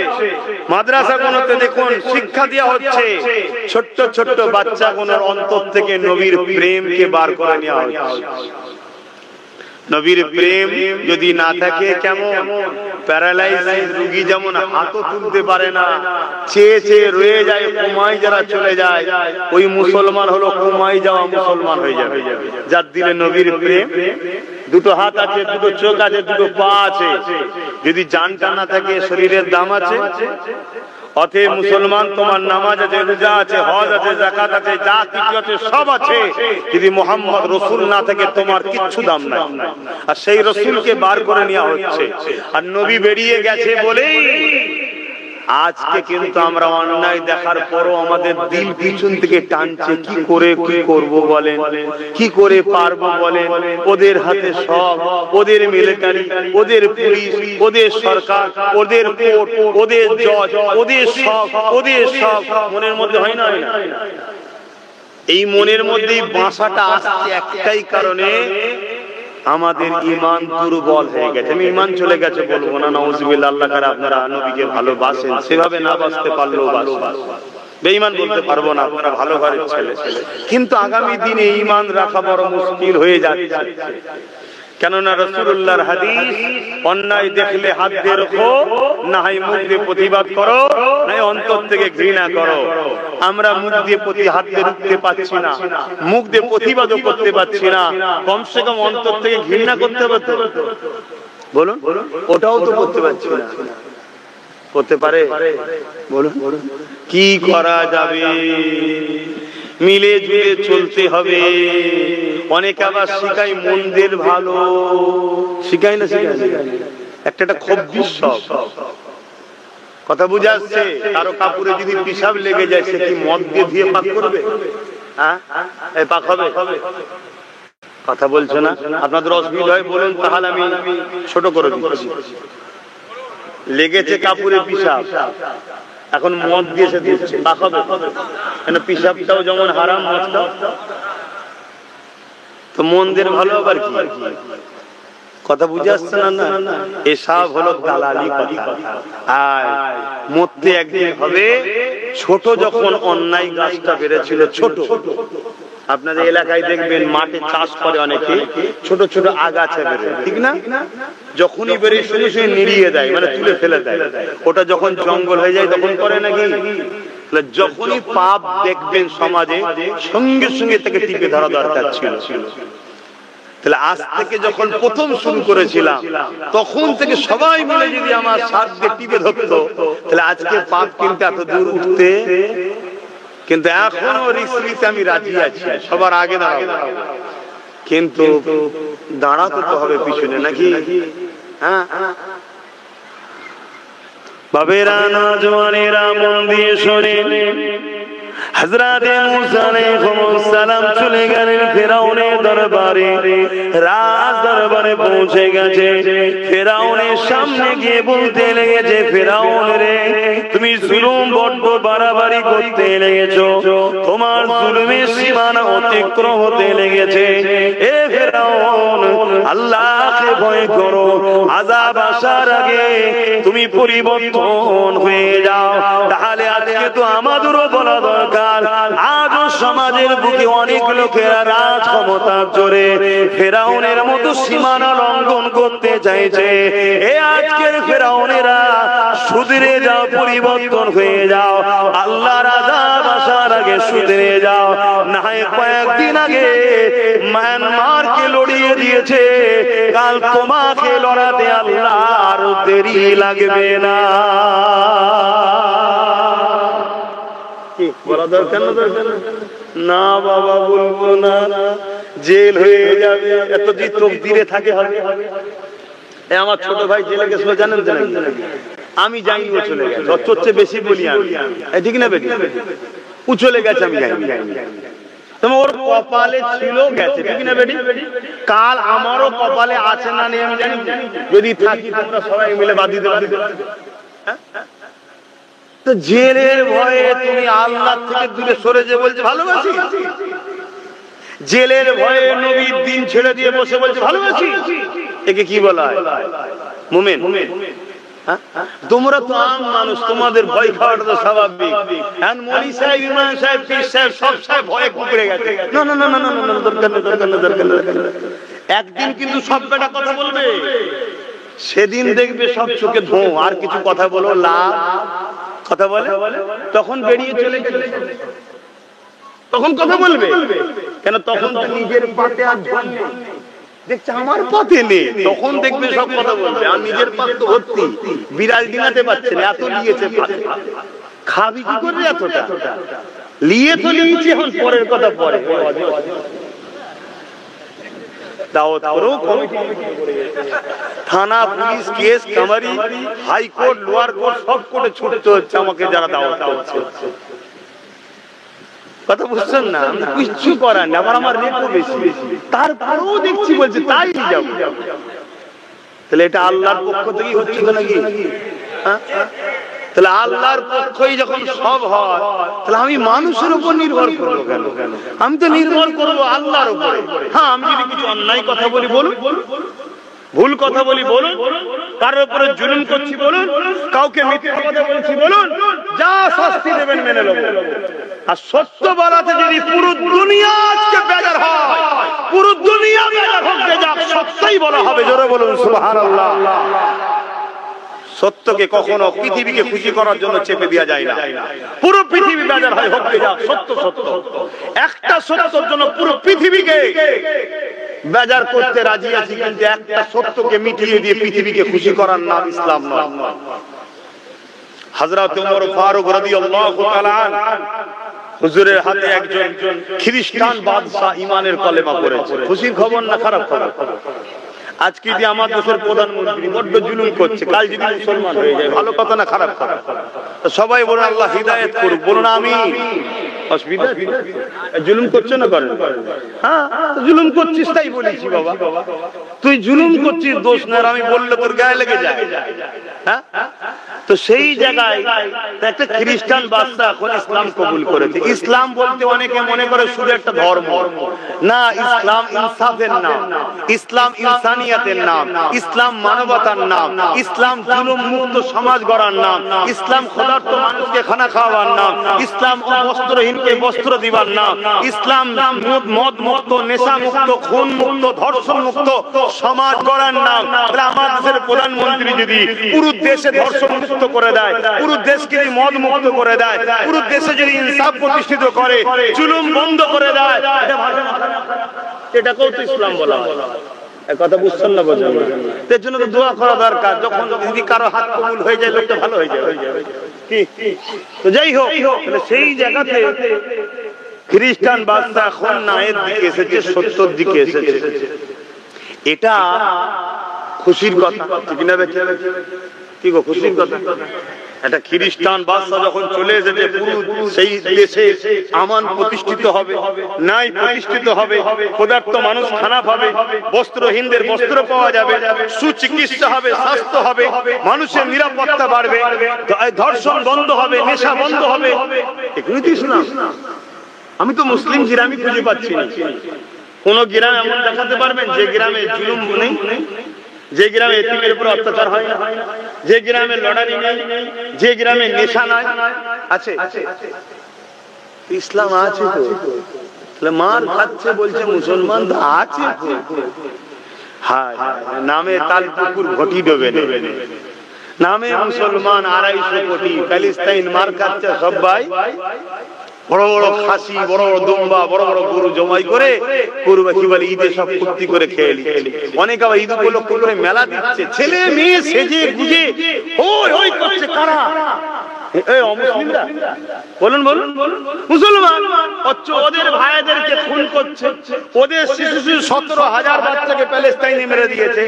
Speaker 1: মাদ্রাসাগুলোতে দেখুন শিক্ষা দেয়া হচ্ছে, ছোট্ট ছোট্ট বাচ্চাগুলোর অন্তর থেকে নবীর প্রেমকে বার করে নেওয়া হচ্ছে। নবীর প্রেম যদি না থাকে, কেমন প্যারালাইসিস রোগী যেমন হাতও তুলতে পারে না, চেয়ে চেয়ে রয়ে যায়, কুমায় যারা চলে যায়, ওই মুসলমান হলো কুমায় যাওয়া মুসলমান হয়ে যাবে। যার দিলে নবীর প্রেম, দুটো হাত আছে, দুটো চোখ আছে, দুটো পা আছে, যদি জানটা না থাকে শরীরের দাম আছে। অতএব মুসলমান, তোমার নামাজ আছে, রোজা আছে, হজ আছে, যাকাত আছে, যা কিছু আছে সব আছে, যদি মুহাম্মদ রাসূল না থাকে তোমার কিচ্ছু দাম নাই। আর সেই রাসূলকে বার করে নেওয়া হচ্ছে। আর নবী বেরিয়ে গেছে বলেই আজকে কিন্তু আমরা অন্যায় দেখার পরও আমাদের দিল পিছন থেকে টানছে, কি করে কি করব বলেন, কি করে পারবো বলেন। ওদের হাতে সব, ওদের মিলিটারি, ওদের পুলিশ, ওদের সরকার, ওদের কোর্ট, ওদের জজ, ওদের সব, ওদের সব মনের মধ্যে হয় না? এই মনের মধ্যেই বাসাটা আসছে একটাই কারণে, আমাদের ঈমান দুর্বল হয়ে গেছে। আমি ঈমান চলে গেছে বলবো না, নাউজুবিল্লাহ। আল্লাহ করে আপনারা নবীকে ভালোবাসেন, সেভাবে না বাসতে পারলেও বেঈমান বলতে পারবো না, আপনারা ভালো ঘরের ছেলে, কিন্তু আগামী দিনে ঈমান রাখা বড় মুশকিল হয়ে যাচ্ছে। কেননা রাসূলুল্লাহর হাদিস, অন্যায় দেখলে হাত দিয়ে রাখো, না হয় মুখ দিয়ে প্রতিবাদ করো, না হয় অন্তর থেকে ঘৃণা করো। আমরা মুখ দিয়ে হাত দিয়ে রুখতে পারছি না, মুখ দিয়ে প্রতিবাদও করতে পারছি না, কমসে কম অন্তর থেকে ঘৃণা করতে পারতো বলুন, ওটাও তো করতে পারছি না। করতে পারে বলুন, কি করা যাবে? মিলে জুলে চলতে হবে। অনেকে আবার শিখাই মন্দের ভালো, শিখাই না, শিখাই একটা খুব বিশ্বাস কথা বুঝে আসছে। কারো কাপড়ে যদি পিশাব লেগে যায়, সে কি মদ দিয়ে ধুয়ে পাক করবে? হ্যাঁ, এই পাক হবে? কথা বলছো না? আপনাদের অসুবিধা হয় বলুন, তাহলে আমি ছোট করে দিচ্ছি। লেগেছে কাপড়ে পিশাব, এখন মদ দিয়েছে দিচ্ছে, পাক হবে? কেন পিশাবটাও যেমন হারাম, মদটাও তো। মন্দের ভালো আবার কি? কথা বুঝে আসছে না? এসব হলো দালালি কথা। আর মধ্যে একদিন হবে, ছোট যখন অন্যায় গাছটা বেড়েছিল, ছোট, আপনাদের এলাকায় দেখবেন মাঠে চাষ করে অনেকে, ছোট ছোট আগাছা বেরোয়, ঠিক না? যখনই বেরিয়ে সঙ্গে সঙ্গে নিড়িয়ে দেয়, মানে তুলে ফেলে দেয়। ওটা যখন জঙ্গল হয়ে যায় তখন করে নাকি? যখনই পাপ দেখবেন সমাজে, সঙ্গে সঙ্গে তাকে টিপে ধরা দরকার ছিল। তাহলে আজ থেকে যখন প্রথম শুরু করেছিলাম, তখন থেকে সবাই মিলে যদি আমার সাথ দিয়ে টিপে ধরতো, তাহলে আজকে পাপ কিন্তু এত দূর উঠতে। কিন্তু এখনো রিস্ক আমি রাজি আছি, সবার আগে দাঁড়াবো, কিন্তু দাঁড়াতে তো হবে পিছনে, নাকি? হ্যাঁ, বাবেরা নওজওয়ানেরা মন দিয়ে শোনেন, হযরতে মুসা আলাইহিস সালাম চলে গেলেন ফেরাউনের দরবারে, রাজ দরবারে পৌঁছে গেছে। ফেরাউনের সামনে গিয়ে বলতে লেগেছে, ফেরাউন রে, তুমি জুলুম বড্ড বাড়াবাড়ি করতে লেগেছো, তোমার জুলুমের সীমানা অতিক্রম হতে লেগেছে। এ ফেরাউন, আল্লাহকে ভয় করো, আযাব আসার আগে তুমি পরিবর্তন হয়ে যাও। তাহলে আজকে তো আমাদেরও বলা দরকার, ক্ষমতার। আজও সমাজের বুকে অনেক লোকেরা রাজ ক্ষমতার জোরে ফেরাউনের মতো সীমানা লঙ্ঘন করতে চাইছে। এ আজকের ফেরাউনেরা শুধরে যাও, পরিবর্তন হয়ে যাও, আল্লাহর আযাব আসার আগে শুধরে যাও। না হয় কয়েকদিন আগে মায়ানমারকে লড়িয়ে দিয়েছে, কাল তোমাকে লড়াতে আল্লাহর দেরি লাগবে না। বলা দরকার না বাবা, বলবো না, জেল হয়ে যাবে। এত যে তকদিরে থাকে হবে। আমার ছোট ভাই জেলে গেছিল জানেন তো? আমি যাই, ও চলে গেছে। সবচেয়ে বেশি বলি আমি, ঠিক না বেটি? ও চলে গেছে, আমি যাই। তোমার ওর কপালে ছিল, গেছে, ঠিক না বেটি? কাল আমারও কপালে আছে না নেই আমি জানি। যদি থাকি তোমরা সবাই মিলে বাঁধি দেবে। তো জেলের ভয়ে তুমি আল্লাহ থেকে দূরে সরে যে বলছে ভালোবাসি, জেলের ভয়ে নবীর দিন ছেড়ে দিয়ে বসে বলছে ভালোবাসি, একে কি বলা হয়? মুমিন। তোমরা তো আম মানুষ, তোমাদের ভয় খাওয়াটা তো স্বাভাবিক। এখন মলি সাহেব, ইমাম সাহেব, পীর সাহেব সব সাহেব ভয়ে কুকড়ে গেছে। না না না না না না, দরকার নেই, দরকার নেই, দরকার নেই। একদিন কিন্তু সব বেটা কথা বলবে, সেদিন দেখবে সব চোখে ধোঁ, আর কিছু কথা বলো লাভ কথা বলে, তখন বেরিয়ে চলে গেলে তখন কথা বলবে কেন? তখন তো নিজের পাতে আর দেখছে আমার পথে নেই, তখন দেখবে সব কথা বলবে। আর নিজের পাত তো ভর্তি, বিড়াল ডিঙাতে পারছে না, এত নিয়েছে পাতে। খাবি কি করবে এতটা? লিয়ে তো নিয়েছি, এখন পরের কথা পরে। থানা, পুলিশ, কেস, কামারি, হাইকোর্ট, লোয়ার কোর্ট সব কোর্টে ছুটতে হচ্ছে আমাকে, যারা দাওয়াত হচ্ছে। কথা বুঝছেন না? কিছু করার নেই, আমার রেটও বেশি, তারপরেও দেখছি বলছে তাই যাবো। তাহলে এটা আল্লাহর পক্ষ থেকেই হচ্ছে নাকি? তাহলে আল্লাহর পক্ষই যখন সব হয়, তাহলে আমি মানুষের উপর নির্ভর করবো কেন? আমি তো নির্ভর করবো আল্লাহর উপরে। হ্যাঁ, আমি যদি কিছু অন্যায় কথা বলি বলুন, ভুল কথা বলি বলুন, কারোর উপরে জুলুম করছি বলুন, কাউকে মিথ্যা কথা বলছি বলুন, যা শাস্তি দেবেন মেনে নেব। আর সত্য বলাতে যদি পুরো দুনিয়া আজকে বেজার হয়, পুরো দুনিয়া বেজার হোক, বেজার সত্যই বলা হবে। জোরে বলুন সুবহানাল্লাহ। সত্যকে কখনো পৃথিবীকে খুশি করার জন্য চেপে দেওয়া যায় না। পুরো পৃথিবী বেজার হয়, হোক বেজার, সত্য সত্য। একটা সত্যের জন্য পুরো পৃথিবীকে বেজার করতে রাজি আছি, কিন্তু একটা সত্যকে মিটিয়ে দিয়ে পৃথিবীকে খুশি করার নাম ইসলাম নয়। হযরত ওমর ফারুক রাদিয়াল্লাহু তাআলা হুজুরের হাতে একজন খ্রিস্টান বাদশা ইমানের কলেমা পড়েছে। খুশির খবর না খারাপ খবর? আজকে যে আমার দেশের প্রধানমন্ত্রী বড্ড জুলুম করছে, কাল যদি মুসলমান হয়ে যায়, ভালো কথা না খারাপ কথা? সবাই বলুন আল্লাহ হিদায়াত করুক, বলুন আমিন। অসুবিধা? জুলুম করছে না করেন? হ্যাঁ, জুলুম করছিস তাই বলেছি বাবা। তুই জুলুম করছিস দোষ না, আমি বললে তোর গায়ে লেগে যায়। হ্যাঁ, তো সেই জায়গায় একটা খ্রিস্টান বাদশা এখন ইসলাম কবুল করেছে। ইসলাম বলতে অনেকে মনে করে শুধু একটা ধর্ম না, ইসলাম ইনসাফের নাম, ইসলাম ইনসানিয়াতের নাম, ইসলাম মানবতার নাম, ইসলাম জুলুম মুক্ত সমাজ গড়ার নাম, ইসলাম ক্ষুধার্ত মানুষকে খানা খাওয়ার নাম, ইসলাম বস্ত্রহীনকে বস্ত্র দিবার নাম, ইসলাম মদ মুক্ত, নেশা মুক্ত, খুন মুক্ত, ধর্ষণ মুক্ত সমাজ গড়ার নাম। আমার দেশের প্রধানমন্ত্রী যদি পুরো দেশে ধর্ষণ মুক্ত করে দেয়, পুরো দেশকে যদি মদ মুক্ত করে দেয়, পুরো দেশে যদি ইনসাফ প্রতিষ্ঠিত করে, জুলুম বন্ধ করে দেয়, এটাকেও তো ইসলাম বলা হয়। কথা বুঝছেন না? বোঝেন না? এর জন্য তো দোয়া করা দরকার। যখন যদি কারো হাত কবুল হয়ে যায়, লোকটা ভালো হয়ে যাবে। কি তো যাই হোক, সেই জায়গাতে খ্রিস্টান বাদশা এখন ন্যায়ের দিকে এসেছে, সত্যের দিকে এসেছে। এটা খুশির কথা, ঠিক না? কি গো, খুশির কথা? একটা খ্রিস্টান বাদশা যখন চলে এসেছে, পুরো সেই দেশে আমান প্রতিষ্ঠিত হবে, ন্যায় প্রতিষ্ঠিত হবে, ক্ষুধার্ত মানুষ খানা পাবে, বস্ত্রহীনদের বস্ত্র পাওয়া যাবে, সুচিকিৎসা হবে, স্বাস্থ্য হবে, মানুষের নিরাপত্তা বাড়বে, ধর্ষণ বন্ধ হবে, নেশা বন্ধ হবে। এগুলোই তো ইসলাম। আমি তো মুসলিম গ্রামই খুঁজে পাচ্ছি না। কোন গ্রামে এমন দেখাতে পারবেন যে গ্রামে জুলুম নেই, যে গ্রামে এতিমের উপর অত্যাচার হয় না, যে গ্রামে লড়াই নেই, যে গ্রামে নেশা নাই? আছে? ইসলাম আছে তো, তাহলে মার খাচ্ছে বলছে মুসলমান তো আছে। হ্যাঁ, নামে তাল পুকুর ঘটি ডোবে, নামে মুসলমান 250 কোটি, প্যালেস্তাইন মার খাচ্ছে সবাই। বড় বড় খাসি, বড় বড় দুম্বা, বড় বড় গরু জমাই করে কুরবানি বলে ঈদে সব ফুর্তি করে খেয়ে নিচ্ছে। অনেক আবার ঈদ উপলক্ষে করে মেলা দিচ্ছে, ছেলে মেয়ে সেজে গুজে ওই ওই করছে। কারা? এই অমুসলিমরা। বলুন বলুন, মুসলমান ওদের ভাইদেরকে খুন করছে, ওদের শিশু 17,000 বাচ্চাকে প্যালেস্তাইনে মেরে দিয়েছে।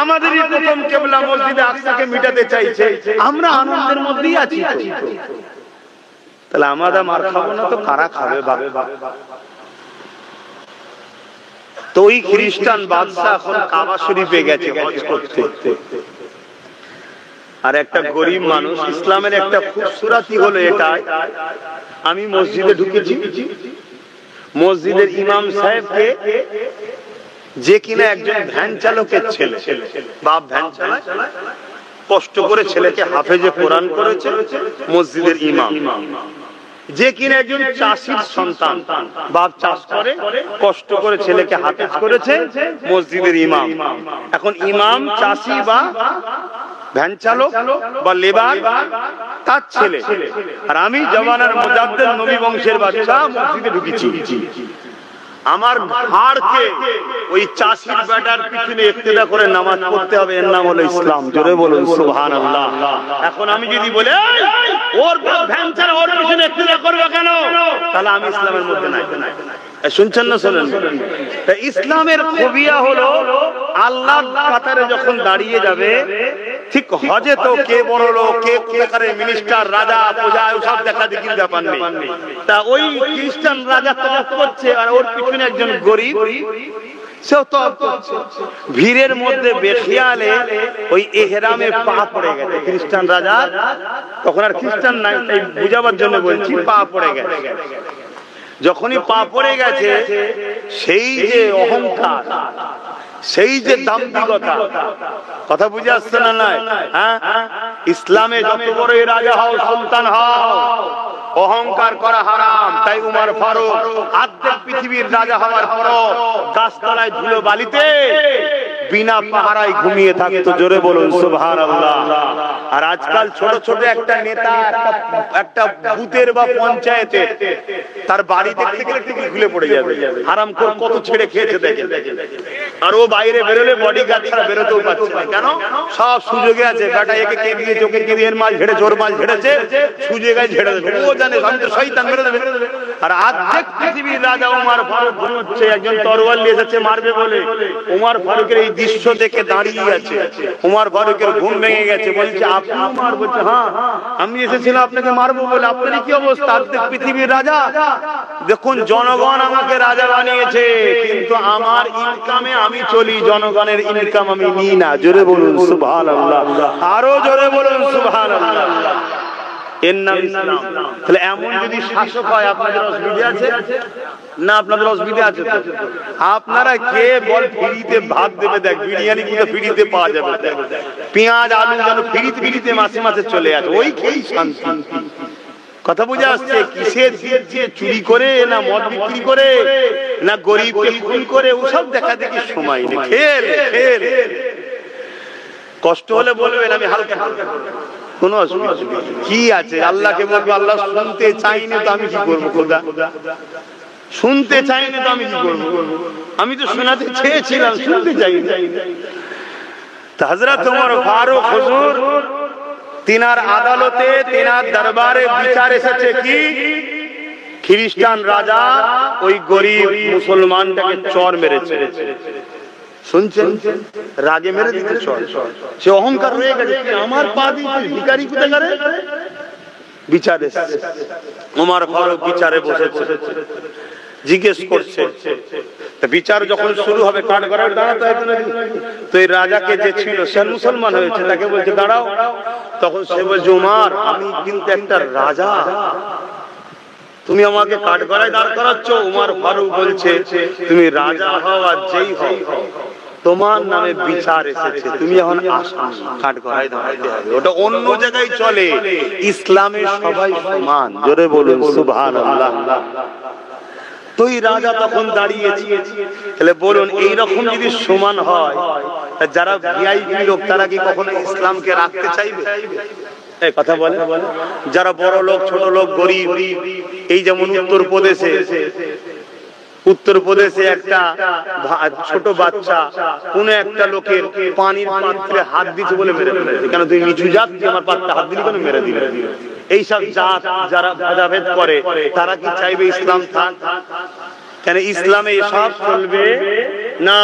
Speaker 1: আমাদেরই প্রথম কিবলা মসজিদে আকসাকে মিটাতে চাইছে। আমরা আনন্দের মধ্যেই আছি। তাহলে আমরা মার খাবো না তো কারা খাবে? তো ওই খ্রিস্টান বাদশা এখন কাবা শরীফে গেছে হজ করতে, আর একটা গরিব মানুষ। ইসলামের একটা খুবসুরাতি হলো এটা, আমি মসজিদে ঢুকেছি, মসজিদের ইমাম সাহেবকে, যে কিনা একজন ভ্যান চালকের ছেলে, বাপ ভ্যান চালায়, কষ্ট করে ছেলেকে হাফেজে কোরআন করেছে মসজিদের ইমাম। যে কিনা একজন চাষির সন্তান, বাপ চাষ করে, কষ্ট করে ছেলেকে হাফেজ করেছে মসজিদের ইমাম। এখন ইমাম চাষি বা ভ্যান চালক বা লেবার, তার ছেলে, আর আমি জওয়ানার মুজাদ্দেদ নবী বংশের বাচ্চা মসজিদে ঢুকেছি। আমার ঘাড়কে ওই চাষির বেটার পিছনে ইক্তেদা করে নামাজ পড়তে হবে, এর নাম হলো ইসলাম। জোরে বলুন সুবহানাল্লাহ। এখন আমি যদি বলে ওর ভ্যান ছাড়া ওর পিছনে ইক্তেদা করবে কেন, তাহলে আমি ইসলামের মধ্যে নাই। শুনছেন না? শোনেন, ইসলামের খুবিয়া হলো আল্লাহর কাতারে যখন দাঁড়িয়ে যাবে, ঠিক হজে তো কে বড় লোক, কে কোথাকারের মিনিস্টার, রাজা, প্রজা, সব দেখা দেখি ব্যাপার নেই। তা ওই খ্রিস্টান রাজা তওয়াফ করছে, আর ওর পিছনে একজন গরিব সেও তওয়াফ করছে। ভিড়ের মধ্যে বেখিয়ালে ওই ইহরামে পা পড়ে গেছে খ্রিস্টান রাজা। তখন আর খ্রিস্টান নাই, তাই বুঝাবার জন্য বলছি, পা পড়ে গেছে। যখনই পা পড়ে গেছে, সেই যে অহংকার, সেই যে দাম্ভিকতা, কথা বুঝে আসছে না? নাই, হ্যাঁ, ইসলামে যত বড়ই রাজা হও, সুলতান হও, অহংকার করা হারাম। তাই উমর ফারুক অর্ধেক পৃথিবীর রাজা হওয়ার পরও গাছতলায় ধুলো বালিতে বিনা পাহারায় ঘুমিয়ে থাকতো। জোরে বলুন সুবহানাল্লাহ। আর আজকাল ছোট ছোট একটা নেতা, একটা বুথের বা পঞ্চায়েতে, তার বাড়ি দেখতে গেলে টিকি খুলে পড়ে যাবে। হারামখোর কত ছেড়ে খেয়েছে দেখে। আর ও বাইরে বেরোলে বডিগার্ড ছাড়া বেরোতেও পারছে না। কেন? সব সুযোগে আছে। বেটা একে কে দিয়ে, চোখে কে দিয়ে, মাল ঝেড়ে, জোর মাল ঝেড়েছে, সুযোগে ঝেড়ে দেবে। ও জানে আমি তো শয়তান, মেরে দেবে। আর অর্ধেক পৃথিবীর রাজা উমর ফারুক ঘুমোচ্ছে, একজন তরোয়াল নিয়ে এসেছে মারবে বলে। উমর ফারুকের এই দৃশ্য দেখে দাঁড়িয়ে আছে। উমর ফারুকের ঘুম ভেঙে গেছে, বলছে আপনি উমর? বলছে হ্যাঁ, আমি এসেছিলাম আপনাকে মারবো বলে। আপনার কি অবস্থা? অর্ধেক পৃথিবীর রাজা। দেখুন, জনগণ আমাকে রাজা বানিয়েছে, কিন্তু আমার ইনকামে আমি চলি, জনগণের ইনকাম আমি নিই না। জোরে বলুন সুবহানাল্লাহ। আরো জোরে বলুন সুবহানাল্লাহ। এর নাম ইসলাম। তাহলে এমন যদি শাসক হয়, আপনাদের অসুবিধা আছে না? আপনাদের অসুবিধা আছে তো? আপনারা কে বল ফ্রিতে ভাত দেবে? দেখ, বিরিয়ানি কিন্তু ফ্রিতে পাওয়া যাবে, পেঁয়াজ আলু যেন ফ্রিতে মাসে মাসে চলে আসে, ওই খেয়েই শান্তি। কথা বুঝে আসছে? কিসের চুরি করে, না মদ বিক্রি করে, না গরিবকে খুন করে, ওসব দেখা দেখি সময় নেই। খেল কষ্ট হলে বলবেন, আমি হালকা হালকা, কোনো অসুবিধা কি আছে? আল্লাহকে বলবো, আল্লাহ শুনতে চাইনি তো আমি কি করবো? খোদা শুনতে চাইনি তো আমি কি করবো? আমি তো শোনাতে চেয়েছিলাম, শুনতে চাইনি। হযরত ওমর ফারুক হুজুর, তিনার আদালতে, তিনার দরবারে বিচার এসেছে কি খ্রিস্টান রাজা ওই গরিব মুসলমানটাকে চর মেরেছে। শুনছেন? রাগে মেরে দিতে চর। সে অহংকার হয়ে গেছে, আমার পা দিয়ে ভিখারি কোথাকারে। বিচার এসেছে, ওমর ফারুক বিচারে বসেছে, জিজ্ঞেস করছে। বিচার যখন শুরু হবে, কাঠগড়ায় দাঁড়াতে হবে না? তো এই রাজাকে যে ছিল, সে মুসলমান হয়েছে, তাকে বলছে দাঁড়াও। তখন সে বলছে, ওমর, আমি কিন্তু একটা রাজা, তুমি আমাকে কাঠগড়ায় দাঁড় করাচ্ছ। ওমর ফারুক বলছে, তুমি রাজা হও আর যেই হও, তোমার নামে বিচার এসেছে, তুমি এখন কাঠগড়ায় দাঁড়াইতে হবে। ওটা অন্য জায়গায় চলে, ইসলামে সবাই সমান। জোরে বলুন সুবহানাল্লাহ। তো এই রাজা তখন দাঁড়িয়েছে। তাহলে বলুন, এইরকম যদি সমান হয়, যারা ভিআইপি লোক তারা কি কখনো ইসলামকে রাখতে চাইবে? কথা বলে যারা বড় লোক, ছোট লোক, গরিব। এই যেমন উত্তর প্রদেশে একটা ছোট বাচ্চা কোন একটা লোকের পানির পাত্রে হাত দিতে বলে মেরে ফেলেছে। কেন? তুই নিচু জাত, তুই আমার পাত্রে হাত দিলি কেন? মেরে দিলে। এইসব জাত যারা ভেদাভেদ করে তারা কি চাইবে ইসলাম থাক? কেন ইসলামে এসব চলবে না।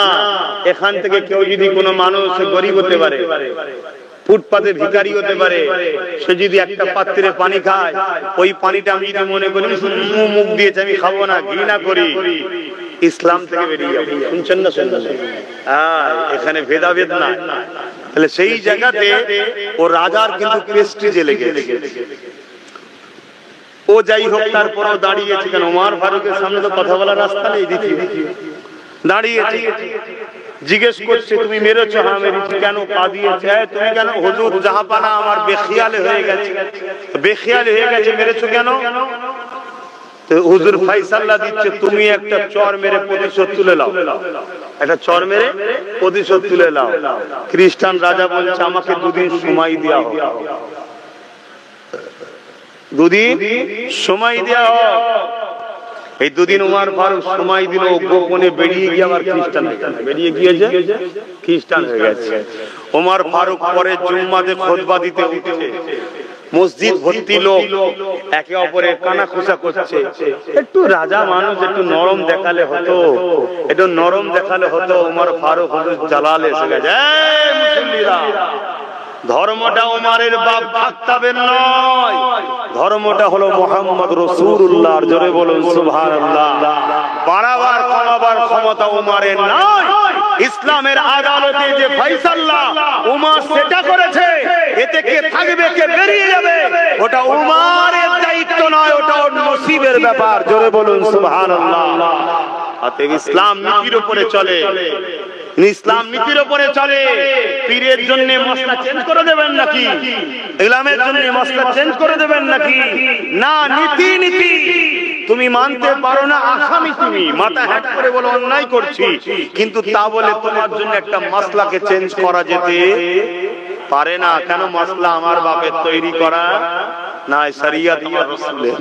Speaker 1: এখান থেকে কেউ যদি কোনো মানুষ গরিব হতে পারে, ফুটপাতে ভিখারি হতে পারে, সে যদি একটা পাত্রে পানি খায়, ওই পানিটা আমি যদি মনে করি মুখ দিয়েছে আমি খাবো না, ঘৃণা করি, ইসলাম থেকে বেরিয়ে যাবো। শুনছেন না? এখানে ভেদাভেদ না। তাহলে সেই জায়গাতে ও রাজার কিন্তু প্রেস্টিজে লেগেছে। ও যাই হোক, তারপরেও দাঁড়িয়েছে। কেন? ওমর ফারুকের সামনে তো কথা বলার রাস্তা নেই, দাঁড়িয়েছে। জিজ্ঞেস করছে, তুমি মেরেছো? হ্যাঁ মেরেছি। কেন? পা দিয়েছে। তুমি কেন? হুজুর জাহাপানা আমার বেখিয়ালে হয়ে গেছে, মেরেছো কেন? হুজুর ফাইসাল্লা দিচ্ছে, তুমি একটা চর মেরে প্রতিশোধ তুলে নাও, একটা চর মেরে প্রতিশোধ তুলে নাও। খ্রিস্টান রাজা বলছে, আমাকে 2 দিন সময় দেওয়া হোক, 2 দিন সময় দেওয়া হোক। এই 2 দিন ওমর ফারুক সময় দিল। গোপনে বেরিয়ে গিয়ে আবার খ্রিস্টান হয়ে গেছে। ওমর ফারুক পরে জুম্মাতে খুতবা দিতে উঠছে। মসজিদ ভর্তি লোক, একে অপরের কানা খোঁচা করছে। একটু রাজা মানুষ, একটু নরম দেখালে হতো, ওমর ফারুক হুজুর জালাল এসে গেছে। মুসল্লিরা, ধর্মটা ওমরের বাপ খাত্তাবের নয়, ধর্মটা হলো মুহাম্মদ রাসূলুল্লাহর। জোরে বলুন সুবহানাল্লাহ। বারবার ক্ষমাবার ক্ষমতা ওমরের নয়। ইসলামের আদালতে যে ফয়সালা ওমর সেটা করেছে, এতে কে থাকবে কে বেরিয়ে যাবে ওটা ওমরের দায়িত্ব নয়, ওটা ওর নসিবের ব্যাপার। জোরে বলুন সুবহানাল্লাহ। অতএব ইসলাম নীতির উপরে চলে, ইসলাম নীতির উপরে চলে। পীরের জন্য মসলা চেঞ্জ করে দেবেন নাকি? ইসলামের জন্য মসলা চেঞ্জ করে দেবেন নাকি? না, নীতি নীতি। তুমি মানতে পারো না, আসামি তুমি, মাথা হ্যাট করে বলো অন্যায় করছি, কিন্তু তা বলে তোমার জন্য একটা মসলাকে চেঞ্জ করা যেতে পারে না। কেন? মসলা আমার বাপের তৈরি করা না, শরিয়ত আমার রাসূলের।